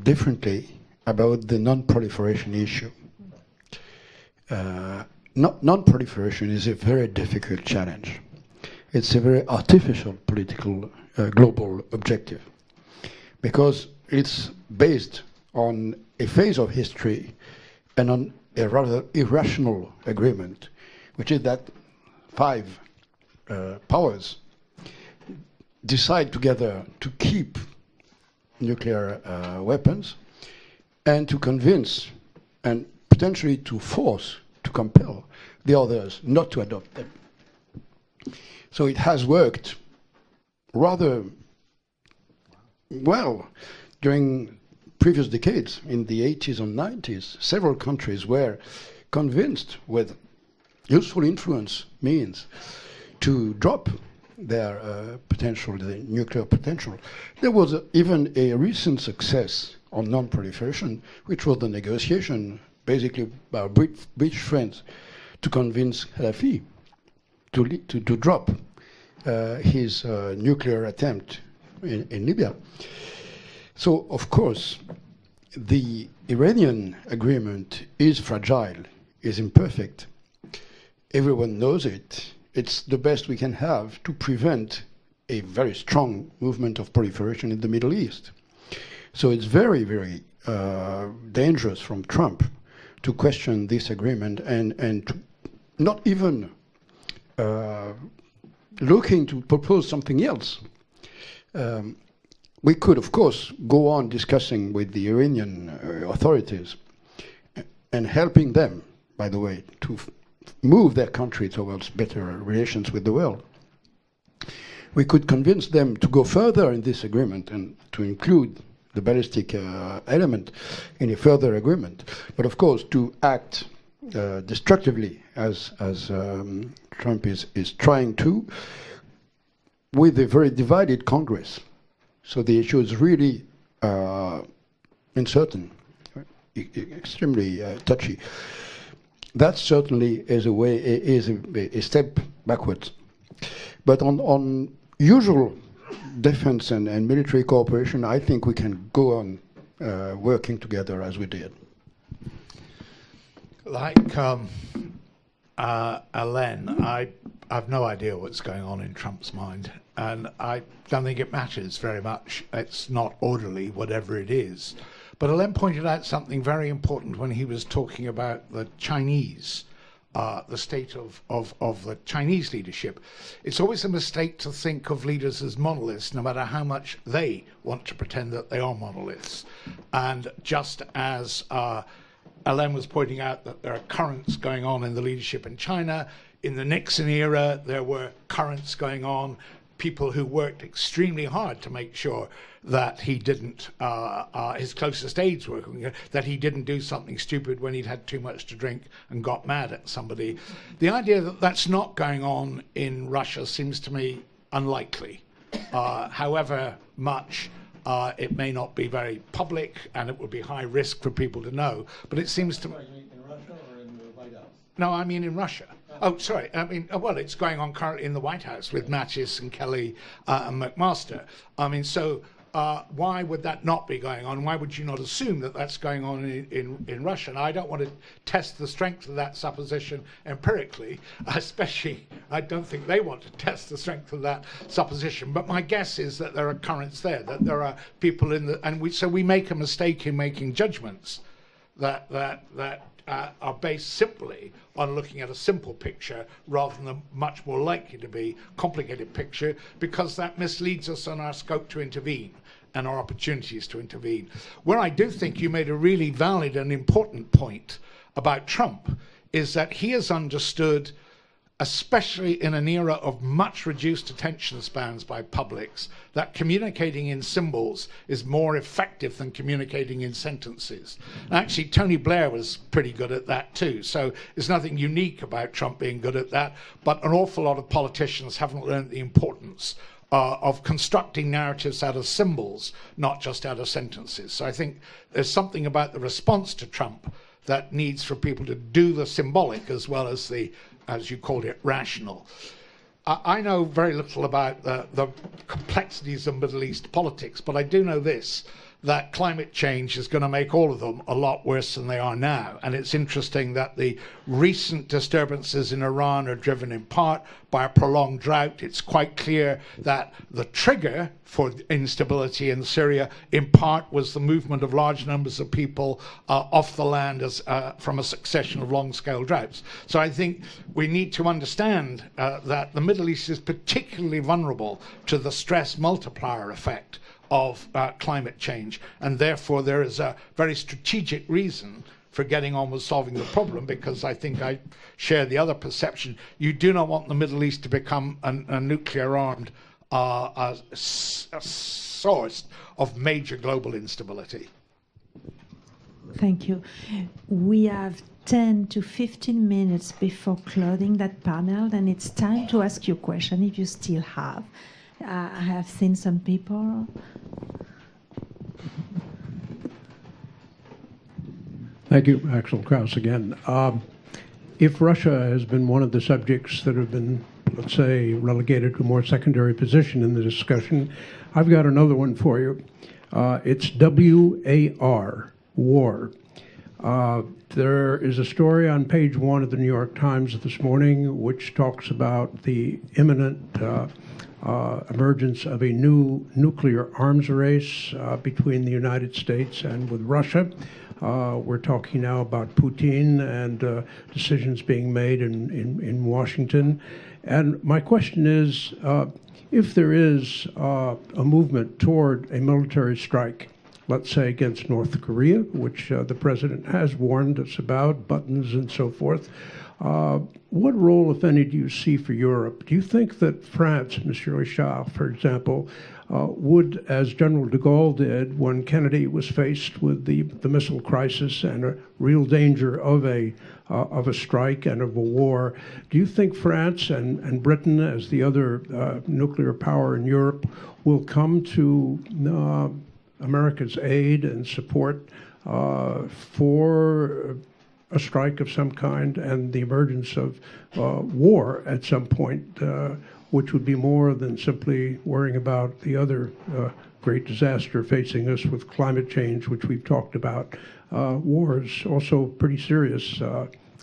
differently about the non-proliferation issue. Non-proliferation is a very difficult challenge. It's a very artificial political global objective because it's based on a phase of history and on a rather irrational agreement, which is that five powers decide together to keep nuclear weapons and to convince and potentially to force, to compel the others not to adopt them. So it has worked rather well during previous decades. In the 80s and 90s, several countries were convinced with useful influence means to drop their potential, the nuclear potential. There was even a recent success on non-proliferation, which was the negotiation, basically by our British friends, to convince Gaddafi to drop his nuclear attempt in Libya. So, of course, the Iranian agreement is fragile, is imperfect. Everyone knows it. It's the best we can have to prevent a very strong movement of proliferation in the Middle East. So it's very, very dangerous from Trump to question this agreement and to not even looking to propose something else. We could, of course, go on discussing with the Iranian authorities and helping them, by the way, to move their country towards better relations with the world. We could convince them to go further in this agreement and to include the ballistic element in a further agreement. But of course, to act destructively, as Trump is trying to, with a very divided Congress. So the issue is really uncertain, extremely touchy. That certainly is a step backwards. But on usual defense and military cooperation, I think we can go on working together as we did. Like Alain, I have no idea what's going on in Trump's mind, and I don't think it matters very much. It's not orderly, whatever it is. But Alain pointed out something very important when he was talking about the Chinese, the state of the Chinese leadership. It's always a mistake to think of leaders as monoliths, no matter how much they want to pretend that they are monoliths. And just as Alain was pointing out that there are currents going on in the leadership in China, in the Nixon era, there were currents going on, people who worked extremely hard to make sure that he didn't, his closest aides were, that he didn't do something stupid when he'd had too much to drink and got mad at somebody. The idea that that's not going on in Russia seems to me unlikely. However much it may not be very public and it would be high risk for people to know, but it seems to me... In Russia or in the White House? No, I mean in Russia. Oh, sorry. I mean, well, it's going on currently in the White House with Mattis and Kelly and McMaster. I mean, so why would that not be going on? Why would you not assume that that's going on in Russia? And I don't want to test the strength of that supposition empirically, especially I don't think they want to test the strength of that supposition. But my guess is that there are currents there, that there are people in the... And so we make a mistake in making judgments that are based simply on looking at a simple picture rather than a much more likely to be complicated picture, because that misleads us on our scope to intervene and our opportunities to intervene. Where I do think you made a really valid and important point about Trump is that he has understood, especially in an era of much reduced attention spans by publics, that communicating in symbols is more effective than communicating in sentences. And actually, Tony Blair was pretty good at that too. So there's nothing unique about Trump being good at that, but an awful lot of politicians haven't learned the importance of constructing narratives out of symbols, not just out of sentences. So I think there's something about the response to Trump that needs for people to do the symbolic as well as the, as you called it, rational. I know very little about the complexities of Middle East politics, but I do know this, that climate change is going to make all of them a lot worse than they are now. And it's interesting that the recent disturbances in Iran are driven in part by a prolonged drought. It's quite clear that the trigger for instability in Syria, in part, was the movement of large numbers of people off the land as, from a succession of long-scale droughts. So I think we need to understand that the Middle East is particularly vulnerable to the stress multiplier effect of climate change, and therefore there is a very strategic reason for getting on with solving the problem, because I think I share the other perception. You do not want the Middle East to become a nuclear-armed source of major global instability. Thank you. We have 10 to 15 minutes before closing that panel, and it's time to ask you a question if you still have. I have seen some people. Thank you, Axel Kraus again. If Russia has been one of the subjects that have been, let's say, relegated to a more secondary position in the discussion, I've got another one for you. It's WAR, war. There is a story on page 1 of the New York Times this morning which talks about the imminent emergence of a new nuclear arms race between the United States and with Russia. We're talking now about Putin and decisions being made in Washington. And my question is, if there is a movement toward a military strike, let's say against North Korea, which the president has warned us about, buttons and so forth, what role, if any, do you see for Europe? Do you think that France, Monsieur Richard, for example, would, as General de Gaulle did when Kennedy was faced with the missile crisis and a real danger of a strike and of a war, do you think France and Britain, as the other nuclear power in Europe, will come to America's aid and support for a strike of some kind and the emergence of war at some point, which would be more than simply worrying about the other great disaster facing us with climate change, which we've talked about. War is also pretty serious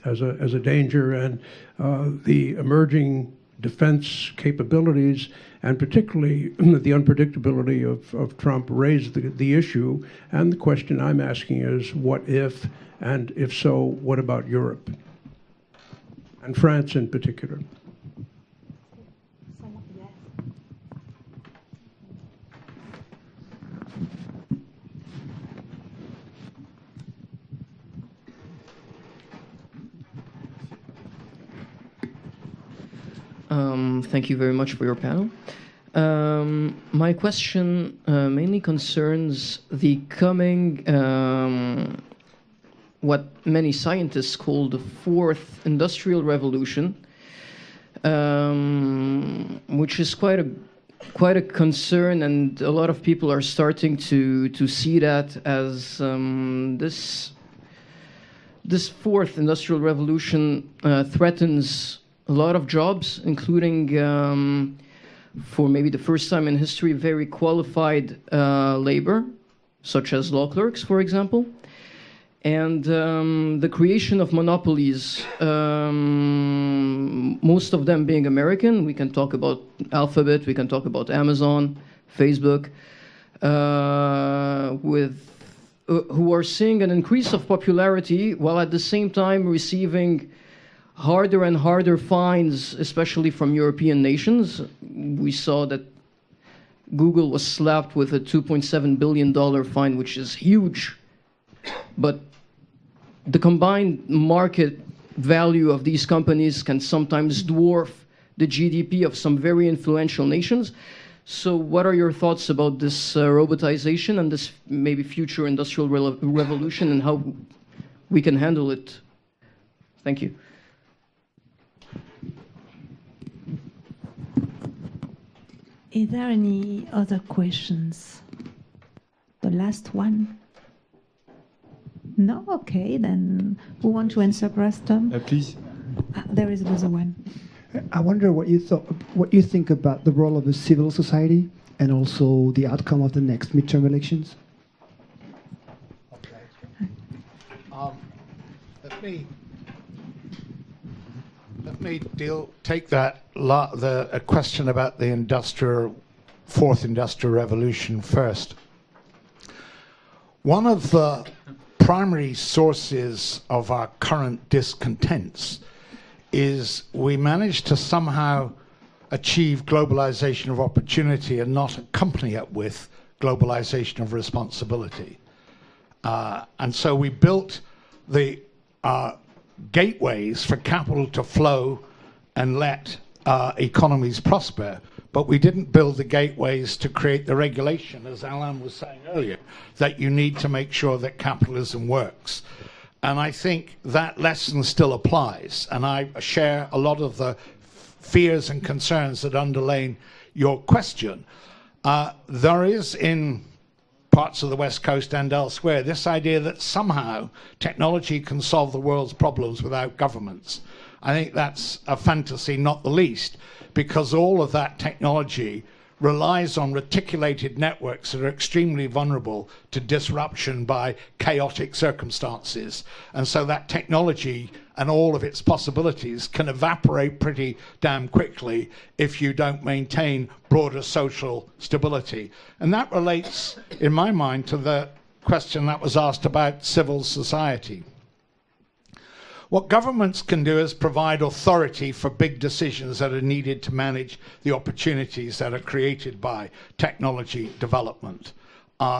as a danger, and the emerging defense capabilities, and particularly the unpredictability of Trump, raised the issue. And the question I'm asking is, what if, and if so, what about Europe? And France in particular. Thank you very much for your panel. My question mainly concerns the coming, what many scientists call the fourth industrial revolution, which is quite a concern, and a lot of people are starting to see that as this fourth industrial revolution threatens a lot of jobs, including, for maybe the first time in history, very qualified labor, such as law clerks, for example, and the creation of monopolies, most of them being American. We can talk about Alphabet, we can talk about Amazon, Facebook, who are seeing an increase of popularity while at the same time receiving harder and harder fines, especially from European nations. We saw that Google was slapped with a $2.7 billion fine, which is huge. But the combined market value of these companies can sometimes dwarf the GDP of some very influential nations. So what are your thoughts about this robotization and this maybe future industrial revolution, and how we can handle it? Thank you. Is there any other questions? The last one? No? Okay, then who want to answer first, Tom? Please. There is another one. I wonder what you think about the role of the civil society and also the outcome of the next midterm elections. Let me take that a question about the fourth industrial revolution first. One of the primary sources of our current discontents is we managed to somehow achieve globalization of opportunity and not accompany it with globalization of responsibility. And so we built the gateways for capital to flow and let economies prosper, but we didn't build the gateways to create the regulation, as Alan was saying earlier, that you need to make sure that capitalism works. And I think that lesson still applies, and I share a lot of the fears and concerns that underlay your question. There is in parts of the West Coast and elsewhere this idea that somehow technology can solve the world's problems without governments. I think that's a fantasy, not the least, because all of that technology relies on reticulated networks that are extremely vulnerable to disruption by chaotic circumstances. And so that technology and all of its possibilities can evaporate pretty damn quickly if you don't maintain broader social stability. And that relates, in my mind, to the question that was asked about civil society. What governments can do is provide authority for big decisions that are needed to manage the opportunities that are created by technology development.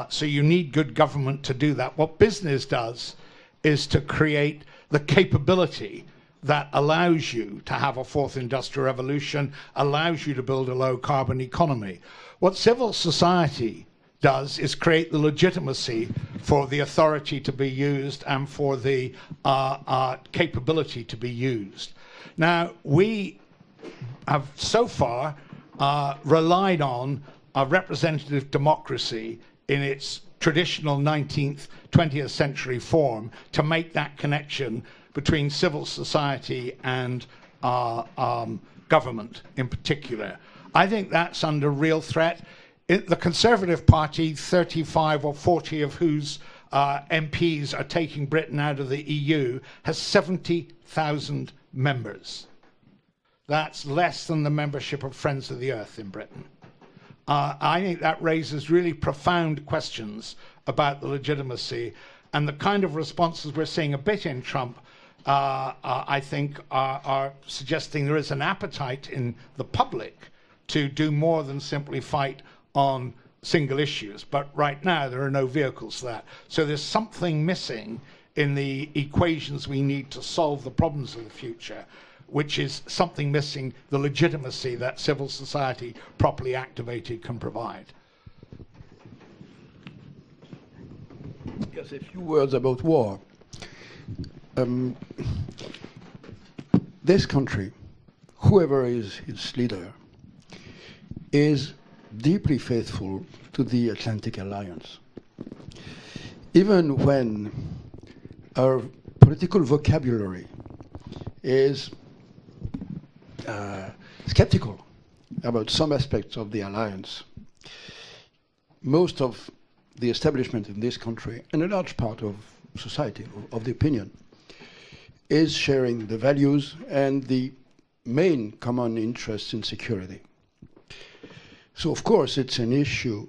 So you need good government to do that. What business does is to create the capability that allows you to have a fourth industrial revolution, allows you to build a low carbon economy. What civil society does is create the legitimacy for the authority to be used and for the capability to be used. Now, we have so far relied on a representative democracy in its traditional 19th, 20th century form to make that connection between civil society and government in particular. I think that's under real threat. The Conservative Party, 35 or 40 of whose MPs are taking Britain out of the EU, has 70,000 members. That's less than the membership of Friends of the Earth in Britain. I think that raises really profound questions about the legitimacy, and the kind of responses we're seeing a bit in Trump, I think, are suggesting there is an appetite in the public to do more than simply fight on single issues. But right now, there are no vehicles for that. So there's something missing in the equations we need to solve the problems of the future, which is something missing the legitimacy that civil society properly activated can provide. Yes, a few words about war. This country, whoever is its leader, is deeply faithful to the Atlantic Alliance. Even when our political vocabulary is skeptical about some aspects of the alliance, most of the establishment in this country, and a large part of society, of the opinion, is sharing the values and the main common interests in security. So, of course, it's an issue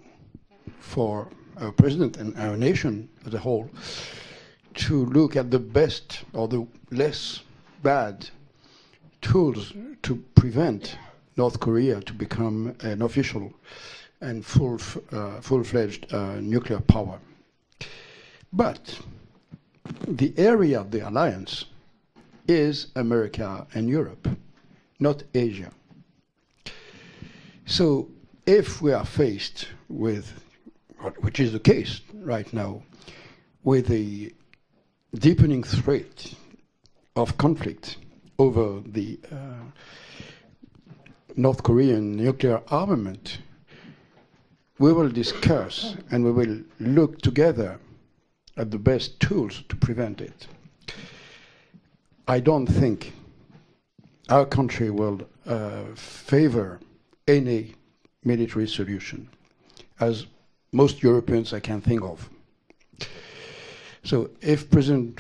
for our president and our nation as a whole to look at the best or the less bad tools to prevent North Korea to become an official and full-fledged nuclear power. But the area of the alliance is America and Europe, not Asia. So if we are faced with, which is the case right now, with a deepening threat of conflict over the North Korean nuclear armament, we will discuss and we will look together at the best tools to prevent it. I don't think our country will favor any military solution, as most Europeans I can think of. So if President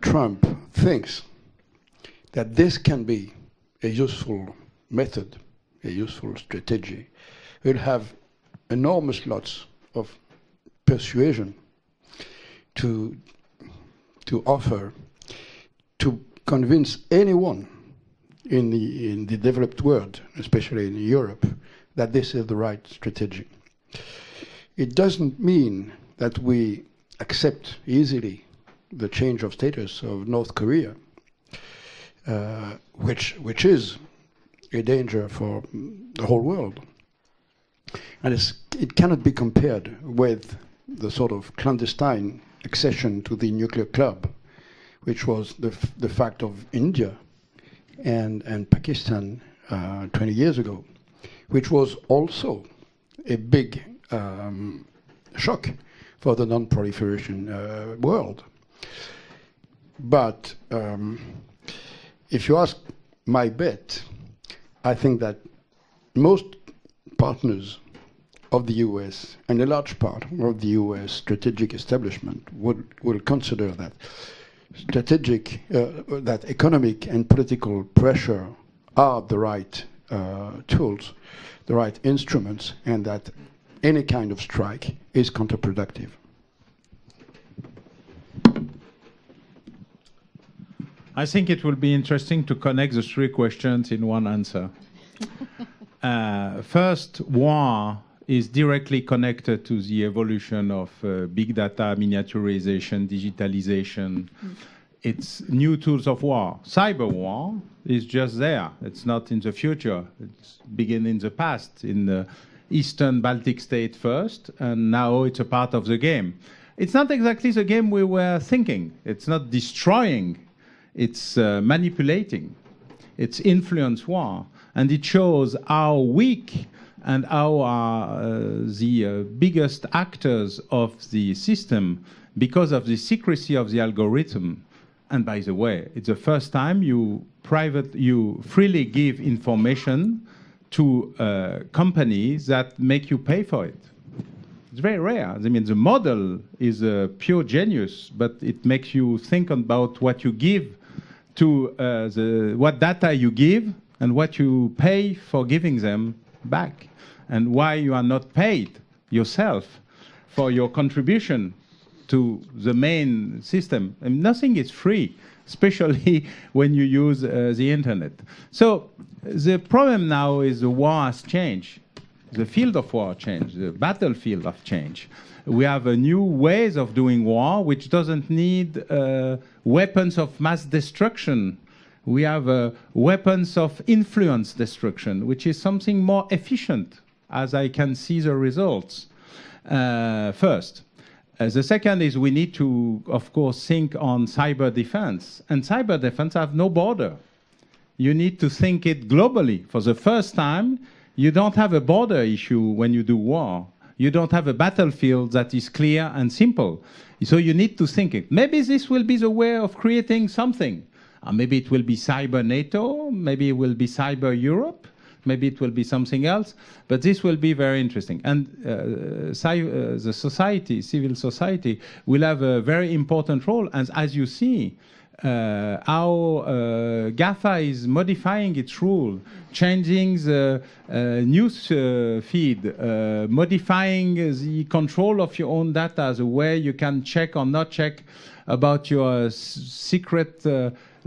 Trump thinks that this can be a useful method, a useful strategy, we'll have enormous lots of persuasion to offer to convince anyone in the developed world, especially in Europe, that this is the right strategy. It doesn't mean that we accept easily the change of status of North Korea, which is a danger for the whole world. And it cannot be compared with the sort of clandestine accession to the nuclear club, which was the fact of India and Pakistan 20 years ago, which was also a big shock for the non-proliferation world. But if you ask my bet, I think that most partners of the US and a large part of the US strategic establishment will consider that that economic and political pressure are the right tools, the right instruments, and that any kind of strike is counterproductive. I think it will be interesting to connect the three questions in one answer. First, war is directly connected to the evolution of big data, miniaturization, digitalization. It's new tools of war. Cyber war is just there. It's not in the future. It's begun in the past, in the Eastern Baltic state first, and now it's a part of the game. It's not exactly the game we were thinking. It's not destroying. It's manipulating. It's influence war. And it shows how weak and how the biggest actors of the system, because of the secrecy of the algorithm. And by the way, it's the first time you freely give information to companies that make you pay for it. It's very rare. I mean, the model is a pure genius, but it makes you think about what you give to what data you give and what you pay for giving them back, and why you are not paid yourself for your contribution to the main system. And nothing is free, especially when you use the internet. So the problem now is the war has changed. The field of war changed, the battlefield of change. We have a new ways of doing war, which doesn't need weapons of mass destruction. We have weapons of influence destruction, which is something more efficient, as I can see the results. First. The second is we need to, of course, think on cyber defense. And cyber defense have no border. You need to think it globally. For the first time, you don't have a border issue when you do war. You don't have a battlefield that is clear and simple. So you need to think it. Maybe this will be the way of creating something. Maybe it will be cyber NATO. Maybe it will be cyber Europe. Maybe it will be something else, but this will be very interesting. And the society, civil society, will have a very important role. And as you see, how GAFA is modifying its rule, changing the news feed, modifying the control of your own data, the way you can check or not check about your secret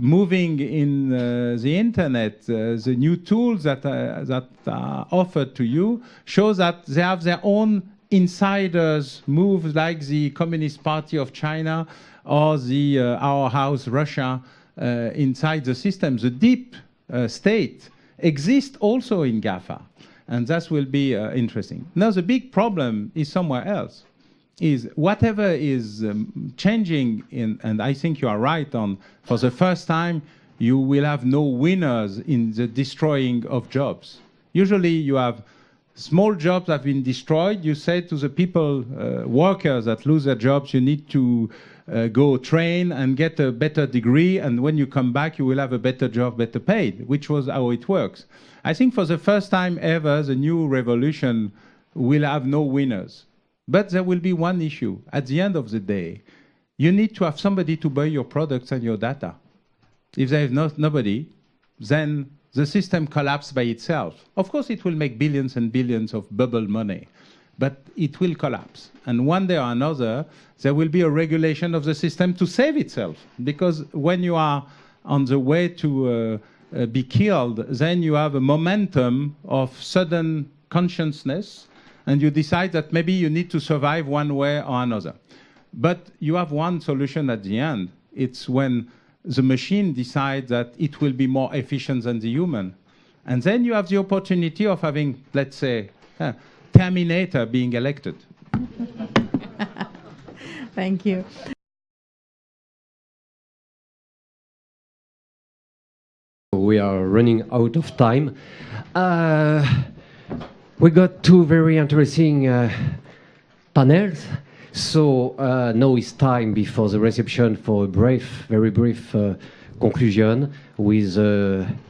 moving in the internet, the new tools that are offered to you shows that they have their own insiders moves, like the Communist Party of China or the our house Russia inside the system. The deep state exists also in GAFA, and that will be interesting. Now the big problem is somewhere else. Is whatever is changing and I think you are right on, for the first time, you will have no winners in the destroying of jobs. Usually you have Small jobs have been destroyed. You say to the people, workers that lose their jobs, you need to go train and get a better degree, and when you come back, you will have a better job, better paid, which was how it works. I think for the first time ever, the new revolution will have no winners. But there will be one issue. At the end of the day, you need to have somebody to buy your products and your data. If there is nobody, then the system collapses by itself. Of course, it will make billions and billions of bubble money, but it will collapse. And one day or another, there will be a regulation of the system to save itself. Because when you are on the way to be killed, then you have a momentum of sudden consciousness, and you decide that maybe you need to survive one way or another. But you have one solution at the end. It's when the machine decides that it will be more efficient than the human. And then you have the opportunity of having, let's say, Terminator being elected. Thank you. We are running out of time. We got two very interesting panels. So now it's time before the reception for a very brief conclusion with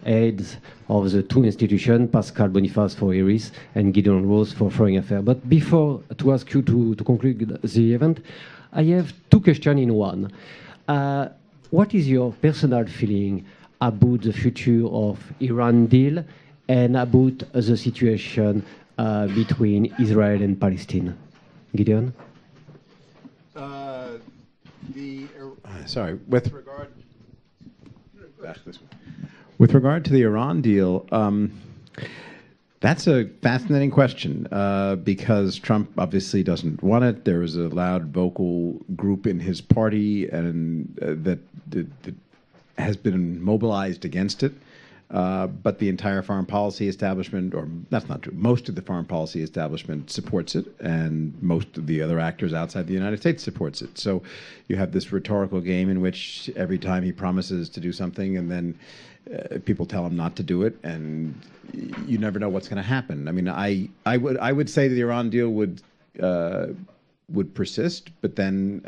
heads of the two institutions, Pascal Boniface for IRIS and Gideon Rose for Foreign Affairs. But before to ask you to conclude the event, I have two questions in one. What is your personal feeling about the future of Iran deal and about the situation between Israel and Palestine? Gideon? Sorry, with regard to the Iran deal, that's a fascinating question because Trump obviously doesn't want it. There is a loud vocal group in his party and that has been mobilized against it. But the entire foreign policy establishment, or that's not true, most of the foreign policy establishment supports it, and most of the other actors outside the United States supports it. So you have this rhetorical game in which every time he promises to do something and then people tell him not to do it, and you never know what's going to happen. I mean, I would say the Iran deal would persist, but then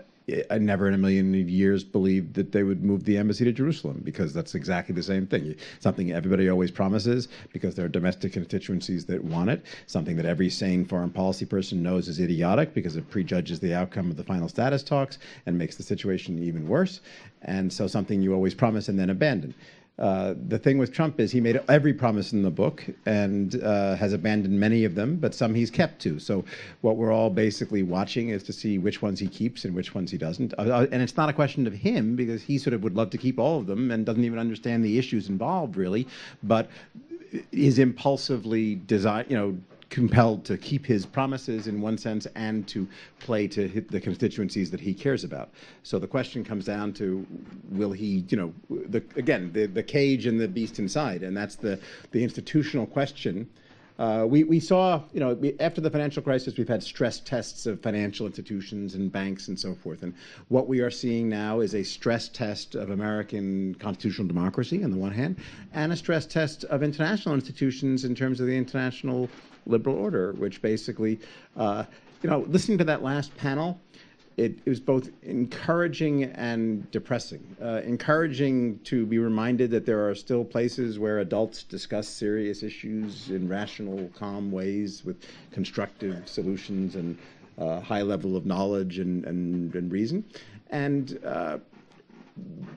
I never in a million years believed that they would move the embassy to Jerusalem, because that's exactly the same thing. Something everybody always promises because there are domestic constituencies that want it. Something that every sane foreign policy person knows is idiotic because it prejudges the outcome of the final status talks and makes the situation even worse. And so something you always promise and then abandon. The thing with Trump is he made every promise in the book and has abandoned many of them, but some he's kept to. So what we're all basically watching is to see which ones he keeps and which ones he doesn't. And it's not a question of him, because he sort of would love to keep all of them and doesn't even understand the issues involved, really, but is impulsively compelled to keep his promises in one sense and to play to hit the constituencies that he cares about. So the question comes down to, will he, the cage and the beast inside, and that's the institutional question. We saw, after the financial crisis, we've had stress tests of financial institutions and banks and so forth. And what we are seeing now is a stress test of American constitutional democracy on the one hand, and a stress test of international institutions in terms of the international liberal order, which basically, listening to that last panel, it was both encouraging and depressing. Encouraging to be reminded that there are still places where adults discuss serious issues in rational, calm ways with constructive solutions and high level of knowledge and reason. And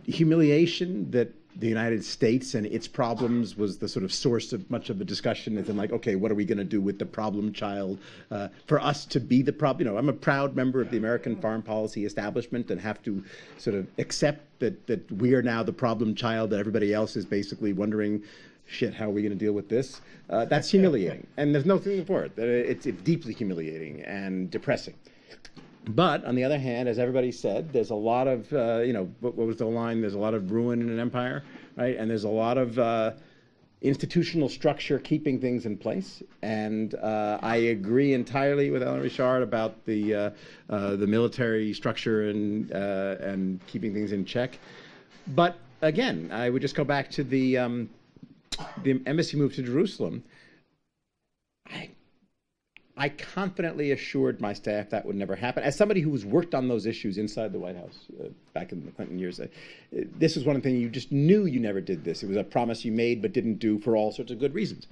humiliation that the United States and its problems was the sort of source of much of the discussion, and then okay, what are we going to do with the problem child? For us to be the problem, I'm a proud member of the American foreign policy establishment and have to sort of accept that we are now the problem child, that everybody else is basically wondering, shit, how are we going to deal with this? That's humiliating, and there's nothing for it. It's deeply humiliating and depressing. But on the other hand, as everybody said, there's a lot of, what was the line? There's a lot of ruin in an empire, right? And there's a lot of institutional structure keeping things in place. And I agree entirely with Alain Richard about the military structure and keeping things in check. But again, I would just go back to the embassy move to Jerusalem. I confidently assured my staff that would never happen. As somebody who's worked on those issues inside the White House back in the Clinton years, this was one of the things you just knew you never did this. It was a promise you made but didn't do for all sorts of good reasons.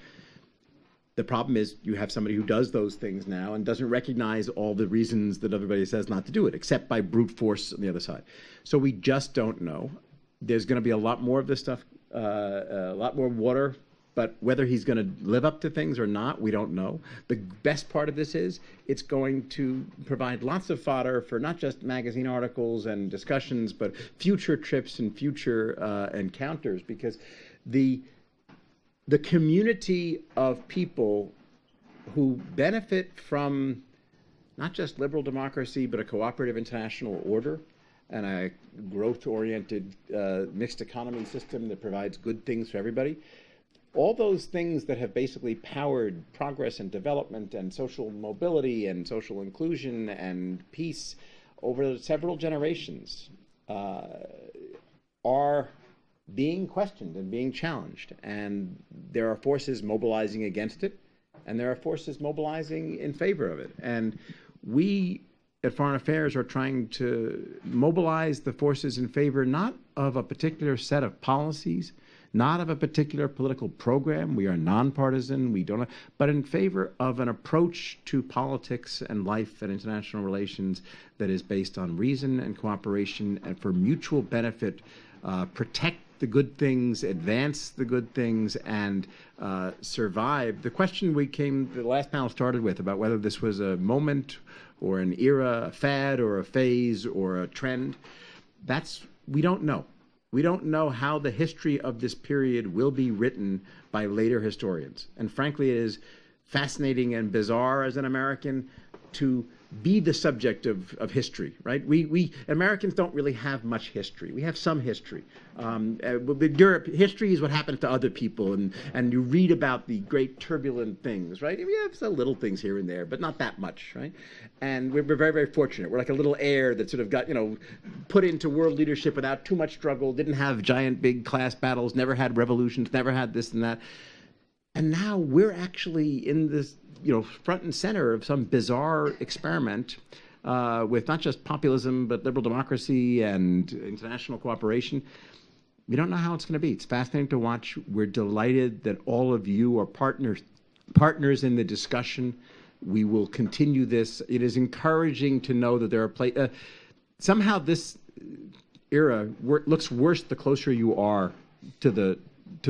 The problem is you have somebody who does those things now and doesn't recognize all the reasons that everybody says not to do it, except by brute force on the other side. So we just don't know. There's going to be a lot more of this stuff, a lot more water. But whether he's going to live up to things or not, we don't know. The best part of this is it's going to provide lots of fodder for not just magazine articles and discussions, but future trips and future encounters, because the community of people who benefit from not just liberal democracy, but a cooperative international order and a growth-oriented mixed economy system that provides good things for everybody, all those things that have basically powered progress and development and social mobility and social inclusion and peace over several generations are being questioned and being challenged. And there are forces mobilizing against it, and there are forces mobilizing in favor of it. And we at Foreign Affairs are trying to mobilize the forces in favor not of a particular set of policies, not of a particular political program. We are nonpartisan, we don't, but in favor of an approach to politics and life and international relations that is based on reason and cooperation and for mutual benefit, protect the good things, advance the good things, and survive. The question the last panel started with about whether this was a moment or an era, a fad or a phase or a trend, we don't know. We don't know how the history of this period will be written by later historians. And frankly, it is fascinating and bizarre as an American to be the subject of history, right? We Americans don't really have much history. We have some history. Europe, history is what happens to other people, and you read about the great turbulent things, right? We have some little things here and there, but not that much, right? And we're very, very fortunate. We're like a little heir that sort of got, put into world leadership without too much struggle, didn't have giant big class battles, never had revolutions, never had this and that. And now we're actually in this, front and center of some bizarre experiment with not just populism, but liberal democracy and international cooperation. We don't know how it's going to be. It's fascinating to watch. We're delighted that all of you are partners in the discussion. We will continue this. It is encouraging to know that there are somehow this era looks worse the closer you are to the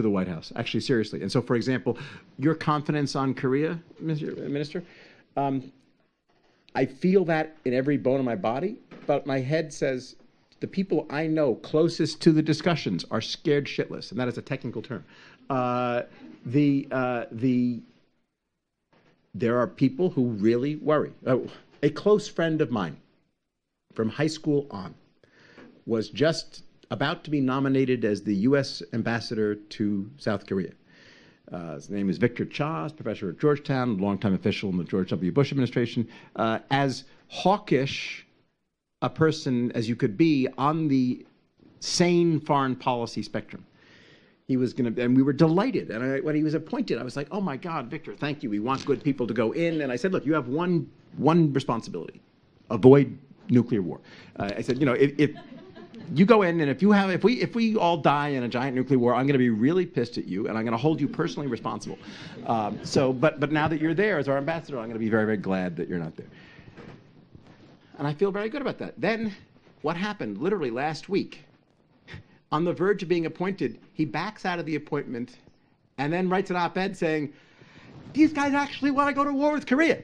White House, actually, seriously. And so, for example, your confidence on Korea, Mr. Minister, I feel that in every bone of my body, but my head says the people I know closest to the discussions are scared shitless, and that is a technical term. There are people who really worry. A close friend of mine from high school on was just about to be nominated as the U.S. ambassador to South Korea. His name is Victor Cha, professor at Georgetown, longtime official in the George W. Bush administration. As hawkish a person as you could be on the sane foreign policy spectrum. He was going to, and we were delighted. And when he was appointed, I was like, oh my God, Victor, thank you. We want good people to go in. And I said, look, you have one responsibility: avoid nuclear war. I said, if you go in, and if we all die in a giant nuclear war, I'm going to be really pissed at you, and I'm going to hold you personally responsible. But now that you're there as our ambassador, I'm going to be very, very glad that you're not there. And I feel very good about that. Then, what happened? Literally last week, on the verge of being appointed, he backs out of the appointment, and then writes an op-ed saying, "These guys actually want to go to war with Korea,"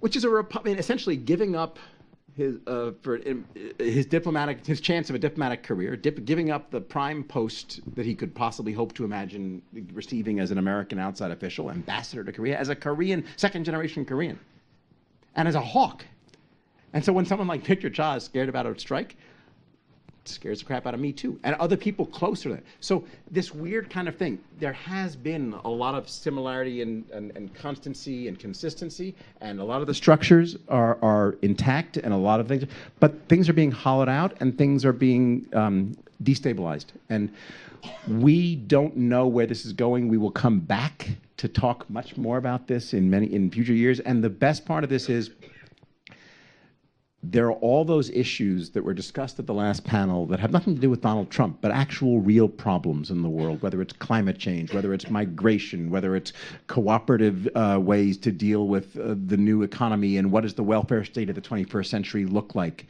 which is essentially giving up his chance of a diplomatic career, giving up the prime post that he could possibly hope to imagine receiving as an American outside official, ambassador to Korea, as a Korean, second-generation Korean, and as a hawk. And so when someone like Victor Cha is scared about a strike, it scares the crap out of me too, and other people closer to that. So this weird kind of thing, there has been a lot of similarity and constancy and consistency, and a lot of the structures are intact, and a lot of things, but things are being hollowed out, and things are being destabilized. And we don't know where this is going. We will come back to talk much more about this in future years. And the best part of this is there are all those issues that were discussed at the last panel that have nothing to do with Donald Trump, but actual real problems in the world, whether it's climate change, whether it's migration, whether it's cooperative ways to deal with the new economy, and what does the welfare state of the 21st century look like.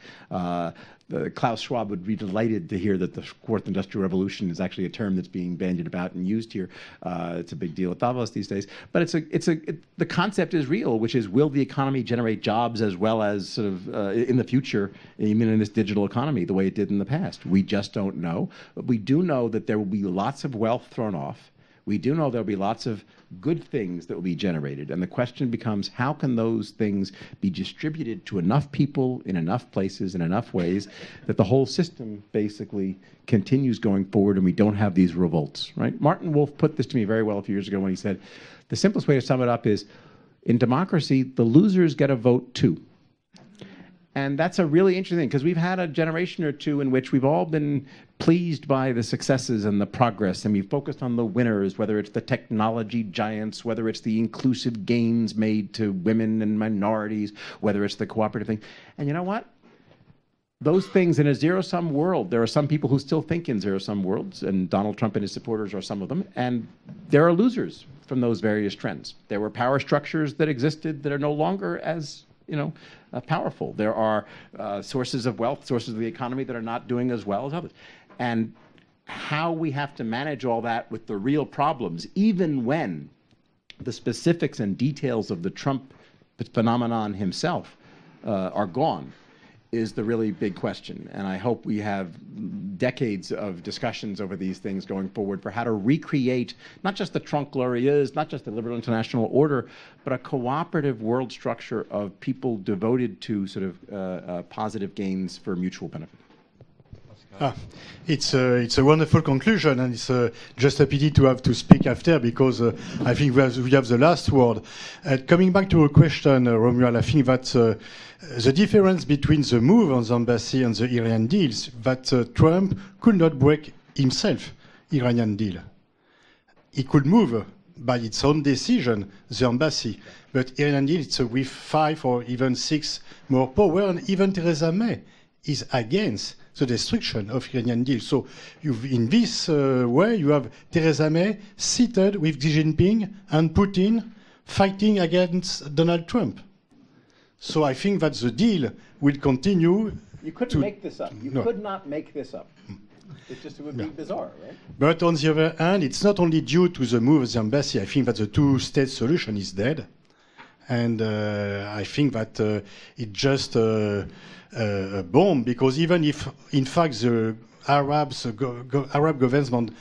Klaus Schwab would be delighted to hear that the fourth industrial revolution is actually a term that's being bandied about and used here. It's a big deal at Davos these days. But the concept is real, which is, will the economy generate jobs as well as sort of in the future, even in this digital economy, the way it did in the past? We just don't know. But we do know that there will be lots of wealth thrown off. We do know there'll be lots of good things that will be generated. And the question becomes, how can those things be distributed to enough people in enough places in enough ways that the whole system basically continues going forward and we don't have these revolts, right? Martin Wolf put this to me very well a few years ago when he said, the simplest way to sum it up is, in democracy, the losers get a vote too. And that's a really interesting thing, because we've had a generation or two in which we've all been pleased by the successes and the progress, and we've focused on the winners, whether it's the technology giants, whether it's the inclusive gains made to women and minorities, whether it's the cooperative thing. And you know what? Those things in a zero-sum world, there are some people who still think in zero-sum worlds, and Donald Trump and his supporters are some of them, and there are losers from those various trends. There were power structures that existed that are no longer as powerful. There are sources of wealth, sources of the economy that are not doing as well as others. And how we have to manage all that with the real problems, even when the specifics and details of the Trump phenomenon himself are gone, is the really big question. And I hope we have decades of discussions over these things going forward for how to recreate not just the Trump glorias, not just the liberal international order, but a cooperative world structure of people devoted to sort of positive gains for mutual benefit. It's a wonderful conclusion, and it's just a pity to have to speak after, because I think we have the last word. Coming back to a question, Romuald, I think that the difference between the move on the embassy and the Iranian deals, that Trump could not break himself Iranian deal. He could move by its own decision the embassy, but Iranian deal, it's with 5 or even 6 more power, and even Theresa May is against the destruction of Iranian deal. So in this way, you have Theresa May seated with Xi Jinping and Putin fighting against Donald Trump. So I think that the deal will continue. You couldn't make this up. You could not make this up. It would be bizarre, right? But on the other hand, it's not only due to the move of the embassy. I think that the two-state solution is dead. And I think that it just a bomb, because even if, in fact, the Arab government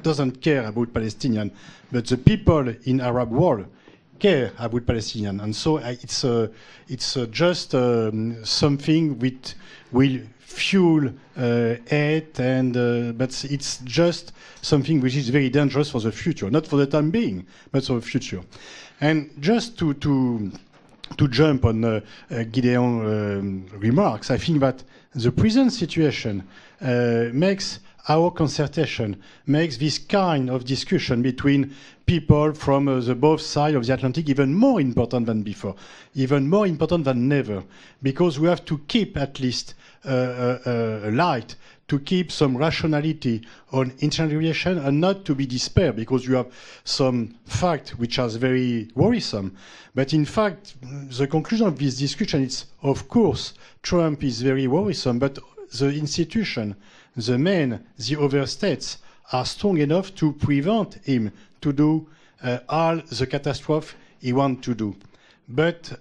doesn't care about Palestinian, but the people in Arab world care about Palestinian, and so it's just something which will fuel hate, and but it's just something which is very dangerous for the future, not for the time being, but for the future. And just to jump on Gideon's remarks, I think that the present situation makes our concertation, makes this kind of discussion between people from the both sides of the Atlantic even more important than before, even more important than ever, because we have to keep at least a light, to keep some rationality on international relations, and not to be despair, because you have some facts which are very worrisome. But in fact, the conclusion of this discussion is, of course, Trump is very worrisome, but the institution, the men, the other states are strong enough to prevent him to do all the catastrophe he wants to do. But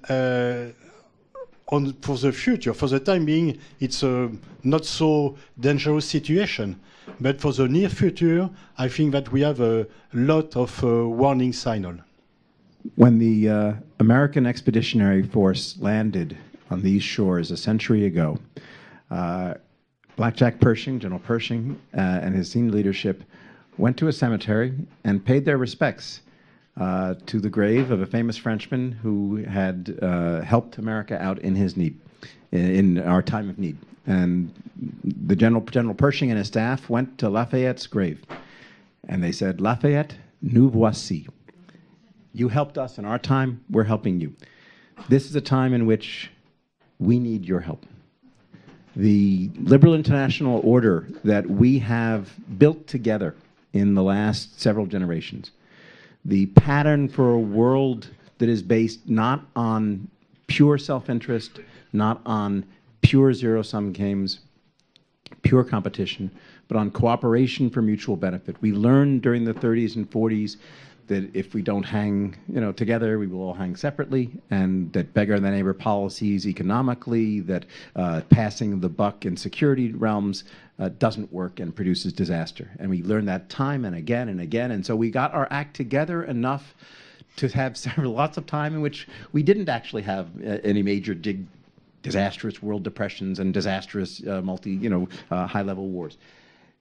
for the future, for the time being, it's a not so dangerous situation. But for the near future, I think that we have a lot of warning signals. When the American Expeditionary Force landed on these shores a century ago, Blackjack Pershing, General Pershing, and his senior leadership went to a cemetery and paid their respects to the grave of a famous Frenchman who had helped America out in his need. in our time of need. And the General Pershing and his staff went to Lafayette's grave, and they said, Lafayette, nous voici. You helped us in our time, we're helping you. This is a time in which we need your help. The liberal international order that we have built together in the last several generations, the pattern for a world that is based not on pure self-interest, not on pure zero-sum games, pure competition, but on cooperation for mutual benefit. We learned during the 30s and 40s that if we don't hang together, we will all hang separately, and that beggar-than-neighbor policies economically, that passing the buck in security realms doesn't work and produces disaster. And we learned that time and again and again, and so we got our act together enough to have lots of time in which we didn't actually have any major disastrous world depressions and disastrous high-level wars.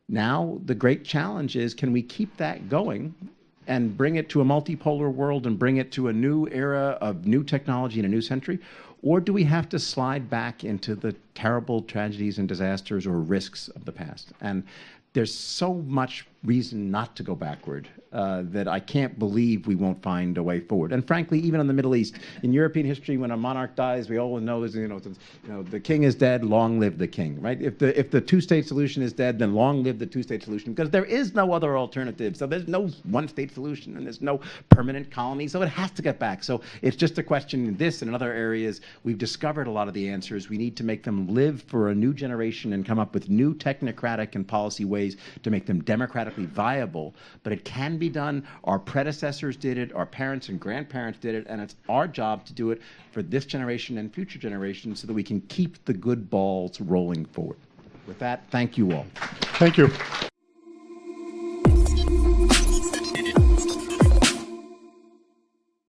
Now the great challenge is, can we keep that going and bring it to a multipolar world and bring it to a new era of new technology in a new century? Or do we have to slide back into the terrible tragedies and disasters or risks of the past? And there's so much reason not to go backward that I can't believe we won't find a way forward. And frankly, even in the Middle East, in European history, when a monarch dies, we all know the king is dead, long live the king, right? If the two-state solution is dead, then long live the two-state solution, because there is no other alternative. So there's no one-state solution, and there's no permanent colony, so it has to get back. So it's just a question in this and in other areas. We've discovered a lot of the answers. We need to make them live for a new generation and come up with new technocratic and policy ways to make them democratically viable. But it can be done. Our predecessors did it, our parents and grandparents did it, and it's our job to do it for this generation and future generations so that we can keep the good balls rolling forward. With that, thank you all. Thank you.